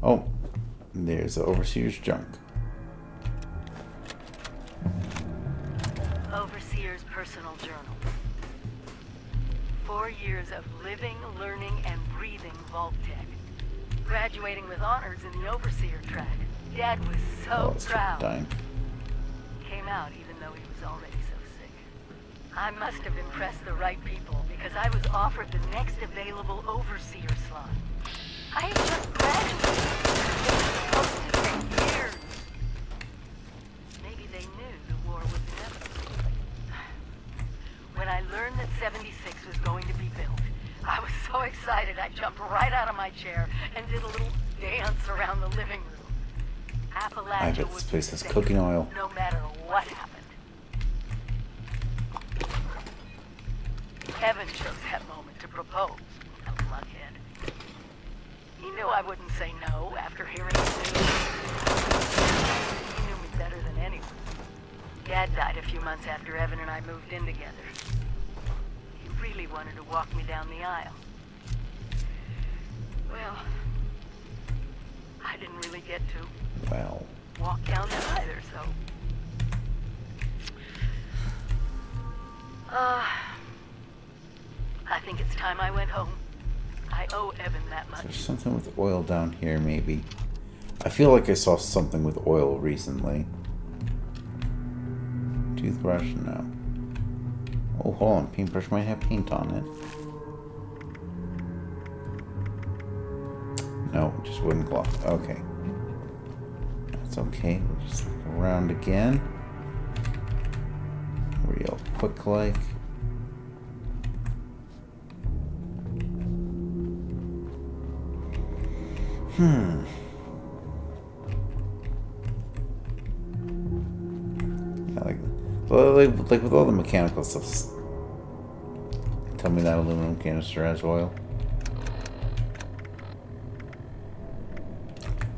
Oh, there's the Overseer's junk. Overseer's personal journal. 4 years of living, learning, and breathing Vault Tech. Graduating with honors in the Overseer track. Dad was so proud. Dying. Came out even though he was already so sick. I must have impressed the right people because I was offered the next available Overseer slot. I had just graduated. They were supposed to take years. Maybe they knew the war was inevitable. When I learned that 76 was going to be built, I was so excited I jumped right out of my chair and did a little dance around the living room. Appalachia I bet this place has cooking oil. no matter what happened. Kevin chose that moment to propose. A luckhead. He knew I wouldn't say no after hearing the news. He knew me better than anyone. Dad died a few months after Evan and I moved in together. He really wanted to walk me down the aisle. Well, I didn't really get to Well. walk down it either, so... I think it's time I went home. I owe Evan that much. There's something with oil down here, maybe. I feel like I saw something with oil recently. Toothbrush? No. Oh, hold on. Paintbrush might have paint on it. No, just wooden cloth. Okay. That's okay. We'll just look around again. Real quick like. Yeah, like with all the mechanical stuff. Tell me that aluminum canister has oil.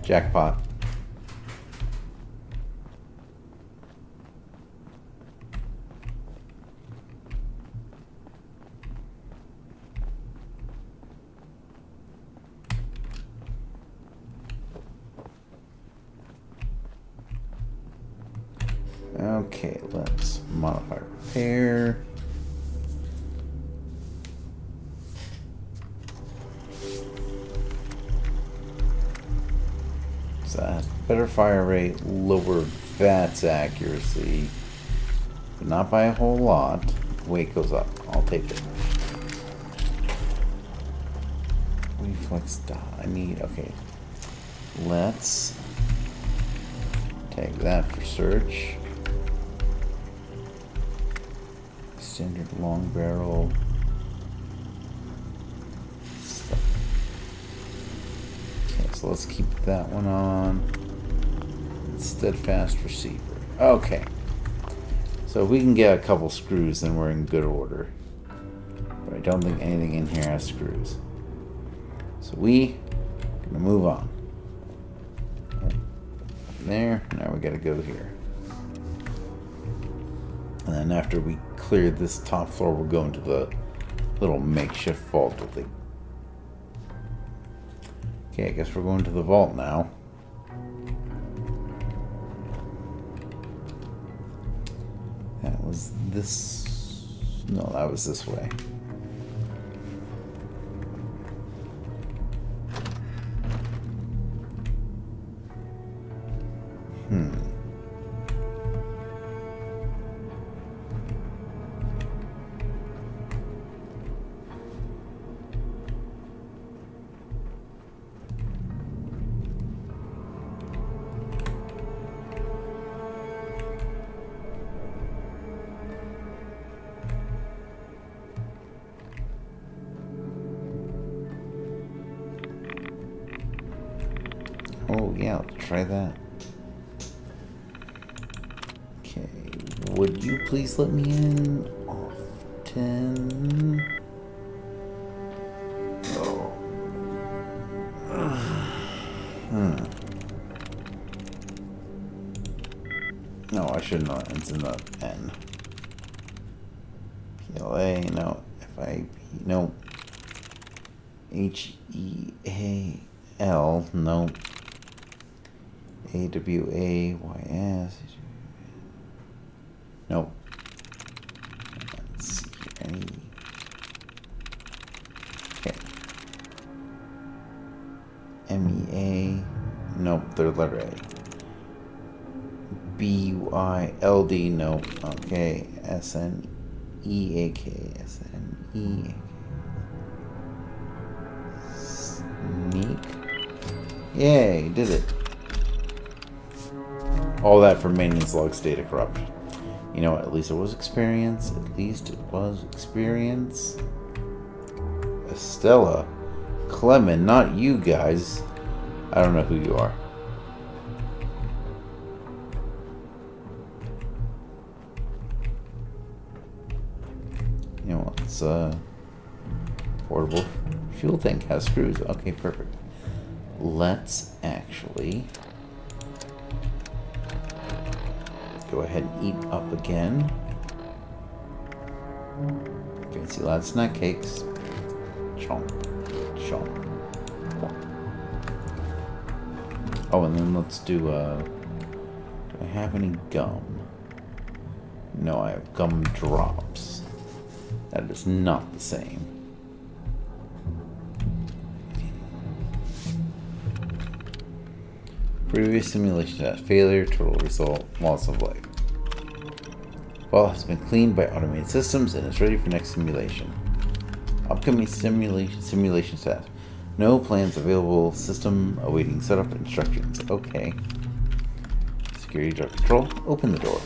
Jackpot. Okay, let's modify repair. So that has better fire rate, lower VATS accuracy, but not by a whole lot. Weight goes up. I'll take it. Reflex dot. I need. Okay. Let's take that for search. Standard long barrel. Stuff. Okay, so let's keep that one on. Steadfast receiver. Okay. So if we can get a couple screws, then we're in good order. But I don't think anything in here has screws. So we are gonna move on. There. Now we gotta go here. And then after we clear this top floor, we'll go into the little makeshift vault with it. Okay, I guess we're going to the vault now. That was this... No, that was this way. Oh yeah, let's try that. Okay, would you please let me in? Off 10. Oh. No, I shouldn't have. It's in the N. PLA, no. FIP, no. HEAL, no. AWAYS. Nope. Let's see here. Okay. MEA. Nope, third letter A. BYLD, nope. Okay. SNEAK. SNEAK. Sneak. Yay, did it. All that for maintenance logs data corrupt. You know what? At least it was experience. At least it was experience. Estella. Clement, not you guys. I don't know who you are. You know what? It's portable fuel tank has screws. Okay, perfect. Let's actually go ahead and eat up again. Fancy lad snack cakes. Chomp. Chomp. Oh, and then let's do, do I have any gum? No, I have gum drops. That is not the same. Previous simulation test. Failure, total result, loss of life. Vault has been cleaned by automated systems and is ready for next simulation. Upcoming simulation test. No plans available. System awaiting setup instructions. Okay. Security door control. Open the door.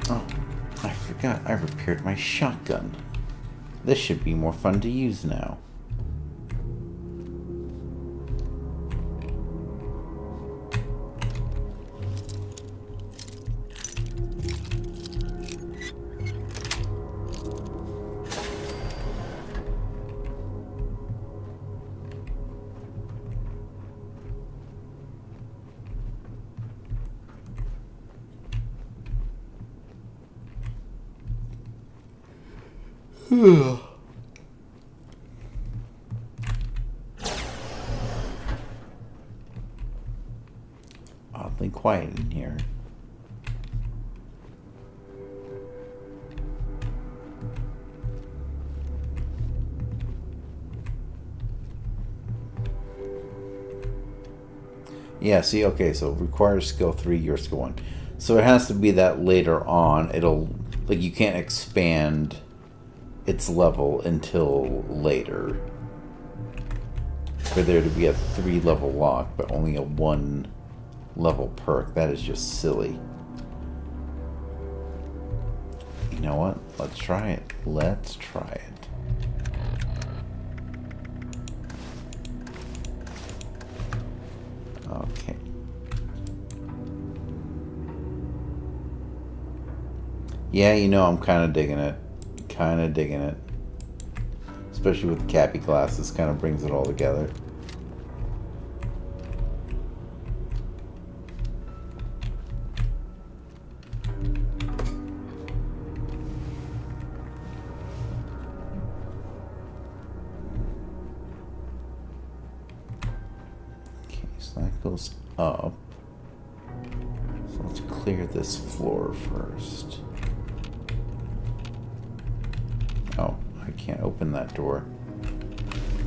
Oh, I forgot I repaired my shotgun. This should be more fun to use now. Oddly quiet in here. Yeah, see, okay, so it requires skill 3, your skill 1. So it has to be that later on, it'll, like, you can't expand its level until later. For there to be a 3-level lock, but only a 1-level perk. That is just silly. You know what? Let's try it. Let's try it. Okay. Yeah, you know, I'm kind of digging it. Kind of digging it. Especially with the Cappy glasses, kind of brings it all together. Okay, so that goes up. So let's clear this floor first. Oh, I can't open that door.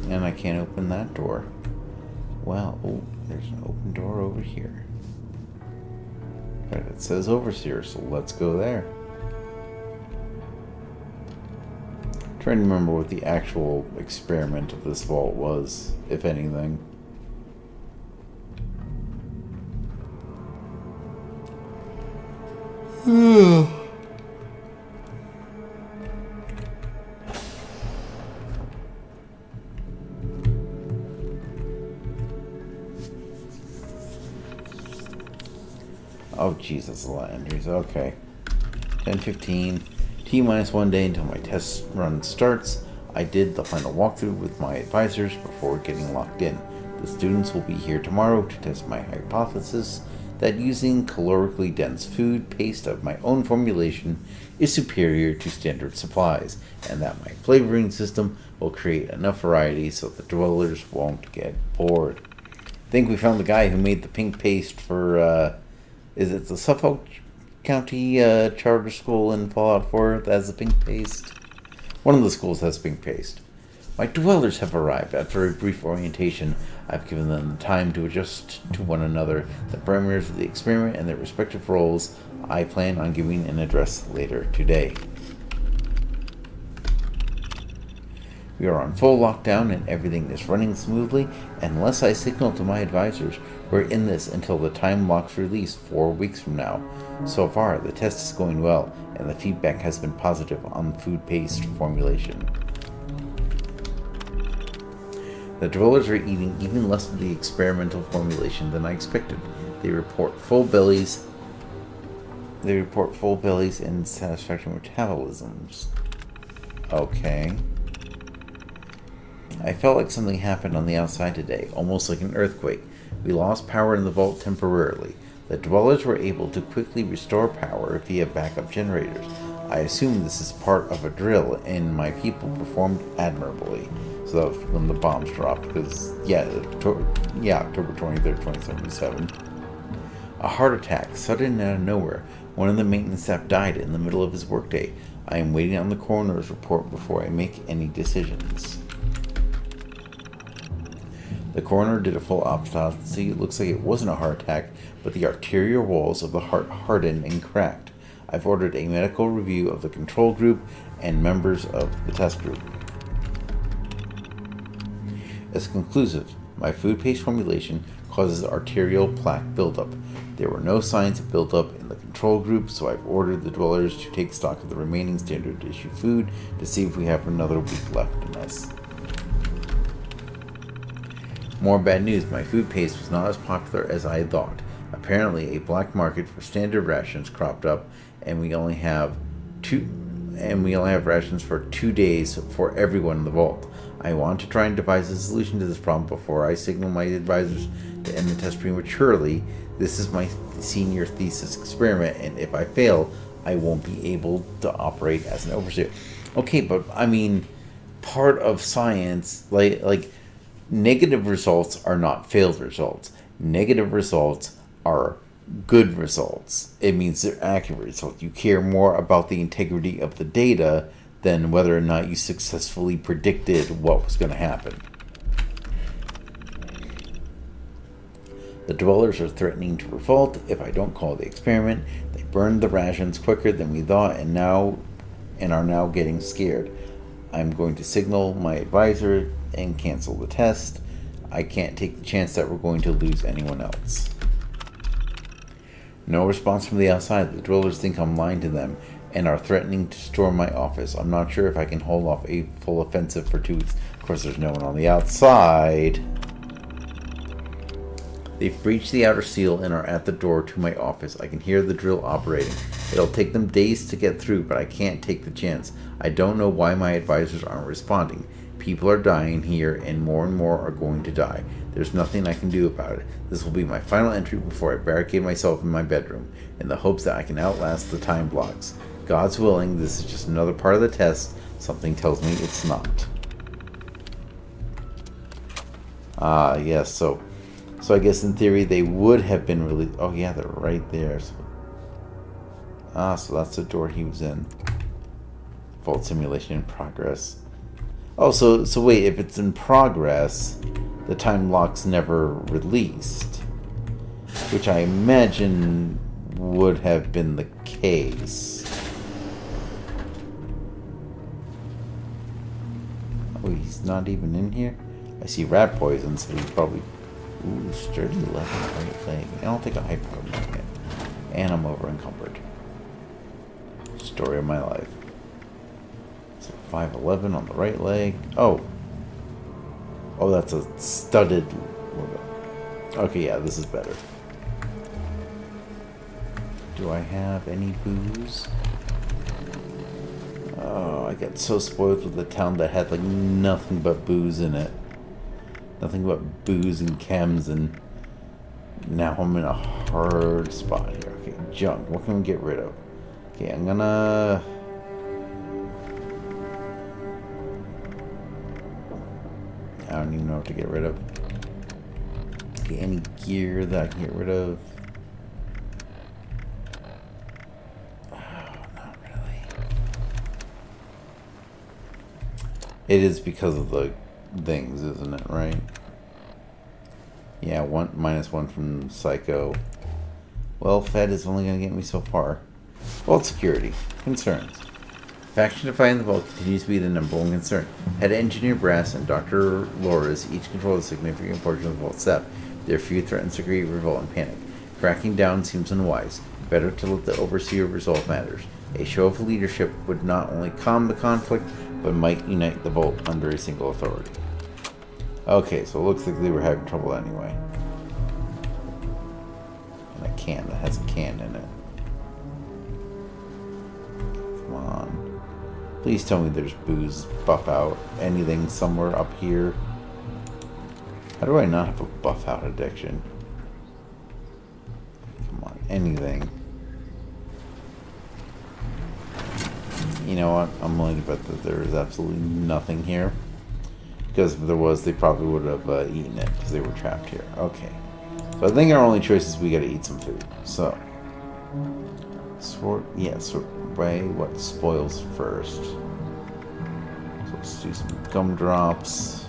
And I can't open that door. Well, oh, there's an open door over here. But it says overseer, so let's go there. I'm trying to remember what the actual experiment of this vault was, if anything. Oh, Jesus, a lot of entries. Okay. 10:15. T-minus 1 day until my test run starts. I did the final walkthrough with my advisors before getting locked in. The students will be here tomorrow to test my hypothesis that using calorically dense food paste of my own formulation is superior to standard supplies, and that my flavoring system will create enough variety so the dwellers won't get bored. I think we found the guy who made the pink paste for, is it the Suffolk County Charter School in Fallout 4 that has the pink paste? One of the schools has pink paste. My dwellers have arrived. After a brief orientation, I've given them the time to adjust to one another, the parameters of the experiment, and their respective roles. I plan on giving an address later today. We are on full lockdown and everything is running smoothly. Unless I signal to my advisors, we're in this until the time lock's release 4 weeks from now. So far, the test is going well, and the feedback has been positive on the food paste formulation. The dwellers are eating even less of the experimental formulation than I expected. They report full bellies and satisfactory metabolisms. Okay. I felt like something happened on the outside today, almost like an earthquake. We lost power in the vault temporarily. The dwellers were able to quickly restore power via backup generators. I assume this is part of a drill, and my people performed admirably. So that was when the bombs dropped, because, October 23rd, 2077. A heart attack, sudden and out of nowhere. One of the maintenance staff died in the middle of his workday. I am waiting on the coroner's report before I make any decisions. The coroner did a full autopsy. It looks like it wasn't a heart attack, but the arterial walls of the heart hardened and cracked. I've ordered a medical review of the control group and members of the test group. As conclusive, my food paste formulation causes arterial plaque buildup. There were no signs of buildup in the control group, so I've ordered the dwellers to take stock of the remaining standard issue food to see if we have another week left in us. More bad news, my food paste was not as popular as I had thought. Apparently, a black market for standard rations cropped up, and we only have rations for 2 days for everyone in the vault. I want to try and devise a solution to this problem before I signal my advisors to end the test prematurely. This is my senior thesis experiment, and if I fail, I won't be able to operate as an overseer. Okay, but I mean, part of science, like negative results are not failed results. Negative results are good results. It means they're accurate results. You care more about the integrity of the data than whether or not you successfully predicted what was going to happen. The dwellers are threatening to revolt if I don't call the experiment. They burned the rations quicker than we thought and are now getting scared. I'm going to signal my advisor and cancel the test. I can't take the chance that we're going to lose anyone else. No response from the outside. The dwellers think I'm lying to them and are threatening to storm my office. I'm not sure if I can hold off a full offensive for 2 weeks. Of course, there's no one on the outside. They've breached the outer seal and are at the door to my office. I can hear the drill operating. It'll take them days to get through, but I can't take the chance. I don't know why my advisors aren't responding. People are dying here, and more are going to die. There's nothing I can do about it. This will be my final entry before I barricade myself in my bedroom, in the hopes that I can outlast the time blocks. God's willing, this is just another part of the test. Something tells me it's not. Yes, so I guess in theory they would have been released. Oh yeah, they're right there. So that's the door he was in. Vault simulation in progress. Oh, so wait, if it's in progress, the time lock's never released. Which I imagine would have been the case. Oh, he's not even in here? I see rat poison, so he's probably... Ooh, sturdy 11 right leg. I don't think a high power magnet. And I'm over encumbered. Story of my life. So 5'11 on the right leg. Oh, that's a studded logo. Okay, yeah, this is better. Do I have any booze? Oh, I got so spoiled with the town that had like nothing but booze in it. Nothing but booze and chems, and now I'm in a hard spot here. Okay, junk. What can we get rid of? Okay, I'm gonna... I don't even know what to get rid of. Okay, any gear that I can get rid of? Oh, not really. It is because of the things, isn't it, right? Yeah, -1 from Psycho. Well, Fed is only going to get me so far. Vault security. Concerns. Faction to find the vault continues to be the #1 concern. Head Engineer Brass and Dr. Loras each control a significant portion of the vault staff. Their few threatens to create revolt and panic. Cracking down seems unwise. Better to let the Overseer resolve matters. A show of leadership would not only calm the conflict, but might unite the vault under a single authority. Okay, so it looks like they were having trouble anyway. And a can that has a can in it. Come on. Please tell me there's booze buff out. Anything somewhere up here. How do I not have a buff out addiction? Come on, anything. You know what? I'm willing to bet that there is absolutely nothing here. Because if there was, they probably would have eaten it because they were trapped here. Okay. So I think our only choice is we gotta eat some food. So. Sort by what spoils first. So let's do some gumdrops.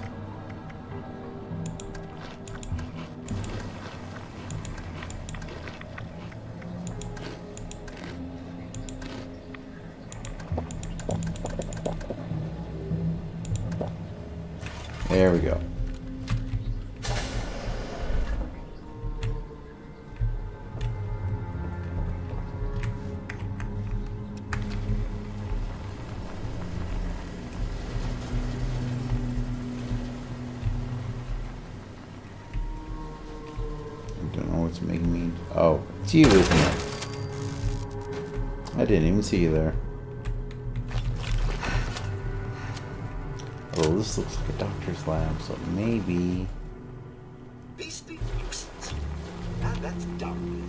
There we go. I don't know what's making me... Oh, it's you, isn't it? I didn't even see you there. Oh, this looks like a doctor's lab, so maybe... Beastly nuisance. And that's done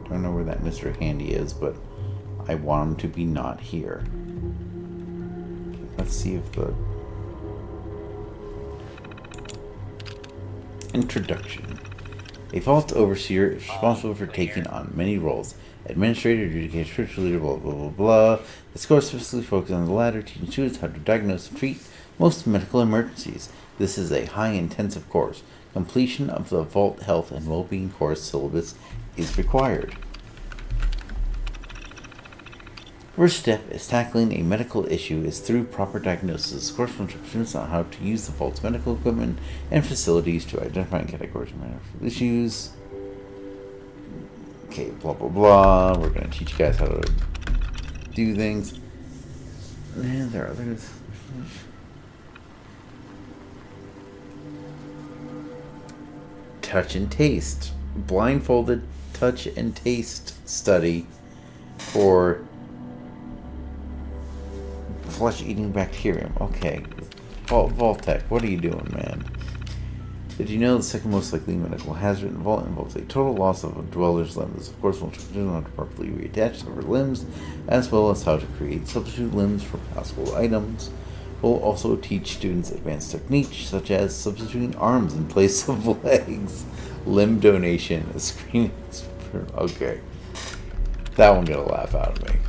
with. Don't know where that Mr. Handy is, but I want him to be not here. Okay, let's see if the... Introduction. A Vault Overseer is responsible for taking on many roles. Administrator, adjudicator, spiritual leader, blah blah blah blah. The course specifically focuses on the latter, teaching students how to diagnose and treat most medical emergencies. This is a high intensive course. Completion of the Vault Health and Wellbeing course syllabus is required. First step is tackling a medical issue is through proper diagnosis. Course will instruct students on how to use the Vault's medical equipment and facilities to identify and categorize medical issues. Okay, blah blah blah. We're gonna teach you guys how to do things. And there are others. Touch and taste. Blindfolded touch and taste study for flesh-eating bacterium. Okay. Vault-Tech, what are you doing, man? Did you know the second most likely medical hazard in the vault involves a total loss of a dweller's limbs? Of course, we'll teach you how to properly reattach severed limbs, as well as how to create substitute limbs for possible items. We'll also teach students advanced techniques, such as substituting arms in place of legs, limb donation, a screening... Okay. That one got a laugh out of me.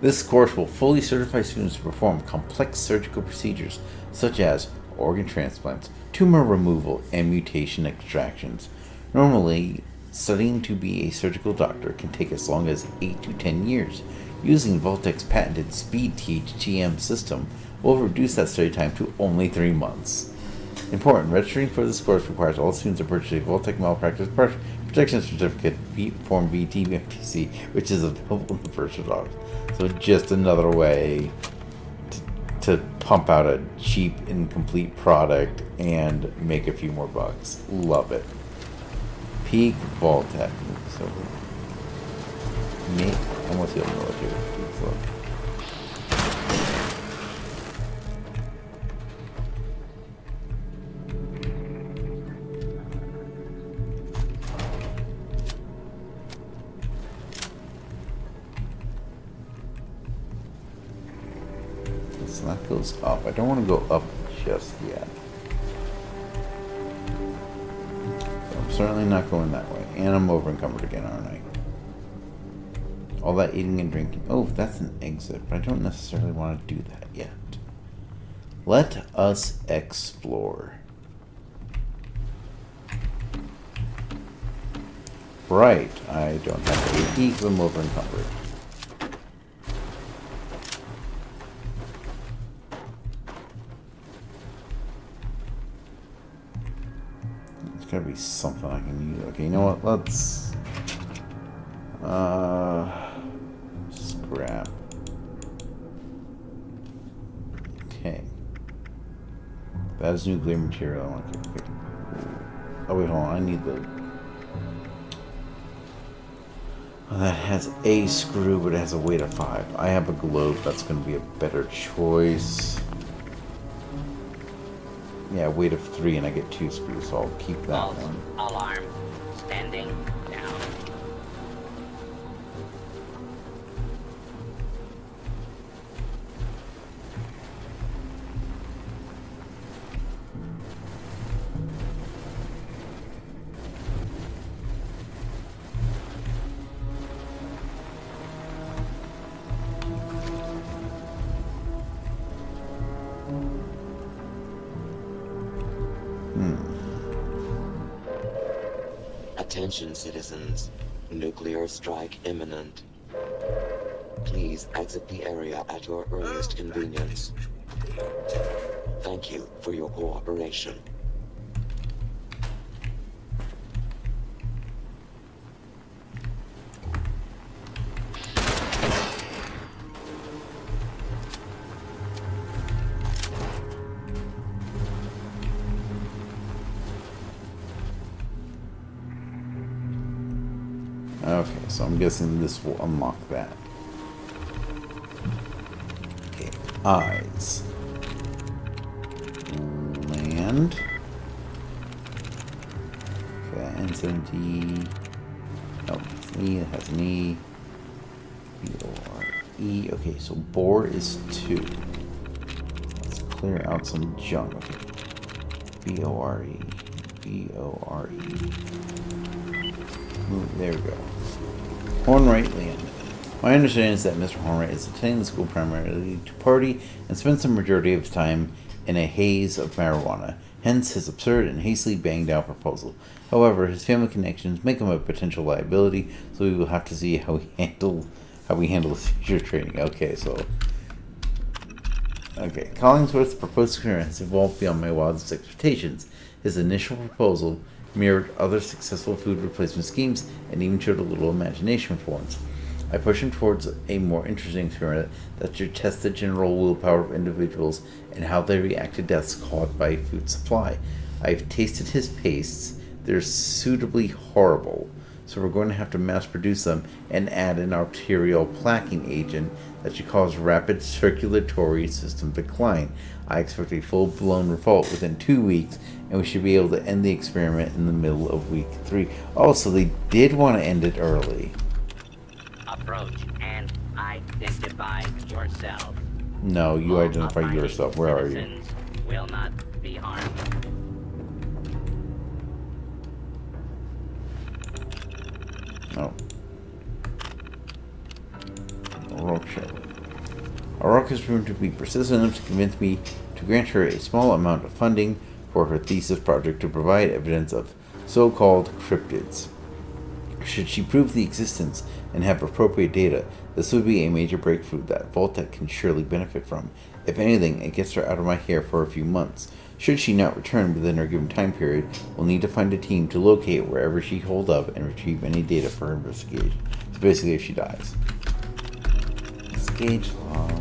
This course will fully certify students to perform complex surgical procedures, such as organ transplants, tumor removal, and mutation extractions. Normally, studying to be a surgical doctor can take as long as 8 to 10 years. Using Vault-Tech's patented Speed THTM system will reduce that study time to only 3 months. Important, registering for this course requires all students to purchase a Vault-Tech Malpractice Protection Certificate, Form VTMTC, which is available in the purchase office. So just another way to pump out a cheap, incomplete product and make a few more bucks. Love it. Peak Vault-Tec. So, me, I'm with you on military. So that goes up. I don't want to go up just yet. So I'm certainly not going that way. And I'm over encumbered again, aren't I? All that eating and drinking. Oh, that's an exit, but I don't necessarily want to do that yet. Let us explore. Right, I don't have AP because I'm over encumbered. There's gotta be something I can use. Okay, you know what? Let's scrap. Okay. That is nuclear material. Okay. Oh wait, hold on. I need the. Oh, that has a screw, but it has a weight of 5. I have a globe. That's going to be a better choice. Yeah, weight of 3, and I get 2 screws, so I'll keep that False one. alarm. Standing down. Attention, citizens. Nuclear strike imminent. Please exit the area at your earliest convenience. Thank you for your cooperation. Okay, so I'm guessing this will unlock that. Okay, eyes. Land. Okay, N70. Oh, it's an E, it has an E. B-O-R-E. Okay, so bore is 2. Let's clear out some junk. Okay. B-O-R-E. B-O-R-E. There we go. Hornwright Land. My understanding is that Mr. Hornwright is attending the school primarily to party and spends the majority of his time in a haze of marijuana, hence his absurd and hastily banged out proposal. However, his family connections make him a potential liability, so we will have to see how we handle his future training. Okay, Collingsworth's proposed experiment has evolved beyond my wildest expectations. His initial proposal mirrored other successful food replacement schemes and even showed a little imagination for once. I push him towards a more interesting experiment that should test the general willpower of individuals and how they react to deaths caused by food supply. I've tasted his pastes. They're suitably horrible, so we're going to have to mass produce them and add an arterial plaquing agent that should cause rapid circulatory system decline. I expect a full-blown revolt within 2 weeks, and we should be able to end the experiment in the middle of week 3. Also, they did want to end it early. Approach and identify yourself. No, you All identify abiding yourself. Where are you? citizens will not be harmed. Oh. O'Rourke show. O'Rourke has proven to be persistent enough to convince me to grant her a small amount of funding for her thesis project to provide evidence of so-called cryptids. Should she prove the existence and have appropriate data, this would be a major breakthrough that Vault-Tec can surely benefit from. If anything, it gets her out of my hair for a few months. Should she not return within her given time period, we'll need to find a team to locate wherever she holed up and retrieve any data for her investigation. So basically, if she dies. Gauge log.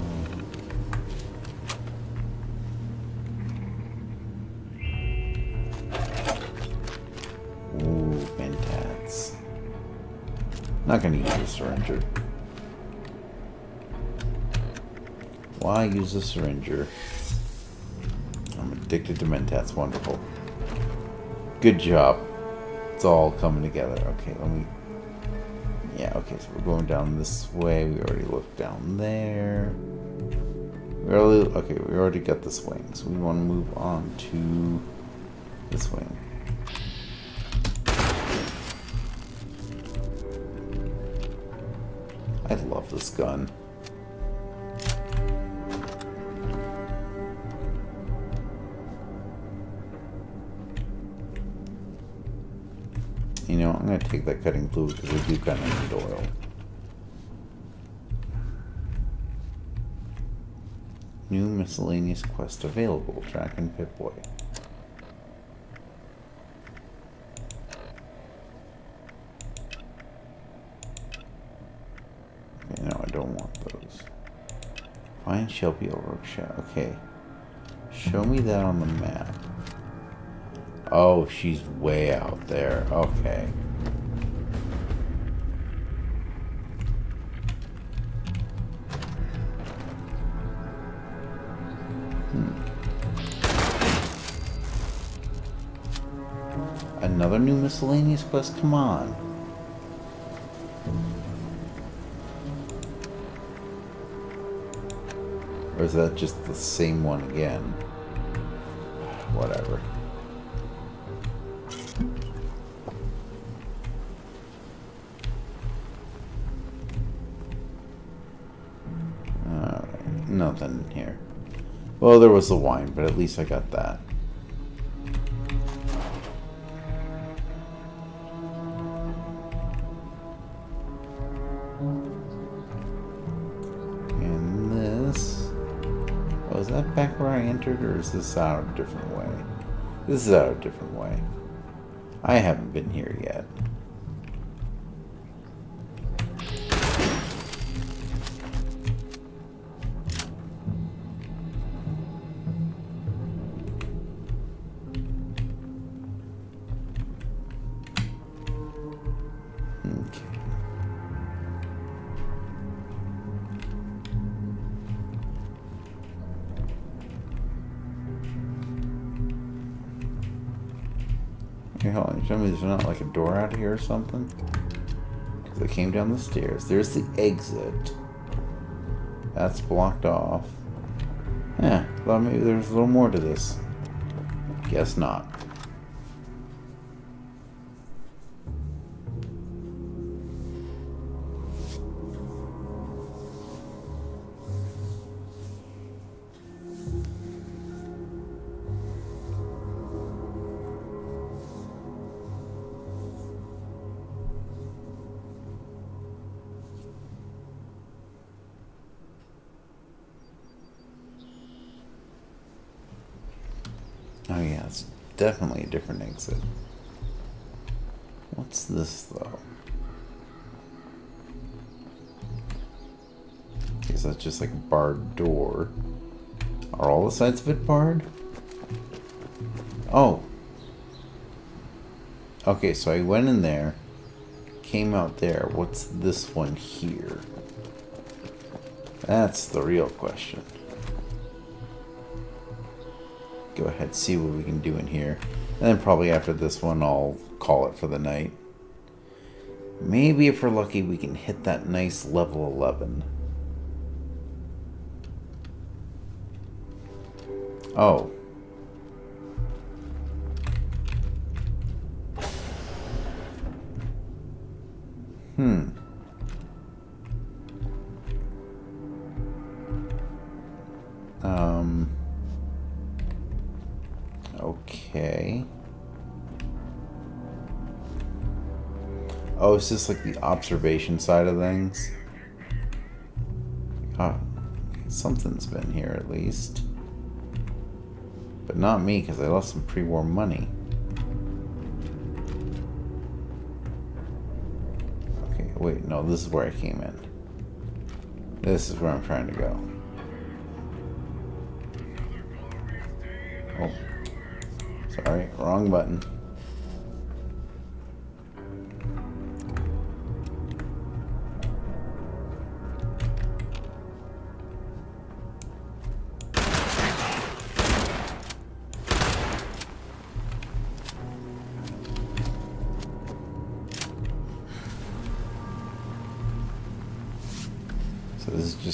Ooh, fantastic. Not gonna use a syringer. Why use a syringer? I'm addicted to Mentats. Wonderful. Good job. It's all coming together. Okay, let me... Yeah, okay, so we're going down this way. We already looked down there. We already got this wing, so we want to move on to this wing. I love this gun. You know, I'm going to take that cutting fluid because I do kind of need oil. New miscellaneous quest available. Track and Pip-Boy. Okay, no, I don't want those. Find Shelby O'Rourke Shadow. Okay. Show me that on the map. Oh, she's way out there. Okay. Another new miscellaneous quest? Come on. Or is that just the same one again? Whatever. Alright, nothing here. Well, there was the wine, but at least I got that. And this... Oh, is that back where I entered, or is this out a different way? This is out a different way. I haven't been here yet. Okay, hold on. You tell me there's not like a door out here or something? Because I came down the stairs. There's the exit. That's blocked off. Yeah, thought maybe there's a little more to this. Guess not. Oh yeah, it's definitely a different exit. What's this though? Guess that's just like a barred door. Are all the sides of it barred? Oh. Okay, so I went in there, came out there. What's this one here? That's the real question. Go ahead, see what we can do in here. And then probably after this one, I'll call it for the night. Maybe if we're lucky, we can hit that nice level 11. Oh. Okay. Oh, it's just like the observation side of things. Oh, something's been here at least. But not me, because I lost some pre-war money. Okay, wait, no, this is where I came in. This is where I'm trying to go. Oh. Sorry, wrong button.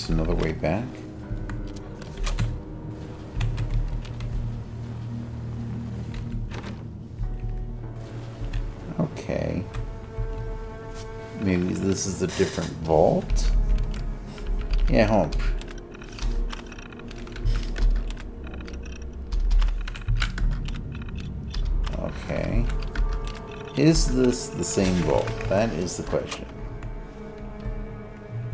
just another way back? Okay. Maybe this is a different vault? Yeah, hold on. Okay. Is this the same vault? That is the question.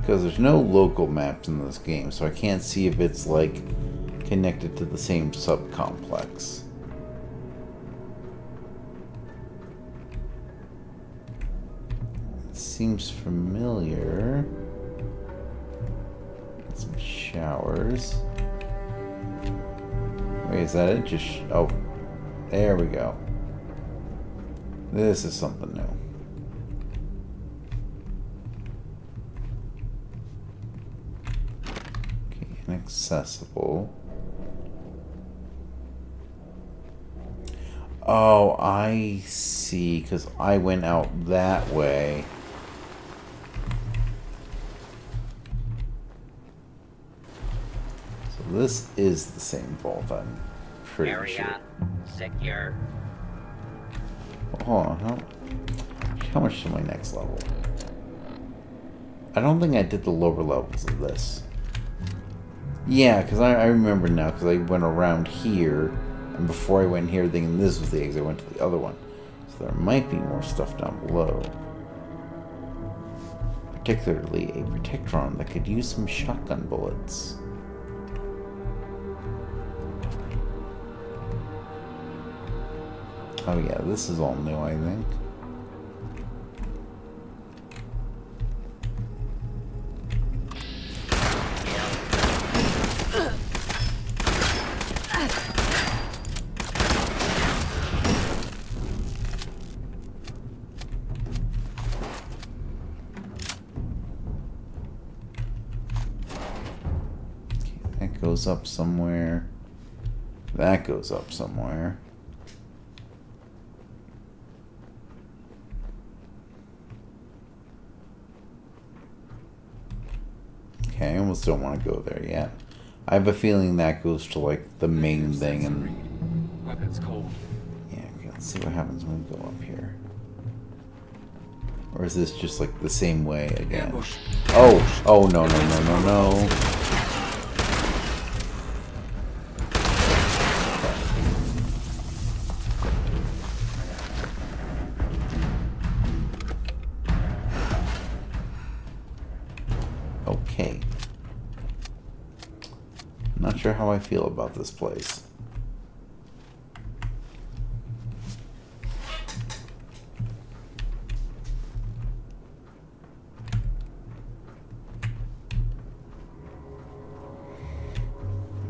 Because there's no local maps in this game, so I can't see if it's, like, connected to the same subcomplex. It seems familiar. Some showers. Wait, is that it? Just... oh. There we go. This is something new. Okay, inaccessible. Oh, I see, because I went out that way. So this is the same vault, I'm pretty sure. Area secure. Hold on, how much to my next level? I don't think I did the lower levels of this. Yeah, because I remember now, because I went around here, and before I went here thinking this was the exit, I went to the other one. So there might be more stuff down below. Particularly a Protectron that could use some shotgun bullets. Oh yeah, this is all new, I think. Okay, that goes up somewhere. That goes up somewhere. Okay, I almost don't want to go there yet. I have a feeling that goes to like the main thing, and weapons cold. Yeah, okay, let's see what happens when we go up here. Or is this just like the same way again? Oh, oh no no no no no. Okay. Not sure how I feel about this place.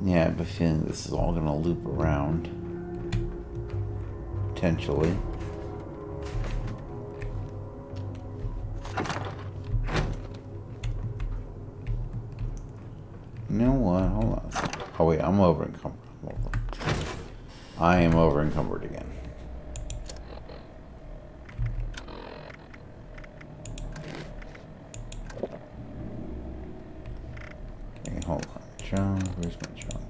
Yeah, I have a feeling this is all gonna loop around. Potentially. You know what? Hold on. Oh wait, I'm over encumbered. I am over encumbered again. Okay, hold on. Junk. Where's my junk?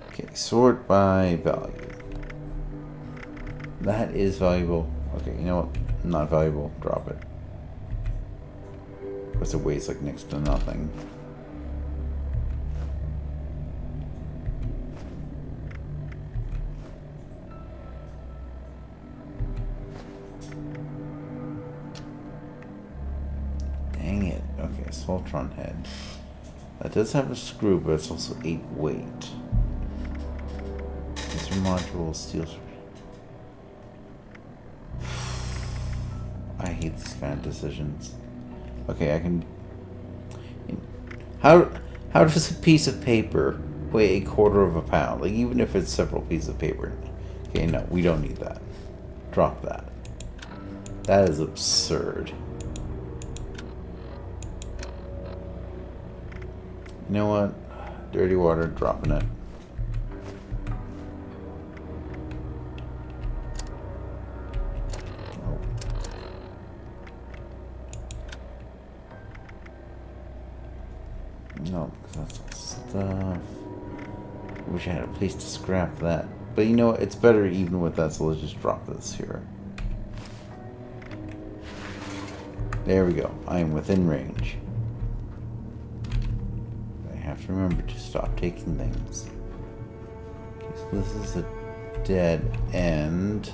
Okay, sort by value. That is valuable. Okay, you know what? Not valuable. Drop it. Because it weighs like next to nothing. Dang it. Okay, Soltron head. That does have a screw, but it's also 8 weight. These are module steel. I hate these kind of decisions. Okay, I can... How does a piece of paper weigh 1/4 of a pound? Like, even if it's several pieces of paper. Okay, no, we don't need that. Drop that. That is absurd. You know what? Dirty water, dropping it. Oh. stuff. Wish I had a place to scrap that. But you know what? It's better even with that, so let's just drop this here. There we go. I am within range. I have to remember to stop taking things. Okay, so this is a dead end.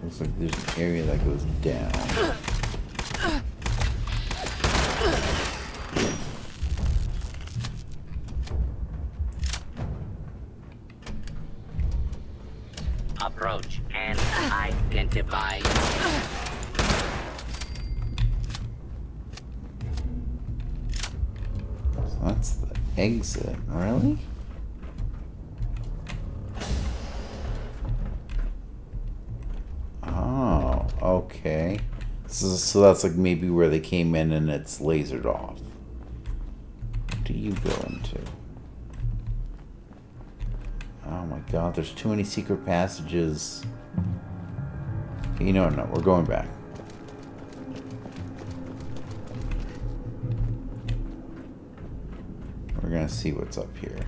Looks like there's an area that goes down. Approach and identify. So that's the exit, really? Oh, okay. So that's like maybe where they came in and it's lasered off. What do you go into? Oh my god, there's too many secret passages. You know, no, we're going back. We're gonna see what's up here.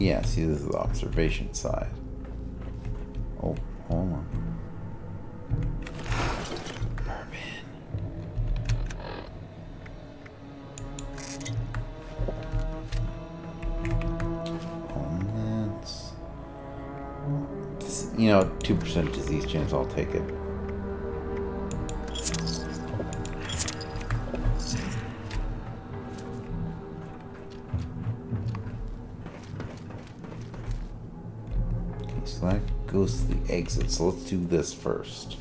Yeah, see, this is the observation side. Oh, hold on. Bourbon. Oh, that's... You know, 2% disease chance, I'll take it. So that goes to the exit. So let's do this first.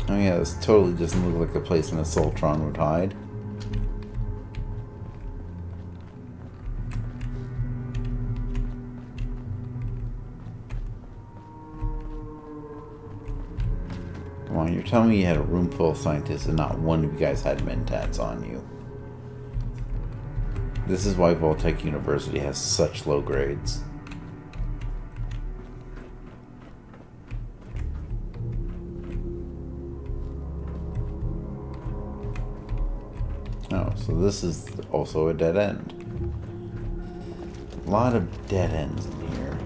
Oh yeah, this totally doesn't look like the place an Assaultron would hide. Come on, you're telling me you had a room full of scientists and not one of you guys had mentats on you. This is why Voltech University has such low grades. Oh, so this is also a dead end. A lot of dead ends in here.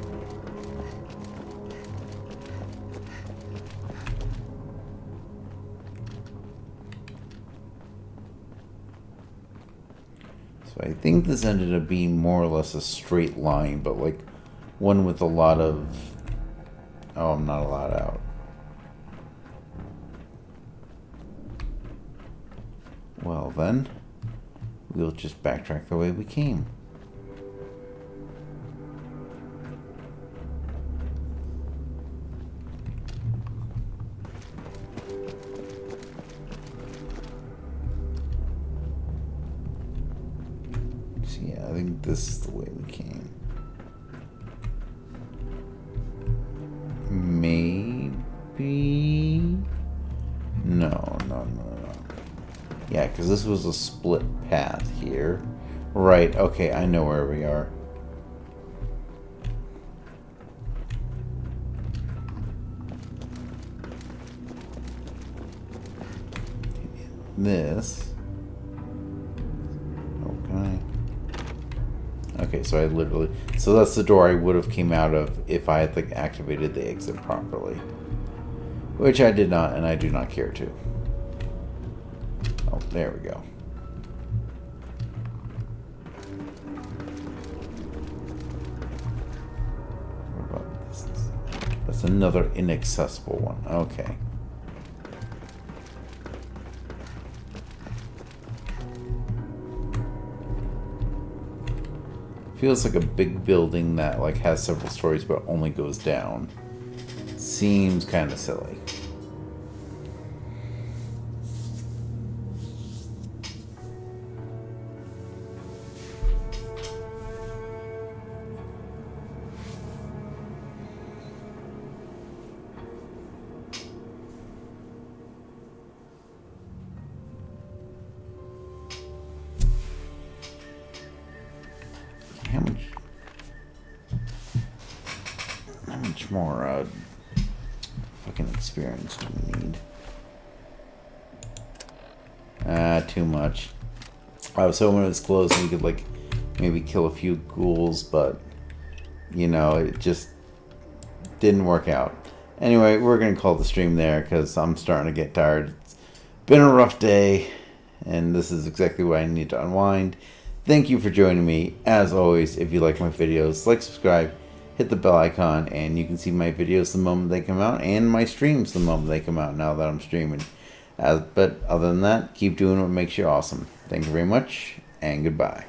So I think this ended up being more or less a straight line, but like one with a lot of... Oh, I'm not allowed out. Well then, we'll just backtrack the way we came. So yeah, I think this is the way we came. Maybe... No. Yeah, because this was a split path here. Right, okay, I know where we are. This... Oh, can I... Okay, so I literally... So that's the door I would have came out of if I had like, activated the exit properly. Which I did not, and I do not care to. Oh, there we go. That's another inaccessible one. Okay. Feels like a big building that like has several stories but only goes down. Seems kind of silly. How much more fucking experience do we need? Too much. I was hoping it was close and we could like maybe kill a few ghouls, but you know, it just didn't work out. Anyway, we're gonna call the stream there because I'm starting to get tired. It's been a rough day, and this is exactly what I need to unwind. Thank you for joining me. As always, if you like my videos, like, subscribe, hit the bell icon, and you can see my videos the moment they come out, and my streams the moment they come out now that I'm streaming. But other than that, keep doing what makes you awesome. Thank you very much, and goodbye.